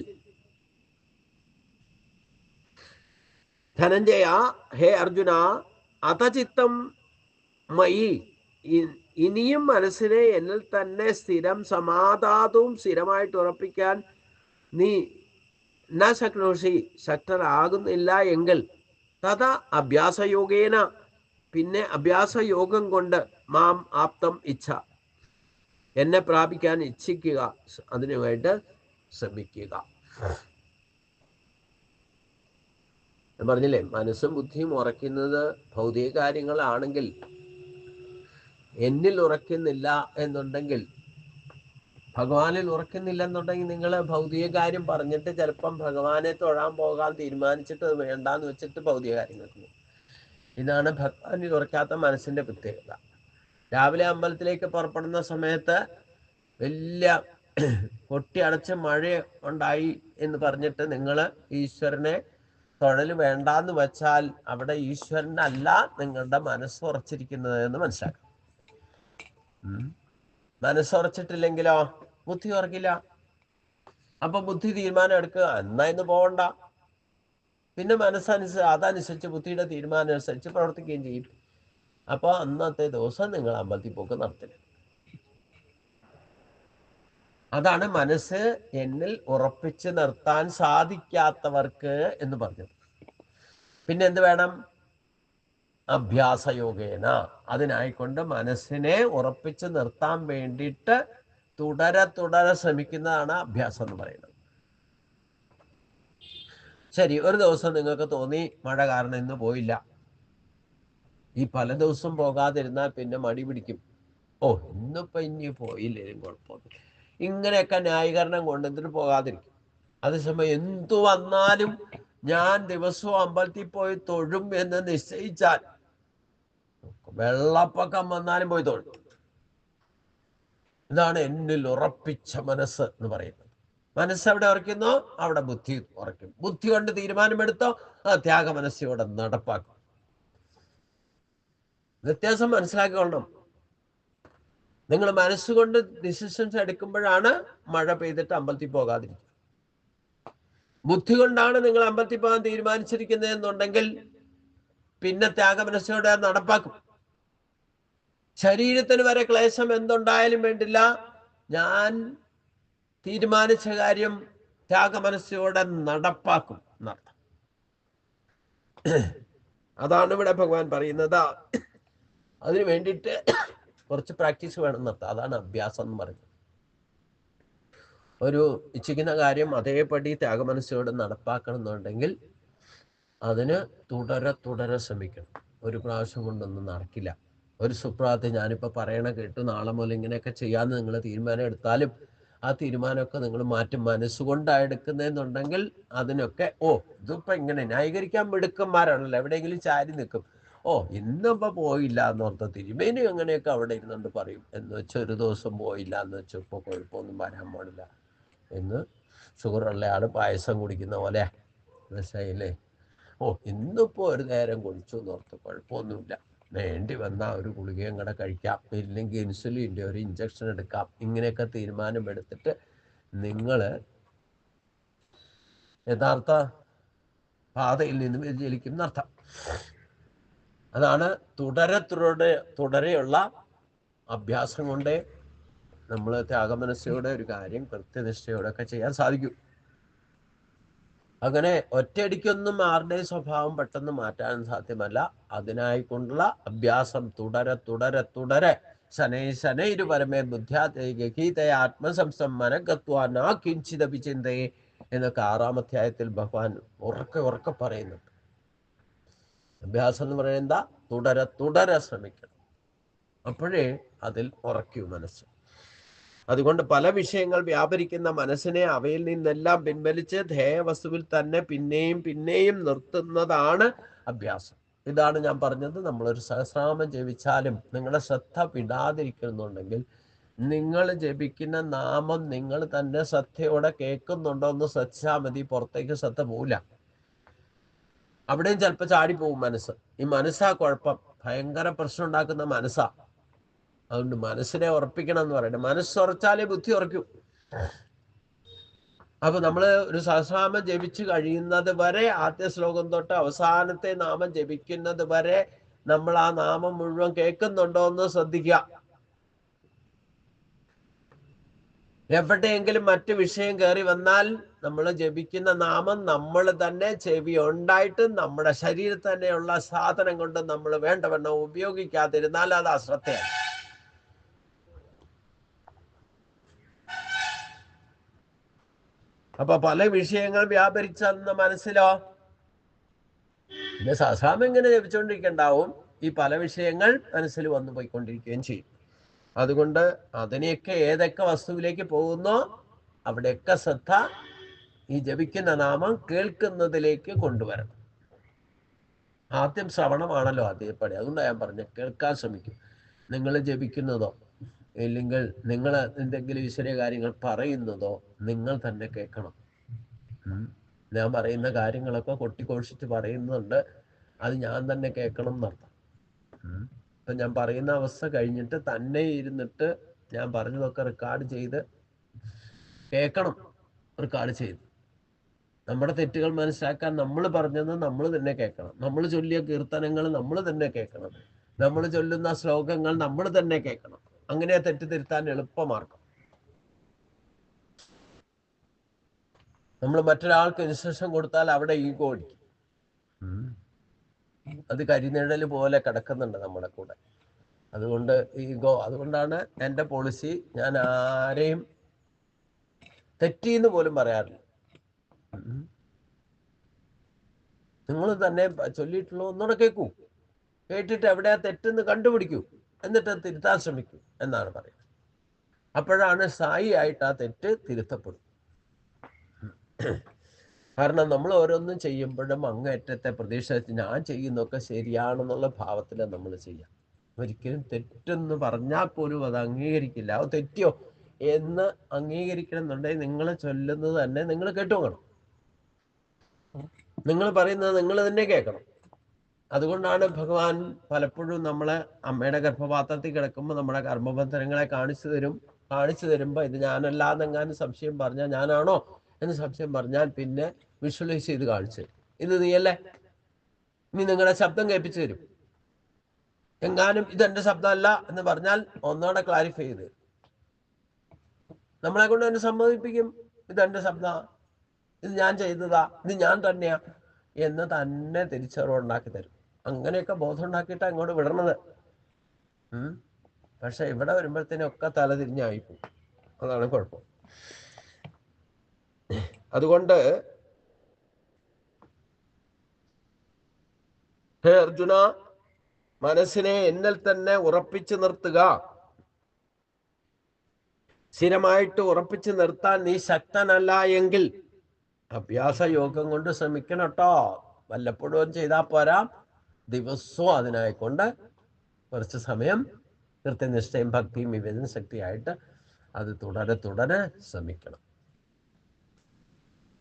ധനഞ്ജയ ഹേ അർജുന, അധചിത്തം മയി, ഇനിയും മനസ്സിനെ എന്നിൽ തന്നെ സ്ഥിരം സമാധാതവും സ്ഥിരമായിട്ട് ഉറപ്പിക്കാൻ നീ ന ശക്നോഷി, ശക്തരാകുന്നില്ല എങ്കിൽ, തഥാ അഭ്യാസയോഗേന, പിന്നെ അഭ്യാസയോഗം കൊണ്ട് മാം ആപ്തം ഇച്ഛ, എന്നെ പ്രാപിക്കാൻ ഇച്ഛിക്കുക, അതിനുവേണ്ടി ശ്രമിക്കുക. ഞാൻ പറഞ്ഞില്ലേ, മനസ്സും ബുദ്ധിയും ഉറയ്ക്കുന്നത് ഭൗതിക കാര്യങ്ങളാണെങ്കിൽ, എന്നിൽ ഉറയ്ക്കുന്നില്ല എന്നുണ്ടെങ്കിൽ, ഭഗവാനിൽ ഉറയ്ക്കുന്നില്ല എന്നുണ്ടെങ്കിൽ, നിങ്ങൾ ഭൗതിക കാര്യം പറഞ്ഞിട്ട് ചിലപ്പം ഭഗവാനെ തൊഴാൻ പോകാൻ തീരുമാനിച്ചിട്ട് അത് വേണ്ടാന്ന് വെച്ചിട്ട് ഭൗതിക കാര്യങ്ങൾക്ക് പോകും. ഇതാണ് ഭഗവാനിൽ ഉറയ്ക്കാത്ത മനസ്സിന്റെ പ്രത്യേകത. രാവിലെ അമ്പലത്തിലേക്ക് പുറപ്പെടുന്ന സമയത്ത് വലിയ കൊട്ടി അടച്ച് മഴ ഉണ്ടായി എന്ന് പറഞ്ഞിട്ട് നിങ്ങൾ ഈശ്വരനെ തൊഴൽ വേണ്ടാന്ന് വെച്ചാൽ അവിടെ ഈശ്വരനല്ല നിങ്ങളുടെ മനസ്സ് ഉറച്ചിരിക്കുന്നത് എന്ന് മനസ്സിലാക്കാം. മനസ്സുറച്ചിട്ടില്ലെങ്കിലോ ബുദ്ധി ഉറക്കില്ല. അപ്പൊ ബുദ്ധി തീരുമാനം എടുക്കുക, എന്നാ ഇന്ന് പോകണ്ട. പിന്നെ അതനുസരിച്ച് ബുദ്ധിയുടെ തീരുമാനം അനുസരിച്ച് പ്രവർത്തിക്കുകയും ചെയ്യും. അപ്പൊ അന്നത്തെ ദിവസം നിങ്ങൾ അമ്പലത്തിൽ പോക്ക് നടത്തില്ല. അതാണ് മനസ്സ് എന്നിൽ ഉറപ്പിച്ച് നിർത്താൻ സാധിക്കാത്തവർക്ക് എന്ന് പറഞ്ഞത്. പിന്നെ എന്ത് വേണം? അഭ്യാസയോഗേന, അതിനായിക്കൊണ്ട് മനസ്സിനെ ഉറപ്പിച്ച് നിർത്താൻ വേണ്ടിയിട്ട് തുടരെ ശ്രമിക്കുന്നതാണ് അഭ്യാസം എന്ന് പറയുന്നത്. ശരി, ഒരു ദിവസം നിങ്ങൾക്ക് തോന്നി മഴ കാരണം ഇന്ന് പോയില്ല. ഈ പല ദിവസം പോകാതിരുന്നാൽ പിന്നെ മടി പിടിക്കും. ഓ, ഇന്നിപ്പോ ഇനി പോയില്ലേലും കുഴപ്പമൊന്നും, ഇങ്ങനെയൊക്കെ ന്യായീകരണം കൊണ്ട് എന്തിനു പോകാതിരിക്കും. അതേസമയം എന്തു വന്നാലും ഞാൻ ദിവസവും അമ്പലത്തിൽ പോയി തൊഴും എന്ന് നിശ്ചയിച്ചാൽ, വെള്ളപ്പൊക്കം വന്നാലും പോയി തൊഴും. ഇതാണ് എന്നിൽ ഉറപ്പിച്ച മനസ്സ് എന്ന് പറയുന്നത്. മനസ്സ് എവിടെ ഉറയ്ക്കുന്നോ അവിടെ ബുദ്ധി ഉറയ്ക്കും. ബുദ്ധി കൊണ്ട് തീരുമാനമെടുത്തോ ആ ത്യാഗ മനസ്സോടെ നടപ്പാക്കും. വ്യത്യാസം മനസ്സിലാക്കിക്കൊള്ളണം. നിങ്ങൾ മനസ്സുകൊണ്ട് ഡിസിഷൻസ് എടുക്കുമ്പോഴാണ് മഴ പെയ്തിട്ട് അമ്പലത്തിൽ പോകാതിരിക്കുക. ബുദ്ധി കൊണ്ടാണ് നിങ്ങൾ അമ്പലത്തിൽ പോകാൻ തീരുമാനിച്ചിരിക്കുന്നത് എന്നുണ്ടെങ്കിൽ പിന്നെ ത്യാഗമനസ്സോടെ നടപ്പാക്കും. ശരീരത്തിന് വരെ ക്ലേശം എന്തുണ്ടായാലും വേണ്ടില്ല, ഞാൻ തീരുമാനിച്ച കാര്യം ത്യാഗമനസ്സോടെ നടപ്പാക്കും എന്നർത്ഥം. അതാണ് ഇവിടെ ഭഗവാൻ പറയുന്നത്. അതിനു വേണ്ടിയിട്ട് കുറച്ച് പ്രാക്ടീസ് വേണം എന്നർത്ഥം. അതാണ് അഭ്യാസം എന്ന് പറയുന്നത്. ഒരു ഇച്ഛിക്കുന്ന കാര്യം അതേപടി ത്യാഗമനസ്സോടെ നടപ്പാക്കണം എന്നുണ്ടെങ്കിൽ അതിന് തുടരെ ശ്രമിക്കണം. ഒരു പ്രാവശ്യം കൊണ്ടൊന്നും നടക്കില്ല. ഒരു സുപ്രഭാതത്തിൽ ഞാനിപ്പോൾ പറയണ കേട്ട് നാളെ മുതൽ ഇങ്ങനെയൊക്കെ ചെയ്യാമെന്ന് നിങ്ങൾ തീരുമാനം എടുത്താലും ആ തീരുമാനമൊക്കെ നിങ്ങൾ മാറ്റും. മനസ്സുകൊണ്ടാണ് എടുക്കുന്നതെന്നുണ്ടെങ്കിൽ അതിനൊക്കെ ഇതിപ്പോൾ ഇങ്ങനെ ന്യായീകരിക്കാൻ മിടുക്കന്മാരാണല്ലോ, എവിടെയെങ്കിലും ചാരി നിൽക്കും. ഇന്നിപ്പോൾ പോയില്ല എന്നോർത്ത തിരുമേനി അങ്ങനെയൊക്കെ അവിടെ ഇരുന്നുകൊണ്ട് പറയും എന്ന് വെച്ചാൽ ഒരു ദിവസം പോയില്ല എന്ന് വെച്ചാൽ ഇപ്പോൾ കുഴപ്പമൊന്നും വരാൻ പാടില്ല എന്ന് ഷുഗറുള്ള ആൾ പായസം കുടിക്കുന്ന പോലെ മനസ്സിലായില്ലേ? ഇന്നിപ്പോൾ ഒരു നേരം കുടിച്ചു എന്നോർത്ത് കുഴപ്പമൊന്നുമില്ല, വേണ്ടി വന്നാൽ ഒരു ഗുളികയും കൂടെ കഴിക്കാം, ഇല്ലെങ്കിൽ ഇൻസുലിൻ്റെ ഒരു ഇഞ്ചക്ഷൻ എടുക്കാം. ഇങ്ങനെയൊക്കെ തീരുമാനമെടുത്തിട്ട് നിങ്ങൾ യഥാർത്ഥ പാതയിൽ നിന്ന് വ്യതിചലിക്കും എന്നർത്ഥം. അതാണ് തുടരെയുള്ള അഭ്യാസം കൊണ്ടേ നമ്മൾ ത്യാഗമനസ്സോടെ ഒരു കാര്യം കൃത്യനിഷ്ഠയോടെ ഒക്കെ ചെയ്യാൻ സാധിക്കും. അങ്ങനെ ഒറ്റയടിക്കൊന്നും ആരുടെയും സ്വഭാവം പെട്ടെന്ന് മാറ്റാൻ സാധ്യമല്ല. അതിനായിക്കൊണ്ടുള്ള അഭ്യാസം തുടരെ തുടരെ തുടരെ ശനൈ ശനൈരു പരമേ ബുദ്ധ്യാതേ ആത്മസംസം മനഗത്വാ നാ കിഞ്ചിദപി ചിന്തയെ എന്നൊക്കെ 6-ാം അധ്യായത്തിൽ ഭഗവാൻ ഉറക്കെ പറയുന്നുണ്ട്. അഭ്യാസം എന്ന് പറയുന്നത് എന്താ? തുടരെ തുടരെ ശ്രമിക്കണം. അപ്പോഴേ അതിൽ ഉറക്കൂ മനസ്സ്. അതുകൊണ്ട് പല വിഷയങ്ങൾ വ്യാപരിക്കുന്ന മനസ്സിനെ അവയിൽ നിന്നെല്ലാം പിൻവലിച്ച് ധ്യേയവസ്തുവിൽ തന്നെ പിന്നെയും പിന്നെയും നിർത്തുന്നതാണ് അഭ്യാസം. ഇതാണ് ഞാൻ പറഞ്ഞത്. നമ്മളൊരു സഹസ്രനാമം ജപിച്ചാലും നിങ്ങളുടെ ശ്രദ്ധ വിടാതിരിക്കുന്നുണ്ടെങ്കിൽ നിങ്ങൾ ജപിക്കുന്ന നാമം നിങ്ങൾ തന്നെ ശ്രദ്ധയോടെ കേൾക്കുന്നുണ്ടോ എന്ന് ശ്രദ്ധിച്ചാൽ മതി. പുറത്തേക്ക് ശ്രദ്ധ പോവില്ല. അവിടെയും ചിലപ്പോൾ ചാടിപ്പോവും മനസ്സ്. ഈ മനസ്സാ കുഴപ്പം. ഭയങ്കര പ്രശ്നം ഉണ്ടാക്കുന്ന മനസ്സാ. അതുകൊണ്ട് മനസ്സിനെ ഉറപ്പിക്കണം എന്ന് പറയുന്നത്. മനസ്സുറച്ചാലേ ബുദ്ധി ഉറക്കൂ. അപ്പൊ നമ്മൾ ഒരു സഹസ്രനാമം ജപിച്ചു കഴിയുന്നത് വരെ, ആദ്യ ശ്ലോകം തൊട്ട് അവസാനത്തെ നാമം ജപിക്കുന്നത് വരെ നമ്മൾ ആ നാമം മുഴുവൻ കേൾക്കുന്നുണ്ടോ എന്ന് ശ്രദ്ധിക്കുക. എവിടെയെങ്കിലും മറ്റു വിഷയം കയറി വന്നാൽ നമ്മൾ ജപിക്കുന്ന നാമം നമ്മൾ തന്നെ ചെവി ഉണ്ടായിട്ട് നമ്മുടെ ശരീരത്തിൽ തന്നെയുള്ള സാധനം കൊണ്ട് നമ്മൾ വേണ്ടവണ്ണം ഉപയോഗിക്കാതിരുന്നാൽ അത് അശ്രദ്ധയാണ്. അപ്പൊ പല വിഷയങ്ങൾ വ്യാപരിച്ചെന്ന മനസ്സിലോ പിന്നെ സഹസ്രനാമം ഇങ്ങനെ ജപിച്ചുകൊണ്ടിരിക്കണ്ടാവും. ഈ പല വിഷയങ്ങൾ മനസ്സിൽ വന്നു പോയിക്കൊണ്ടിരിക്കുകയും ചെയ്യും. അതുകൊണ്ട് അതിനെയൊക്കെ ഏതൊക്കെ വസ്തുവിലേക്ക് പോകുന്നോ അവിടെയൊക്കെ ശ്രദ്ധ ഈ ജപിക്കുന്ന നാമം കേൾക്കുന്നതിലേക്ക് കൊണ്ടുവരണം. ആദ്യം ശ്രവണമാണല്ലോ ആദ്യപടി. അതുകൊണ്ടാണ് ഞാൻ പറഞ്ഞത് കേൾക്കാൻ ശ്രമിക്കും. നിങ്ങൾ ജപിക്കുന്നതോ ഇല്ലെങ്കിൽ നിങ്ങൾ എന്തെങ്കിലും ഈശ്വരീയ കാര്യങ്ങൾ പറയുന്നതോ നിങ്ങൾ തന്നെ കേൾക്കണം. ഞാൻ പറയുന്ന കാര്യങ്ങളൊക്കെ കൊട്ടിക്കൊഴിച്ചിട്ട് പറയുന്നുണ്ട്, അത് ഞാൻ തന്നെ കേൾക്കണം എന്നർത്ഥം. ഇപ്പം ഞാൻ പറയുന്ന അവസ്ഥ കഴിഞ്ഞിട്ട് തന്നെ ഇരുന്നിട്ട് ഞാൻ പറഞ്ഞതൊക്കെ റെക്കോർഡ് ചെയ്ത് കേൾക്കണം. റെക്കോർഡ് ചെയ്ത് നമ്മുടെ തെറ്റുകൾ മനസ്സിലാക്കാൻ നമ്മൾ പറഞ്ഞത് നമ്മൾ തന്നെ കേൾക്കണം. നമ്മൾ ചൊല്ലിയ കീർത്തനങ്ങൾ നമ്മൾ തന്നെ കേൾക്കണം. നമ്മൾ ചൊല്ലുന്ന ശ്ലോകങ്ങൾ നമ്മൾ തന്നെ കേൾക്കണം. അങ്ങനെ തെറ്റ് തിരുത്താൻ എളുപ്പമാർഗം. നമ്മൾ മറ്റൊരാൾക്ക് ഇൻസ്ട്രക്ഷൻ കൊടുത്താൽ അവിടെ ഈഗോ അടിക്കും. അത് കരിനിഴൽ പോലെ കിടക്കുന്നുണ്ട് നമ്മുടെ കൂടെ. അതുകൊണ്ട് ഈഗോ. അതുകൊണ്ടാണ് എൻ്റെ പോളിസി, ഞാൻ ആരെയും തെറ്റിന്ന് പോലും പറയാറില്ല. നിങ്ങൾ തന്നെ ചൊല്ലിയിട്ടുള്ള ഒന്നുകൂടെ കേൾക്കൂ. കേട്ടിട്ട് എവിടെയാ തെറ്റെന്ന് കണ്ടുപിടിക്കൂ. എന്നിട്ട് തിരുത്താൻ ശ്രമിക്കൂ എന്നാണ് പറയുന്നത്. അപ്പോഴാണ് സ്ഥായി ആയിട്ട് ആ തെറ്റ് തിരുത്തപ്പെടും. കാരണം നമ്മൾ ഓരോന്നും ചെയ്യുമ്പോഴും അങ്ങേറ്റത്തെ പ്രതീക്ഷ ഞാൻ ചെയ്യുന്നതൊക്കെ ശരിയാണെന്നുള്ള ഭാവത്തിൽ നമ്മൾ ചെയ്യാം. ഒരിക്കലും തെറ്റെന്ന് പറഞ്ഞാൽ പോലും അത് അംഗീകരിക്കില്ല. അത് തെറ്റിയോ എന്ന് അംഗീകരിക്കണം എന്നുണ്ടെങ്കിൽ നിങ്ങൾ ചൊല്ലുന്നത് തന്നെ നിങ്ങൾ കേട്ടുപോകണം. നിങ്ങൾ പറയുന്നത് നിങ്ങൾ തന്നെ കേൾക്കണം. അതുകൊണ്ടാണ് ഭഗവാൻ പലപ്പോഴും നമ്മളെ അമ്മയുടെ ഗർഭപാത്രത്തിൽ കിടക്കുമ്പോൾ നമ്മുടെ കർമ്മബന്ധനങ്ങളെ കാണിച്ചു തരുമ്പോൾ ഇത് ഞാനല്ലാതെങ്ങാനും സംശയം പറഞ്ഞാൽ ഞാനാണോ എന്ന് സംശയം പറഞ്ഞാൽ പിന്നെ വിഷ്വലൈസ് ചെയ്ത് കാണിച്ചു തരും. ഇത് നീയല്ലേ, ഇനി നിങ്ങളുടെ ശബ്ദം കേൾപ്പിച്ചു തരും. എങ്ങാനും ഇതെന്റെ ശബ്ദമല്ല എന്ന് പറഞ്ഞാൽ ഒന്നോടെ ക്ലാരിഫൈ ചെയ്ത് നമ്മളെ കൊണ്ട് തന്നെ സമ്മതിപ്പിക്കും. ഇതെന്റെ ശബ്ദമാ, ഇത് ഞാൻ ചെയ്തതാ, ഇത് ഞാൻ തന്നെയാ എന്ന് തന്നെ തിരിച്ചറിവുണ്ടാക്കി തരും. അങ്ങനെയൊക്കെ ബോധം ഉണ്ടാക്കിയിട്ട് അങ്ങോട്ട് വിടണത്. പക്ഷെ ഇവിടെ വരുമ്പോഴത്തേനൊക്കെ തലതിരിഞ്ഞായിപ്പോ. അതാണ് കുഴപ്പം. അതുകൊണ്ട് ഹേ അർജുന, മനസ്സിനെ എന്നിൽ തന്നെ ഉറപ്പിച്ചു നിർത്തുക. സ്ഥിരമായിട്ട് ഉറപ്പിച്ചു നിർത്താൻ നീ ശക്തനല്ല എങ്കിൽ അഭ്യാസ യോഗം കൊണ്ട് ശ്രമിക്കണം കേട്ടോ. വല്ലപ്പോഴും ചെയ്താൽ പോരാ. ദിവസവും അതിനായിക്കൊണ്ട് കുറച്ച് സമയം കൃത്യനിഷ്ഠയും ഭക്തിയും വിവേചന ശക്തിയായിട്ട് അത് തുടരെ തുടരെ ശ്രമിക്കണം.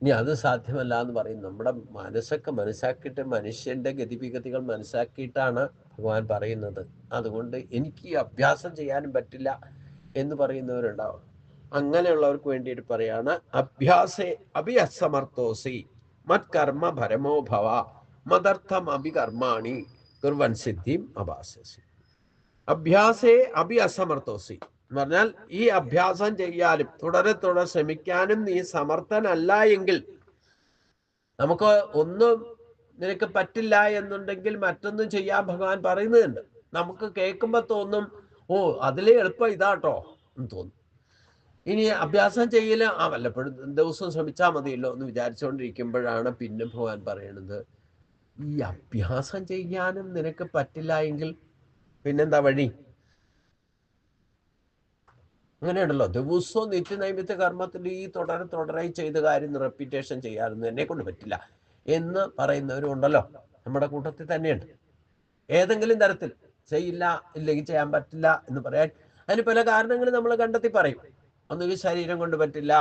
ഇനി അത് സാധ്യമല്ല എന്ന് പറയും. നമ്മുടെ മനസ്സൊക്കെ മനസ്സിലാക്കിയിട്ട് മനുഷ്യന്റെ ഗതിവിഗതികൾ മനസ്സിലാക്കിയിട്ടാണ് ഭഗവാൻ പറയുന്നത്. അതുകൊണ്ട് എനിക്ക് ഈ അഭ്യാസം ചെയ്യാനും പറ്റില്ല എന്ന് പറയുന്നവരുണ്ടാവും. അങ്ങനെയുള്ളവർക്ക് വേണ്ടിയിട്ട് പറയാണ്, അഭ്യാസേ അഭി അസമർത്ഥോസി മത്കർമ്മ ഭരമോ ഭവ മദർത്ഥം അഭികർമാണി കുർവൻ സിദ്ധിം അഭാസസി. അഭ്യാസേ അഭി അസമർത്ഥോസി എന്ന് പറഞ്ഞാൽ ഈ അഭ്യാസം ചെയ്യാനും തുടരെ തുടരെ ശ്രമിക്കാനും നീ സമർത്ഥനല്ല എങ്കിൽ നമുക്ക് ഒന്നും നിനക്ക് പറ്റില്ല എന്നുണ്ടെങ്കിൽ മറ്റൊന്നും ചെയ്യാൻ ഭഗവാൻ പറയുന്നുണ്ട്. നമുക്ക് കേൾക്കുമ്പോൾ തോന്നും, ഓ അതിലേ എളുപ്പം ഇതാട്ടോ എന്ന് തോന്നും. ഇനി അഭ്യാസം ചെയ്യല് വല്ലപ്പോഴും ദിവസവും ശ്രമിച്ചാൽ മതിയല്ലോ എന്ന് വിചാരിച്ചുകൊണ്ടിരിക്കുമ്പോഴാണ് പിന്നെ ഭഗവാൻ പറയണത്, ഈ അഭ്യാസം ചെയ്യാനും നിനക്ക് പറ്റില്ല എങ്കിൽ പിന്നെന്താ വഴി? അങ്ങനെയുണ്ടല്ലോ, ദിവസവും നിത്യനൈമിത്യ കർമ്മത്തിൽ ഈ തുടരെ ചെയ്ത കാര്യം റെപ്പിറ്റേഷൻ ചെയ്യാനൊന്നും എന്നെ കൊണ്ട് പറ്റില്ല എന്ന് പറയുന്നവരും ഉണ്ടല്ലോ, നമ്മുടെ കൂട്ടത്തിൽ തന്നെയുണ്ട്. ഏതെങ്കിലും തരത്തിൽ ചെയ്യില്ല, ഇല്ലെങ്കിൽ ചെയ്യാൻ പറ്റില്ല എന്ന് പറയാൻ അതിന് പല കാരണങ്ങൾ നമ്മൾ കണ്ടെത്തി പറയും. ഒന്നുകിൽ ശരീരം കൊണ്ട് പറ്റില്ല,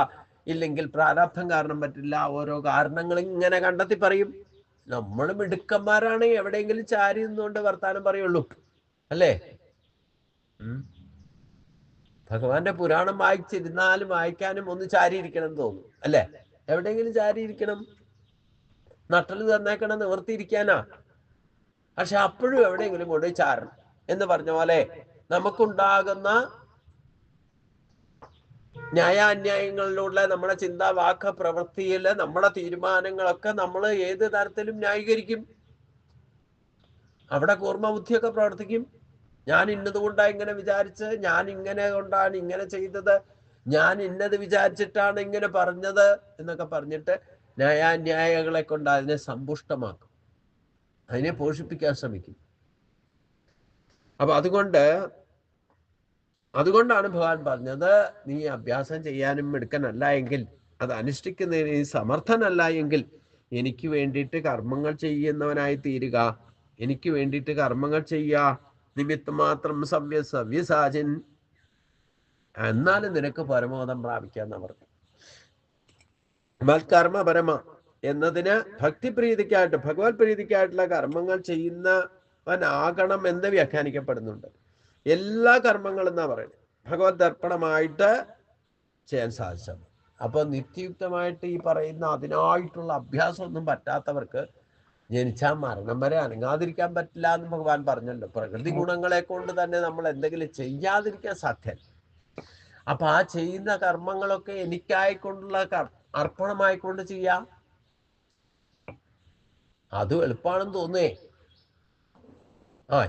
ഇല്ലെങ്കിൽ പ്രാരാബ്ധം കാരണം പറ്റില്ല, ഓരോ കാരണങ്ങൾ ഇങ്ങനെ കണ്ടെത്തി പറയും. നമ്മൾ മിടുക്കന്മാരാണ്, എവിടെയെങ്കിലും ചാരി നിന്നുകൊണ്ട് വർത്താനം പറയുള്ളൂ, അല്ലേ? ഭഗവാന്റെ പുരാണം വായിച്ചിരുന്നാലും വായിക്കാനും ഒന്ന് ചാരിയിരിക്കണം എന്ന് തോന്നും, അല്ലേ? എവിടെയെങ്കിലും ചാരിയിരിക്കണം, നട്ടൽ തന്നേക്കണം, നിവർത്തിയിരിക്കാനാ. പക്ഷെ അപ്പോഴും എവിടെയെങ്കിലും കൊണ്ട് ചാരണം എന്ന് പറഞ്ഞ പോലെ നമുക്കുണ്ടാകുന്ന ന്യായാന്യായങ്ങളിലൂടെ നമ്മുടെ ചിന്ത, വാക്ക്, പ്രവൃത്തിയില് നമ്മുടെ തീരുമാനങ്ങളൊക്കെ നമ്മൾ ഏത് തരത്തിലും ന്യായീകരിക്കും. അവിടെ കൂർമ്മബുദ്ധിയൊക്കെ പ്രവർത്തിക്കും. ഞാൻ ഇന്നതുകൊണ്ടാണ് ഇങ്ങനെ വിചാരിച്ച്, ഞാൻ ഇങ്ങനെ കൊണ്ടാണ് ഇങ്ങനെ ചെയ്തത്, ഞാൻ ഇന്നത് വിചാരിച്ചിട്ടാണ് ഇങ്ങനെ പറഞ്ഞത് എന്നൊക്കെ പറഞ്ഞിട്ട് ന്യായാന്യായങ്ങളെ കൊണ്ട് അതിനെ സമ്പുഷ്ടമാക്കും, അതിനെ പോഷിപ്പിക്കാൻ ശ്രമിക്കും. അപ്പൊ അതുകൊണ്ടാണ് ഭഗവാൻ പറഞ്ഞത്, നീ അഭ്യാസം ചെയ്യാനും മിടുക്കനല്ല എങ്കിൽ, അത് അനുഷ്ഠിക്കുന്നതിന് നീ സമർത്ഥനല്ല എങ്കിൽ എനിക്ക് വേണ്ടിയിട്ട് കർമ്മങ്ങൾ ചെയ്യുന്നവനായി തീരുക. എനിക്ക് വേണ്ടിയിട്ട് കർമ്മങ്ങൾ ചെയ്യുക, നിമിത്തം മാത്രം സവ്യസാചിൻ, എന്നാലും നിനക്ക് പരമോദം പ്രാപിക്കാന്ന് പറഞ്ഞു. മത്കർമ്മ പരമ എന്നതിന് ഭക്തിപ്രീതിക്കായിട്ട്, ഭഗവത് പ്രീതിക്കായിട്ടുള്ള കർമ്മങ്ങൾ ചെയ്യുന്നവനാകണം എന്ന് വ്യാഖ്യാനിക്കപ്പെടുന്നുണ്ട്. എല്ലാ കർമ്മങ്ങളും എന്നാ പറയുന്നത് ഭഗവത് അർപ്പണമായിട്ട് ചെയ്യാൻ സാധിച്ചാൽ. അപ്പൊ നിത്യയുക്തമായിട്ട് ഈ പറയുന്ന അതിനായിട്ടുള്ള അഭ്യാസം ഒന്നും പറ്റാത്തവർക്ക് ജനിച്ചാൽ മരണം വരെ അനങ്ങാതിരിക്കാൻ പറ്റില്ല എന്ന് ഭഗവാൻ പറഞ്ഞല്ലോ. പ്രകൃതി ഗുണങ്ങളെ കൊണ്ട് തന്നെ നമ്മൾ എന്തെങ്കിലും ചെയ്യാതിരിക്കാൻ സാധ്യമല്ല. അപ്പൊ ആ ചെയ്യുന്ന കർമ്മങ്ങളൊക്കെ എനിക്കായിക്കൊണ്ടുള്ള അർപ്പണമായിക്കൊണ്ട് ചെയ്യാം. അത് എളുപ്പമാണെന്ന് തോന്നേ.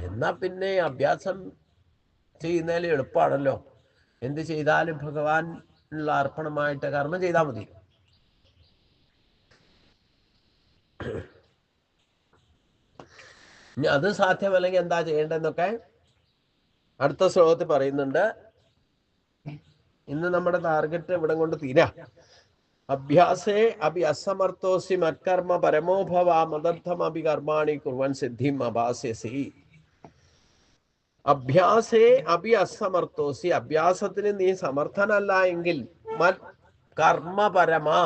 എന്നാ പിന്നെ അഭ്യാസം ചെയ്യുന്നതിൽ എളുപ്പമാണല്ലോ, എന്ത് ചെയ്താലും ഭഗവാൻ ഉള്ള അർപ്പണമായിട്ട് കർമ്മം ചെയ്താൽ മതി. ഇനി അത് സാധ്യമല്ലെങ്കിൽ എന്താ ചെയ്യേണ്ടതെന്നൊക്കെ അടുത്ത ശ്ലോകത്തിൽ പറയുന്നുണ്ട്. ഇന്ന് നമ്മുടെ ടാർഗറ്റ് ഇവിടെ കൊണ്ട് തീരാ. അഭ്യാസേ അഭി അസമർത്ഥോസി മത്കർമ്മ പരമോഭവ മദർത്ഥം അഭി കർമാണി കുർവൻ സിദ്ധിം അഭാസ്യസി. അഭ്യാസേ അഭി അസമർത്ഥോസി, അഭ്യാസത്തിന് നീ സമർത്ഥനല്ല എങ്കിൽ മത് കർമ്മപരമാ,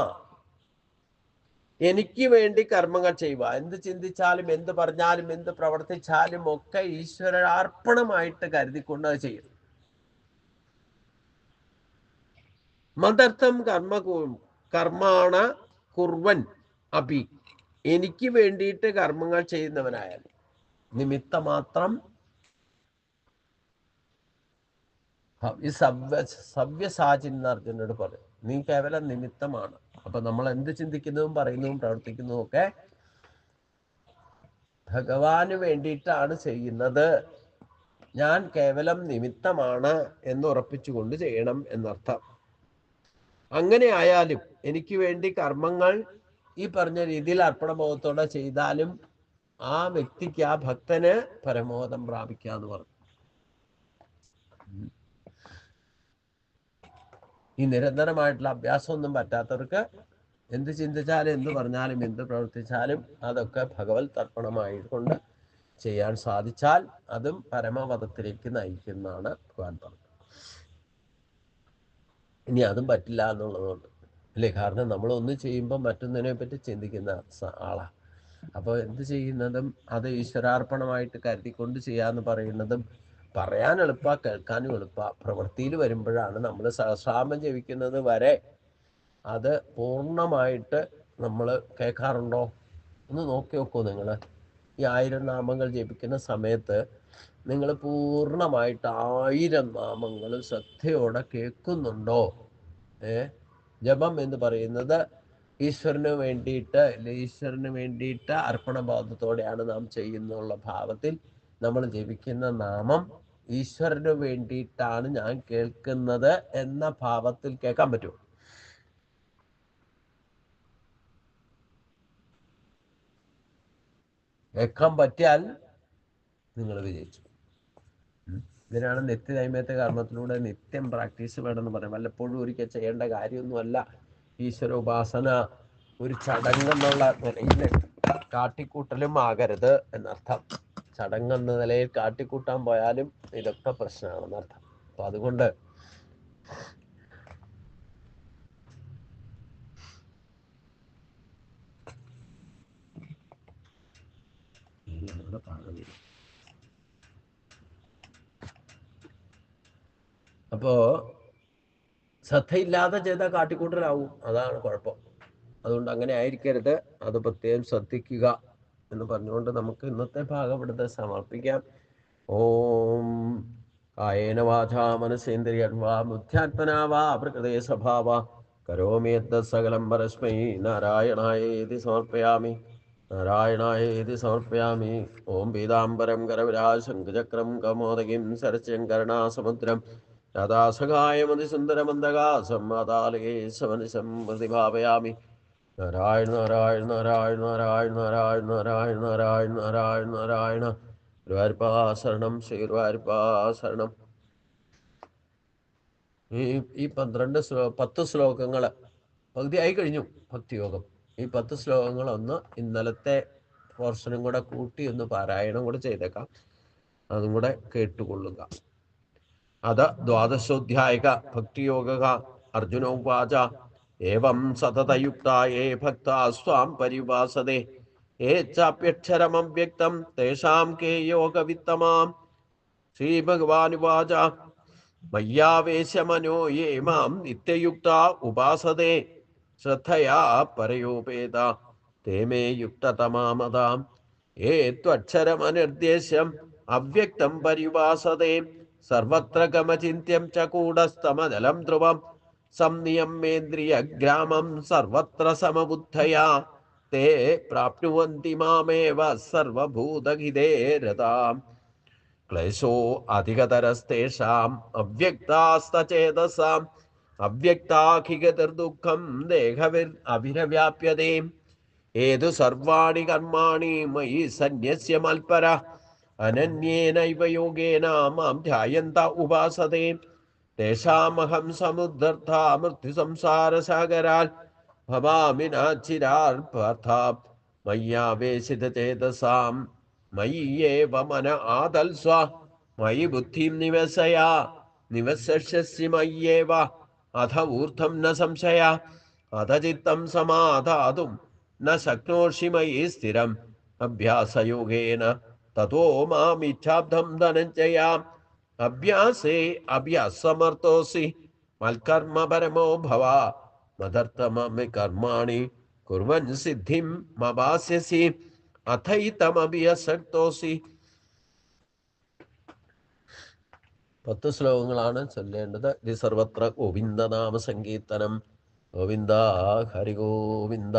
എനിക്ക് വേണ്ടി കർമ്മങ്ങൾ ചെയ്യുക. എന്ത് ചിന്തിച്ചാലും, എന്ത് പറഞ്ഞാലും, എന്ത് പ്രവർത്തിച്ചാലും ഒക്കെ ഈശ്വരാർപ്പണമായിട്ട് കരുതിക്കൊണ്ട് അത് ചെയ്യും. മദർത്ഥം കർമാണ കുർവൻ അഭി, എനിക്ക് വേണ്ടിയിട്ട് കർമ്മങ്ങൾ ചെയ്യുന്നവനായാൽ നിമിത്തമാത്രം സവ്യസാചിൻ എന്ന് അർജുനോട് പറയും, നീ കേവലം നിമിത്തമാണ്. അപ്പൊ നമ്മൾ എന്ത് ചിന്തിക്കുന്നതും പറയുന്നതും പ്രവർത്തിക്കുന്നതും ഒക്കെ ഭഗവാന് വേണ്ടിയിട്ടാണ് ചെയ്യുന്നത്, ഞാൻ കേവലം നിമിത്തമാണ് എന്ന് ഉറപ്പിച്ചുകൊണ്ട് ചെയ്യണം എന്നർത്ഥം. അങ്ങനെ ആയാലും എനിക്ക് വേണ്ടി കർമ്മങ്ങൾ ഈ പറഞ്ഞ രീതിയിൽ അർപ്പണബോധത്തോടെ ചെയ്താലും ആ വ്യക്തിക്ക്, ആ ഭക്തന് പരമോദം പ്രാപിക്കാന്ന് പറഞ്ഞു. ഈ നിരന്തരമായിട്ടുള്ള അഭ്യാസമൊന്നും പറ്റാത്തവർക്ക് എന്ത് ചിന്തിച്ചാലും, എന്ത് പറഞ്ഞാലും, എന്ത് പ്രവർത്തിച്ചാലും അതൊക്കെ ഭഗവത് അർപ്പണമായിക്കൊണ്ട് ചെയ്യാൻ സാധിച്ചാൽ അതും പരമപദത്തിലേക്ക് നയിക്കുന്നതാണ് ഭഗവാൻ പറഞ്ഞത്. ഇനി അതും പറ്റില്ല എന്നുള്ളതുകൊണ്ട് അല്ലേ, കാരണം നമ്മളൊന്ന് ചെയ്യുമ്പോൾ മറ്റൊന്നിനെ പറ്റി ചിന്തിക്കുന്ന ആളാ. അപ്പോൾ എന്ത് ചെയ്യുന്നതും അത് ഈശ്വരാർപ്പണമായിട്ട് കരുതിക്കൊണ്ട് ചെയ്യാന്ന് പറയുന്നതും പറയാൻ എളുപ്പ, കേൾക്കാനും എളുപ്പ. പ്രവൃത്തിയിൽ വരുമ്പോഴാണ് നമ്മൾ സഹസ്രാമം ജപിക്കുന്നത് വരെ അത് പൂർണ്ണമായിട്ട് നമ്മൾ കേൾക്കാറുണ്ടോ ഒന്ന് നോക്കി നോക്കൂ. നിങ്ങൾ ഈ 1000 നാമങ്ങൾ ജപിക്കുന്ന സമയത്ത് നിങ്ങൾ പൂർണ്ണമായിട്ട് 1000 നാമങ്ങളും ശ്രദ്ധയോടെ കേൾക്കുന്നുണ്ടോ? ജപം എന്ന് പറയുന്നത് ഈശ്വരന് വേണ്ടിയിട്ട് അർപ്പണബോധത്തോടെയാണ് നാം ചെയ്യുന്നുള്ള ഭാവത്തിൽ നമ്മൾ ജപിക്കുന്ന നാമം ഈശ്വരന് വേണ്ടിയിട്ടാണ് ഞാൻ കേൾക്കുന്നത് എന്ന ഭാവത്തിൽ കേൾക്കാൻ പറ്റുമോ? കേൾക്കാൻ പറ്റിയാൽ നിങ്ങൾ വിജയിച്ചു. ഇതിനാണ് നിത്യനൈമിത്ത കർമ്മത്തിലൂടെ നിത്യം പ്രാക്ടീസ് വേണമെന്ന് പറയും. വല്ലപ്പോഴും ഒരിക്കൽ ചെയ്യേണ്ട കാര്യമൊന്നുമല്ല ഈശ്വര ഉപാസന. ഒരു ചടങ്ങെന്നുള്ള നിലയിൽ കാട്ടിക്കൂട്ടലും ആകരുത് എന്നർത്ഥം. ചടങ്ങെന്ന നിലയിൽ കാട്ടിക്കൂട്ടാൻ പോയാലും ഇതൊക്കെ പ്രശ്നമാണെന്നർത്ഥം. അപ്പൊ അതുകൊണ്ട് അപ്പോ ശ്രദ്ധയില്ലാതെ ചെയ്താൽ കാട്ടിക്കൂട്ടലാവും. അതാണ് കുഴപ്പം. അതുകൊണ്ട് അങ്ങനെ ആയിരിക്കരുത്. അത് പ്രത്യേകം ശ്രദ്ധിക്കുക എന്ന് പറഞ്ഞുകൊണ്ട് നമുക്ക് ഇന്നത്തെ ഭാഗം ഇവിടുത്തെ സമർപ്പിക്കാം. ഓം കായേന വാചാ മനസേന്ദ്രിയർവാ ബുദ്ധ്യാത്മനാ വാ പ്രകൃതേ സ്വഭാവാ കരോമി യദ്ദത് സകലം പരസ്മൈ നാരായണായേതി സമർപ്പയാമി. സമർപ്പയാമി. ഓം പീതാംബരം കരവിരാശംഖചക്രം കൗമോദകീം സരസ്യം കരുണാസമുദ്രം രാധാസഹായമതിസുന്ദരമന്ദകാസം മാതാലകേ സമനിശം പ്രതിഭാവയാമി. നാരായണ നാരായണ നാരായണ നാരായണ നാരായണ നാരായണ നാരായണ നാരായണ നാരായണ. ഗുരുവായൂരപ്പാ ശരണം, ശ്രീ ഗുരുവായൂരപ്പാ ശരണം. ഈ 10 ശ്ലോകങ്ങൾ പകുതിയായി കഴിഞ്ഞു ഭക്തിയോഗം. ഈ 10 ശ്ലോകങ്ങൾ ഒന്ന് ഇന്നലത്തെ പോർഷനും കൂടെ കൂട്ടി ഒന്ന് പാരായണം കൂടെ ചെയ്തേക്കാം. അതും കൂടെ കേട്ടുകൊള്ളുക. അത ദ്വാദശോധ്യായക ഭക്തിയോഗ അർജുനോവാച ഏവം സതതയുക്തായേ ഭക്താ സ്വാം പരിവാസതേ യേ ചാപ്യക്ഷരമവ്യക്തം തേഷാം കേ യോഗവിത്തമാം. ശ്രീഭഗവാനുവാച മയ്യാവേശമനോ യേ മാം നിത്യയുക്താ ഉപാസതേ ശ്രദ്ധയാ പരയോപേത തേ മേ യുക്തതമാമതാം. യേ ത്വക്ഷരമനിർദ്ദേശ്യം അവ്യക്തം പരിവാസതേ സർവത്ര ഗമചിന്യം ച കൂടസ്ഥമജലം ധ്രുവം സംനിയമ്യേന്ദ്രിയഗ്രാമം സർവത്ര സമബുദ്ധയാ തേ പ്രാപ്നുവന്തി മാമേവ സർവഭൂതഹിതേ രതാം. ക്ലേശോ അധികതരസ്തേഷാം അവ്യക്താസ്തചേതസാം അവ്യക്താഖിഗതിർദുഃഖം ദേഹവിർ അഭിരവ്യാപ്യതേ. ഏതു സർവാണി കർമാണി മയി സന്യസ്യ മൽപര അനന്യേനൈവ യോഗേന മാം ധ്യായന്ത ഉപാസതേ തേഷാമഹം സമുദ്ധർത്ത മൃത്യുസംസാരസാഗരാൽ ഭവാമി നാച്ചിരാർപാർത്ഥ മയ്യാവേശിതചേതസാം മയ്യേവ മന ആദൽസ്വ മയി ബുദ്ധിം നിവസസ്യസി മയ്യേവ അധ ഊർധ്വം ന സംശയ അധ ചിത്തം സമാധാതും ന ശക്നോഷി മയി സ്ഥിരം അഭ്യാസയോഗേന തതോ മാമിച്ഛാബ്ദം ധനഞ്ജയ. അഭ്യാസേ അഭ്യാസമർത്ഥോസി മൽക്കർമ്മ പരമോ ഭവ മദർത്ഥമമി കർമാണി കുർവൻ സിദ്ധിം മവാസ്യസി അഥൈതമഭ്യസക്തോസി. 10 ശ്ലോകങ്ങളാണ് ചൊല്ലേണ്ടത്. ഇത് സർവത്ര ഗോവിന്ദനാമ സങ്കീർത്തനം. ഗോവിന്ദ ഹരി ഗോവിന്ദ.